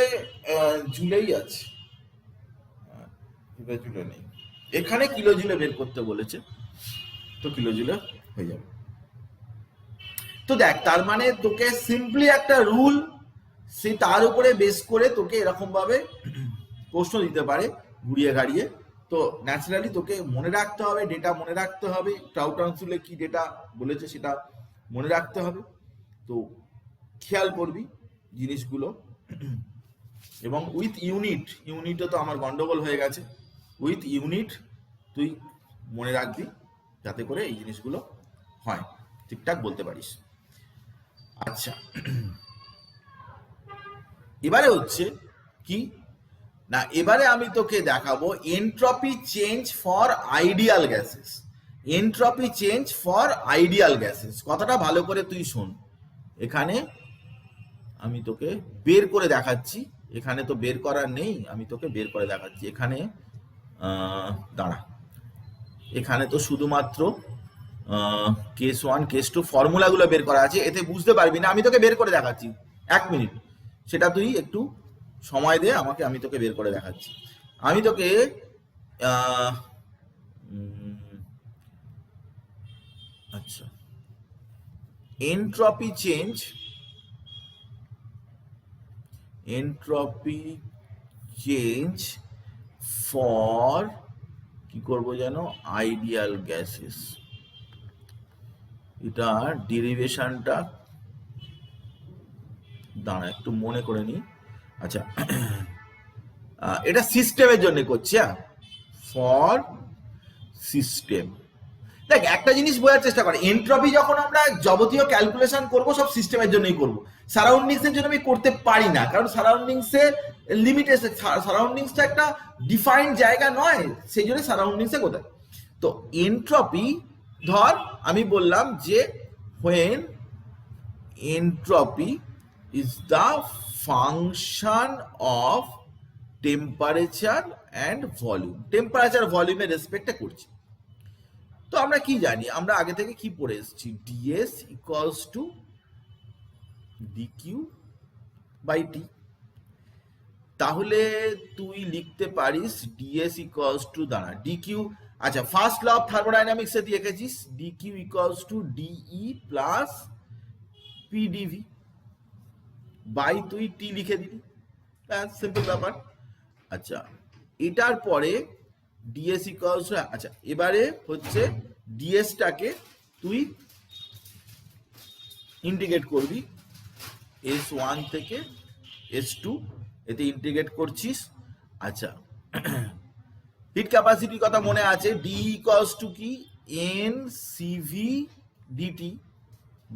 জুলেই আছে, এটা জুলে নেই, এখানে কিলো জুলে বের করতে বলেছে, তো কিলো জুলে হয়ে যাবে। তো দেখ তার মানে তোকে সিম্পলি একটা রুল, সে তার উপরে বেস করে তোকে এরকম ভাবে প্রশ্ন দিতে পারে ঘুরিয়ে গাড়িয়ে। তো ন্যাচারালি তোকে মনে রাখতে হবে, ডেটা মনে রাখতে হবে, টাউটনস রুলে কি ডেটা বলেছে সেটা মনে রাখতে হবে। তো খেয়াল করবি জিনিসগুলো, এবং উইথ ইউনিট, ইউনিটে তো আমার গন্ডগোল হয়ে গেছে, উইথ ইউনিট তুই মনে রাখবি যাতে করে এই জিনিসগুলো হয়, ঠিকঠাক বলতে পারিস। আচ্ছা, এবারে হচ্ছে কি না, এবারে আমি তোকে দেখাবো entropy change for ideal gases. Entropy change for ideal gases. কথাটা ভালো করে তুই শোন। এখানে আমি তোকে বের করে দেখাচ্ছি, এখানে তো বের করার নেই, আমি তোকে বের করে দেখাচ্ছি। এখানে দাঁড়া, এখানে তো শুধুমাত্র কেস 1 কেস 2 ফর্মুলাগুলো বের করা আছে, এতে বুঝতে পারবি না। আমি তোকে বের করে দেখাচ্ছি, 1 মিনিট, সেটা তুই একটু সময় দে আমাকে, আমি তোকে বের করে দেখাচ্ছি। আমি তোকে আচ্ছা, এনট্রপি চেঞ্জ ফর কি করবো যেন, আইডিয়াল গ্যাসেস। এটা ডেরিভেশনটা দাঁড়া একটু মনে করে নি। আচ্ছা, এটা সিস্টেমের জন্য করছি, ফর সিস্টেম। দেখ একটা জিনিস বোঝার চেষ্টা কর, এনট্রপি যখন আমরা যাবতীয় ক্যালকুলেশন করব সব সিস্টেমের জন্যই করব, সারাউন্ডিংস এর জন্য আমি করতে পারি না, কারণ সারাউন্ডিংস এ লিমিটেশন, সারাউন্ডিংসটা একটা ডিফাইন্ড জায়গা নয়, সেই জন্য সারাউন্ডিংস এ কোথায়। তো এনট্রপি ধর আমি বললাম যে when entropy is the function of temperature and volume, temperature ভলিউমের রেসপেক্টে করছি। তো আমরা কি জানি, আমরা আগে থেকে কি পড়ে এসেছি, ds equals to dq by t। তাহলে তুই লিখতে পারিস ds ইকুয়ালস টু, দাঁড়া, dq, আচ্ছা ফার্স্ট ল অফ থার্মোডাইনামিক্স এ দিয়ে রেখেছিস, dq equals to de plus pdv by তুই t লিখে দিবি, সিম্পল ব্যাপার। আচ্ছা, এটার পরে ds ইকুয়ালস, আচ্ছা এবারে হচ্ছে ds টাকে তুই ইন্টিগ্রেট করবি s1 থেকে s2, এতে ইন্টিগ্রেট করছিস। আচ্ছা, হিট ক্যাপাসিটির কথা মনে আছে, d ইকুয়ালস টু কি, n cv dt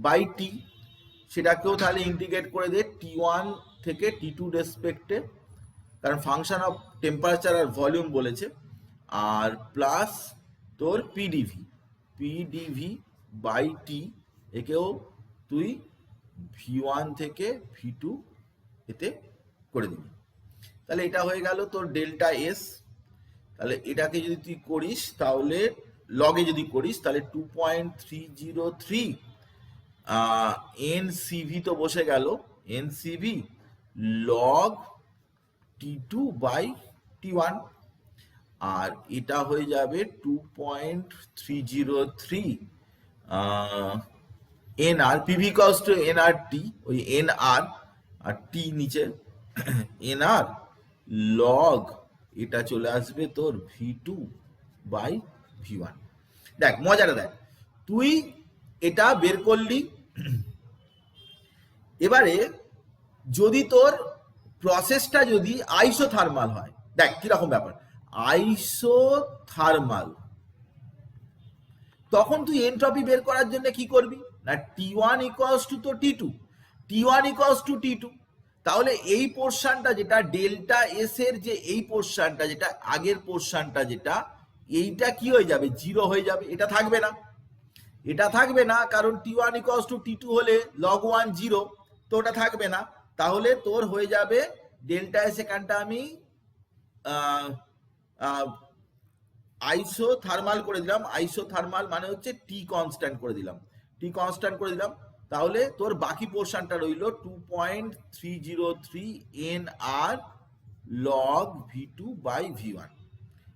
by t, সেটাকেও তাহলে ইন্টিগ্রেট করে দে t1 থেকে t2 রেসপেক্টে, কারণ ফাংশন অফ টেম্পারেচার আর ভলিউম বলেছে, আর প্লাস তোর pdv বাই t, একেও তুই v1 থেকে v2 এতে করে দিবি। তাহলে এটা হয়ে গেল তোর ডেল্টা এস। তাহলে এটাকে যদি তুই করিস, তাহলে লগে যদি করিস, তাহলে 2.303 NCV তো বসে গেল, NCV log T2 by T1, আর এটা হয়ে যাবে 2.303 NR, PV equals to NRT, ওই NR আর T নিচে NR লগ, এটা চলে আসবে তোর V2 বাই V1। দেখ মজাটা দেখ, তুই এটা বের করলি, এবারে যদি তোর প্রসেসটা যদি আইসোথার্মাল হয়, দেখ কিরকম ব্যাপার, আইসোথার্মাল, তখন তুই এনট্রপি বের করার জন্য কি করবি না, T1 ইকুয়ালস টু তো T2, T1 equals to T2, তাহলে এই পোর্শনটা যেটা ডেল্টা এস এর যে এই পোর্শনটা যেটা আগের পোর্শনটা যেটা, এইটা কি হয়ে যাবে, জিরো হয়ে যাবে, এটা থাকবে না, এটা থাকবে না, কারণ T1 ইকুয়ালস টু T2 হলে log 1 0, তো ওটা থাকবে না। তাহলে তোর হয়ে যাবে ডেল্টা এস, এখানটা আমি আইসোথার্মাল করে দিলাম, আইসোথার্মাল মানে হচ্ছে টি কনস্ট্যান্ট করে দিলাম, টি কনস্ট্যান্ট করে দিলাম। তাহলে তোর বাকি পোর্শনটা রইল 2.303 NR log V2 by V1।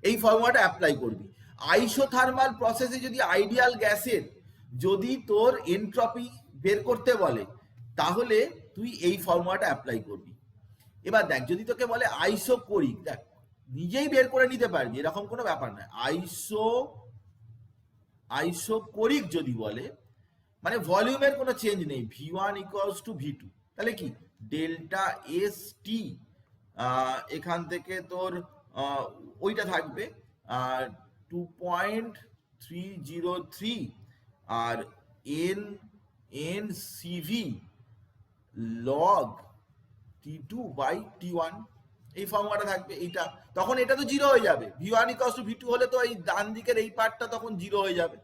এই ফর্মুলাটা অ্যাপ্লাই করবি। আইসোথার্মাল প্রসেসে যদি আইডিয়াল গ্যাসের যদি তোর এনট্রপি বের করতে বলে, তাহলে তুই এই ফর্মুলাটা অ্যাপ্লাই করবি। এবার দেখ, যদি তোকে বলে আইসোকোরিক, দেখ নিজেই বের করে নিতে পারবি, এরকম কোনো ব্যাপার নয়। আইসোকোরিক যদি বলে, মানে ভলিউমের কোনো চেঞ্জ নেই, V1 ইকুয়ালস টু V2, তাহলে কি ডেল্টা এস টি, এখান থেকে তোর ওইটা থাকবে 2.303 আর NCV log T2 by T1, এই ফর্মুলাটা থাকবে এইটা, তখন এটা তো জিরো হয়ে যাবে, v1 ইকুয়ালস টু v2 হলে তো এই ডান দিকের এই পার্টটা তখন জিরো হয়ে যাবে,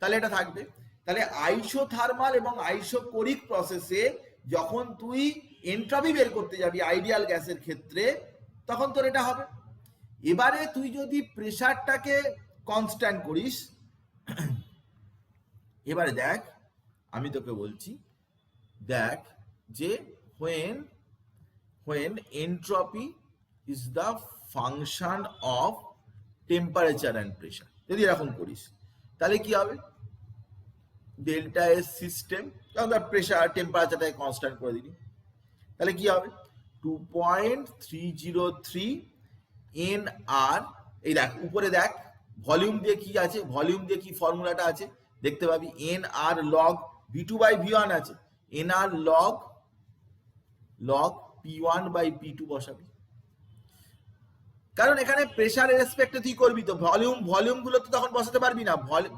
তাহলে এটা থাকবে। তাহলে আইসোথার্মাল এবং আইসোকোরিক প্রসেসে যখন তুই এন্ট্রপি বের করতে যাবি আইডিয়াল গ্যাসের ক্ষেত্রে, তখন তোর এটা হবে। এবারে তুই যদি প্রেসারটাকে কনস্ট্যান্ট করিস, এবারে দেখ আমি তোকে বলছি, দেখ যে when entropy is the function of temperature and pressure, যদি এরকম করিস তাহলে কি হবে, ডেল্টা এস সিস্টেম, কারণ প্রেশার টেম্পারেচারটাকে কনস্ট্যান্ট করে দিবি, তাহলে কি হবে 2.303 NR, এই দেখ উপরে দেখ ভলিউম দিয়ে কি আছে, ভলিউম দিয়ে কি ফর্মুলাটা আছে দেখতে পাবি, NR log V2 by V1 আছে, NR log P1 by P2 বসাবি, কারণ এখানে প্রেসারের রেসপেক্টে তুই করবি তো, ভলিউম গুলো তো তখন বসাতে পারবি না,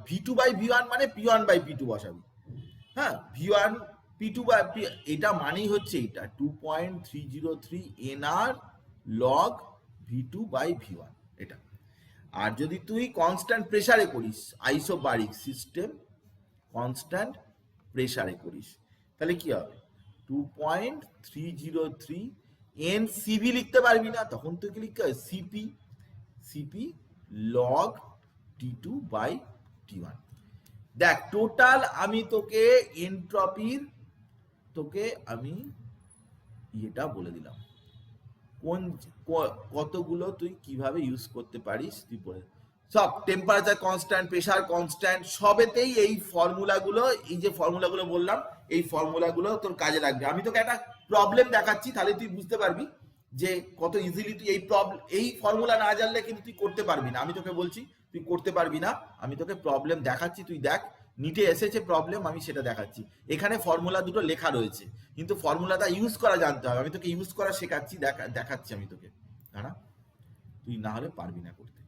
V2 by V1 মানে P1 by P2 বসাবি। হ্যাঁ, V1 P2 by এটা মানেই হচ্ছে এটা 2.303 NR log V2 by V1 এটা। আর যদি তুই কনস্ট্যান্ট প্রেসারে করিস, আইসোবারিক সিস্টেম কনস্ট্যান্ট প্রেসারে করিস, তাহলে কি হবে 2.303 NCV লিখতে পারবি না, তখন তুই কি লিখতে হবে CP log T2 by T1। দেখ টোটাল আমি তোকে এন্ট্রপির আমি এটা বলে দিলাম, কতগুলো তুই কিভাবে ইউজ করতে পারিস তুই পড়ে, সব টেম্পারেচার কনস্ট্যান্ট, প্রেসার কনস্ট্যান্ট, সবেতেই এই ফর্মুলাগুলো, এই যে ফর্মুলাগুলো বললাম এই ফর্মুলাগুলো তোর কাজে লাগবে। আমি তোকে একটা প্রবলেম দেখাচ্ছি, তাহলে তুই বুঝতে পারবি যে কত ইজিলি তুই এই ফর্মুলা না জানলে কিন্তু তুই করতে পারবি না। আমি তোকে বলছি তুই করতে পারবি না, আমি তোকে প্রবলেম দেখাচ্ছি, তুই দেখ নিটে এসেছে প্রবলেম, আমি সেটা দেখাচ্ছি। এখানে ফর্মুলা দুটো লেখা রয়েছে, কিন্তু ফর্মুলাটা ইউজ করা জানতে হবে, আমি তোকে ইউজ করা শেখাচ্ছি, দেখাচ্ছি আমি তোকে, না তুই না হলে পারবি না করতে।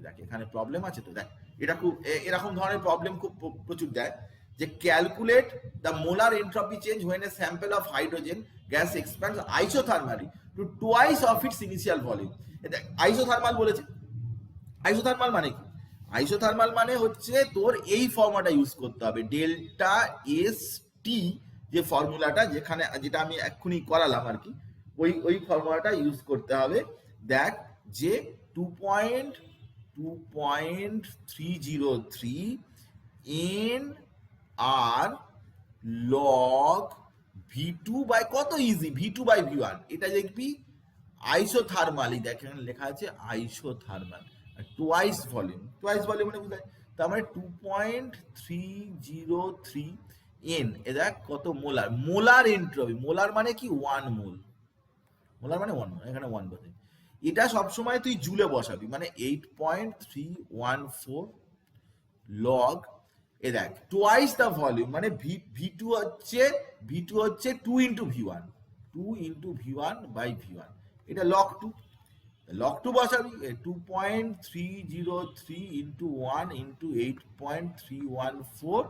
দেখ এখানে প্রবলেম আছে তো, দেখ এটা খুব এরকম ধরনের প্রবলেম খুব প্রচুর দেয়, যে calculate the molar entropy change when a sample of hydrogen gas expands isothermally to twice of its initial volume। দেখ আইসোথার্মাল বলেছে, আইসোথার্মাল মানে কি, আইসোথার্মাল মানে হচ্ছে তোর এই ফর্মুলাটা ইউজ করতে হবে, ডেল্টা এস টি, যে ফর্মুলাটা যেটা আমি এক্ষুনি করালাম আর কি, ওই ফর্মুলাটা ইউজ করতে হবে। দেখ যে 2.303 NR log V2 by কত ইজি, V2 by V1, এটা দেখবি আইসোথার্মালি, দেখ এখানে লেখা আছে আইসোথার্মাল, টুয়াইস ভলিউম মানে বুঝায়, তার মানে 2.303 N, এ দেখ কত মোলার, মোলার এন্ট্রপি, মোলার মানে কি 1 মোল, মোলার মানে 1 মোল, এখানে 1 বসে, এটা সবসময় তুই জুলে বসাবি, মানে 8.314 লগ, এ দেখ টুয়াইস দ্য ভলিউম, মানে V2 হচ্ছে 2 ইন্টু V1 বাই V1, এটা log 2 বসাবি, 2.303 into 1 into 8.314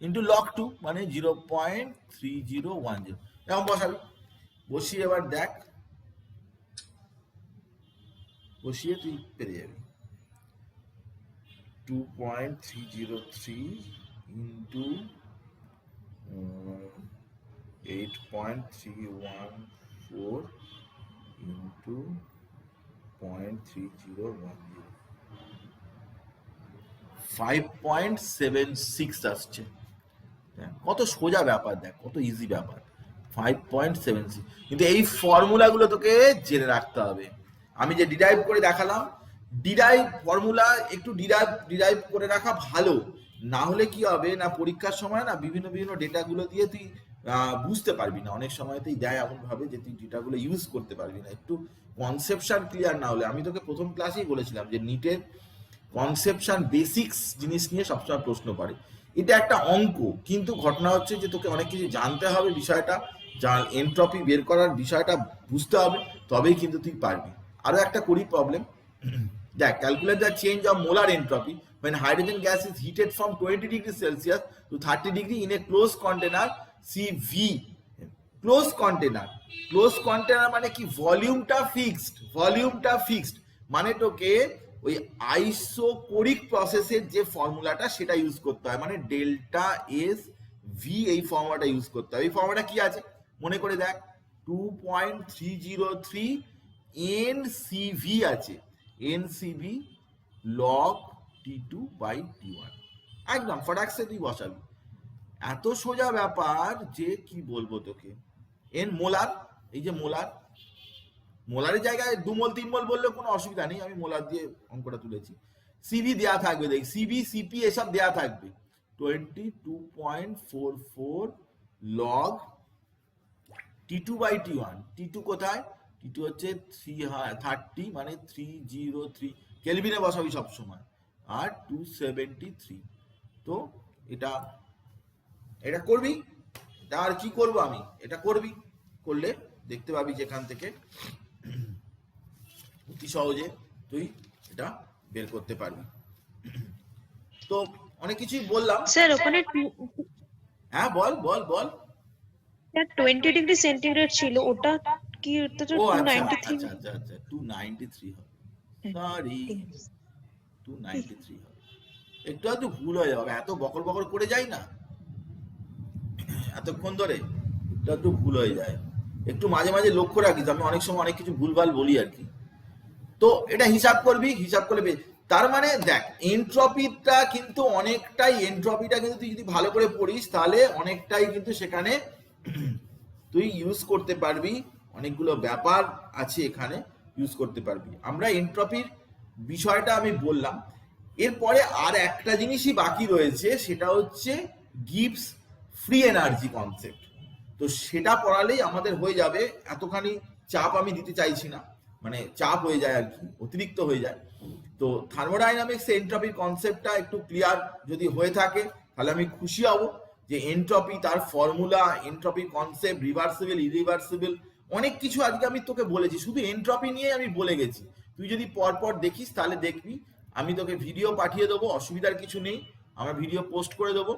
into log 2 মানে 0.3010, এরকম বসাবি। বসিয়ে এবার দেখ, বসিয়ে তুই পেরে যাবি 2.303 ইন্টু 8.314 ইন্টু 0.3010, 5.76 আসছে। কত সোজা ব্যাপার, দেখ কত ইজি ব্যাপার, 5.76। কিন্তু এই ফর্মুলাগুলো তোকে জেনে রাখতে হবে, আমি যে ডিরাইভ করে দেখালাম, ফর্মুলা একটু ডিরাইভ করে রাখা ভালো, না হলে কি হবে না পরীক্ষার সময় না বিভিন্ন ডেটাগুলো দিয়ে তুই বুঝতে পারবি না, অনেক সময়তেই দেয় এমন ভাবে যে তুই ডেটাগুলো ইউজ করতে পারবি না, একটু কনসেপশন ক্লিয়ার না হলে। আমি তোকে প্রথম ক্লাসেই বলেছিলাম যে নিটের কনসেপশন বেসিক্স জিনিস নিয়ে সবসময় প্রশ্ন পড়ে, এটা একটা অঙ্ক, কিন্তু ঘটনা হচ্ছে যে তোকে অনেক কিছু জানতে হবে, বিষয়টা এন্ট্রপি বের করার বিষয়টা বুঝতে হবে, তবেই কিন্তু তুই পারবি। আরো একটা করি প্রবলেম, দেখ calculate the change of molar entropy when hydrogen gas is heated from 20 degrees Celsius to 30 degree in a closed container CV close container মানে কি, ভলিউমটা ফিক্সড, মানে তোকে ওই আইসোকোরিক প্রসেসের যে ফর্মুলাটা সেটা ইউজ করতে হয়, মানে ডেল্টা এস ভি, এই ফর্মুলাটা ইউজ করতে হয়। এই ফর্মুলাটা কি আছে মনে করে দেখ, 2.303 এনসিভি আছে, এনসিভি লগ T2/T1, একদম ফটাকসে তুই বসাবি। এত সোজা ব্যাপার যে কি বলবো তোকে। এন মোলার, এই যে মোলারের জায়গায় 2 মোল 3 মোল বললে কোনো অসুবিধা নেই, আমি মোলার দিয়ে অঙ্কটা তুলেছি। সিভি দেয়া থাকবে, দেখ সিভি সিপি এসব দেয়া থাকবে, 22.44 লগ T2/T1, T2 কোথায়, T2 হচ্ছে 330, মানে 303 কেলভিনে বসাবি সব সময়, আর 273। তো এটা করবি, এটা আর কি করব আমি, এটা করবি, করলে দেখতে পাবি যেখান থেকে অতি সহজে তুই এটা বের করতে পারবি। তো অনেক কিছুই বললাম স্যার ওখানে হ্যাঁ বল 20 ডিগ্রি সেন্টিগ্রেড ছিল, ওটা কি, ওটা তো ও আচ্ছা 293। আচ্ছা 293 হবে, সরি 293 হবে। একটু ভুল হয়ে যাবে, এত বকর করে যাই না এতক্ষণ ধরে, একটু ভুল হয়ে যায়, একটু মাঝে মাঝে লক্ষ্য রাখিস, আমি অনেক সময় অনেক কিছু ভুলভাল বলি আর কি। তো এটা হিসাব করবি, হিসাব করলে তার মানে দেখ এন্ট্রপিটা কিন্তু অনেকটাই, এন্ট্রপিটা কিন্তু তুই যদি ভালো করে পড়িস তাহলে অনেকটাই কিন্তু সেখানে তুই ইউজ করতে পারবি, অনেকগুলো ব্যাপার আছে এখানে ইউজ করতে পারবি। আমরা এন্ট্রপির বিষয়টা আমি বললাম, এরপরে আর একটা জিনিসই বাকি রয়েছে, সেটা হচ্ছে গিবস ফ্রি এনার্জি কনসেপ্ট। তো সেটা পড়ালেই আমাদের হয়ে যাবে, এতখানি চাপ আমি দিতে চাইছি না, মানে চাপ হয়ে যায় আর কি, অতিরিক্ত হয়ে যায়। তো থার্মোডাইনামিক্স এন্ট্রপির কনসেপ্টটা একটু ক্লিয়ার যদি হয়ে থাকে তাহলে আমি খুশি হব, যে এন্ট্রপি, তার ফর্মুলা, এন্ট্রপির কনসেপ্ট, রিভার্সিবল ইরিভার্সিবল, অনেক কিছু আজকে আমি তোকে বলেছি, শুধু এন্ট্রপি নিয়ে আমি বলে গেছি। তুই যদি পরপর দেখিস তাহলে দেখবি, আমি তোকে ভিডিও পাঠিয়ে দেবো, অসুবিধার কিছু নেই, আমরা ভিডিও পোস্ট করে দেবো।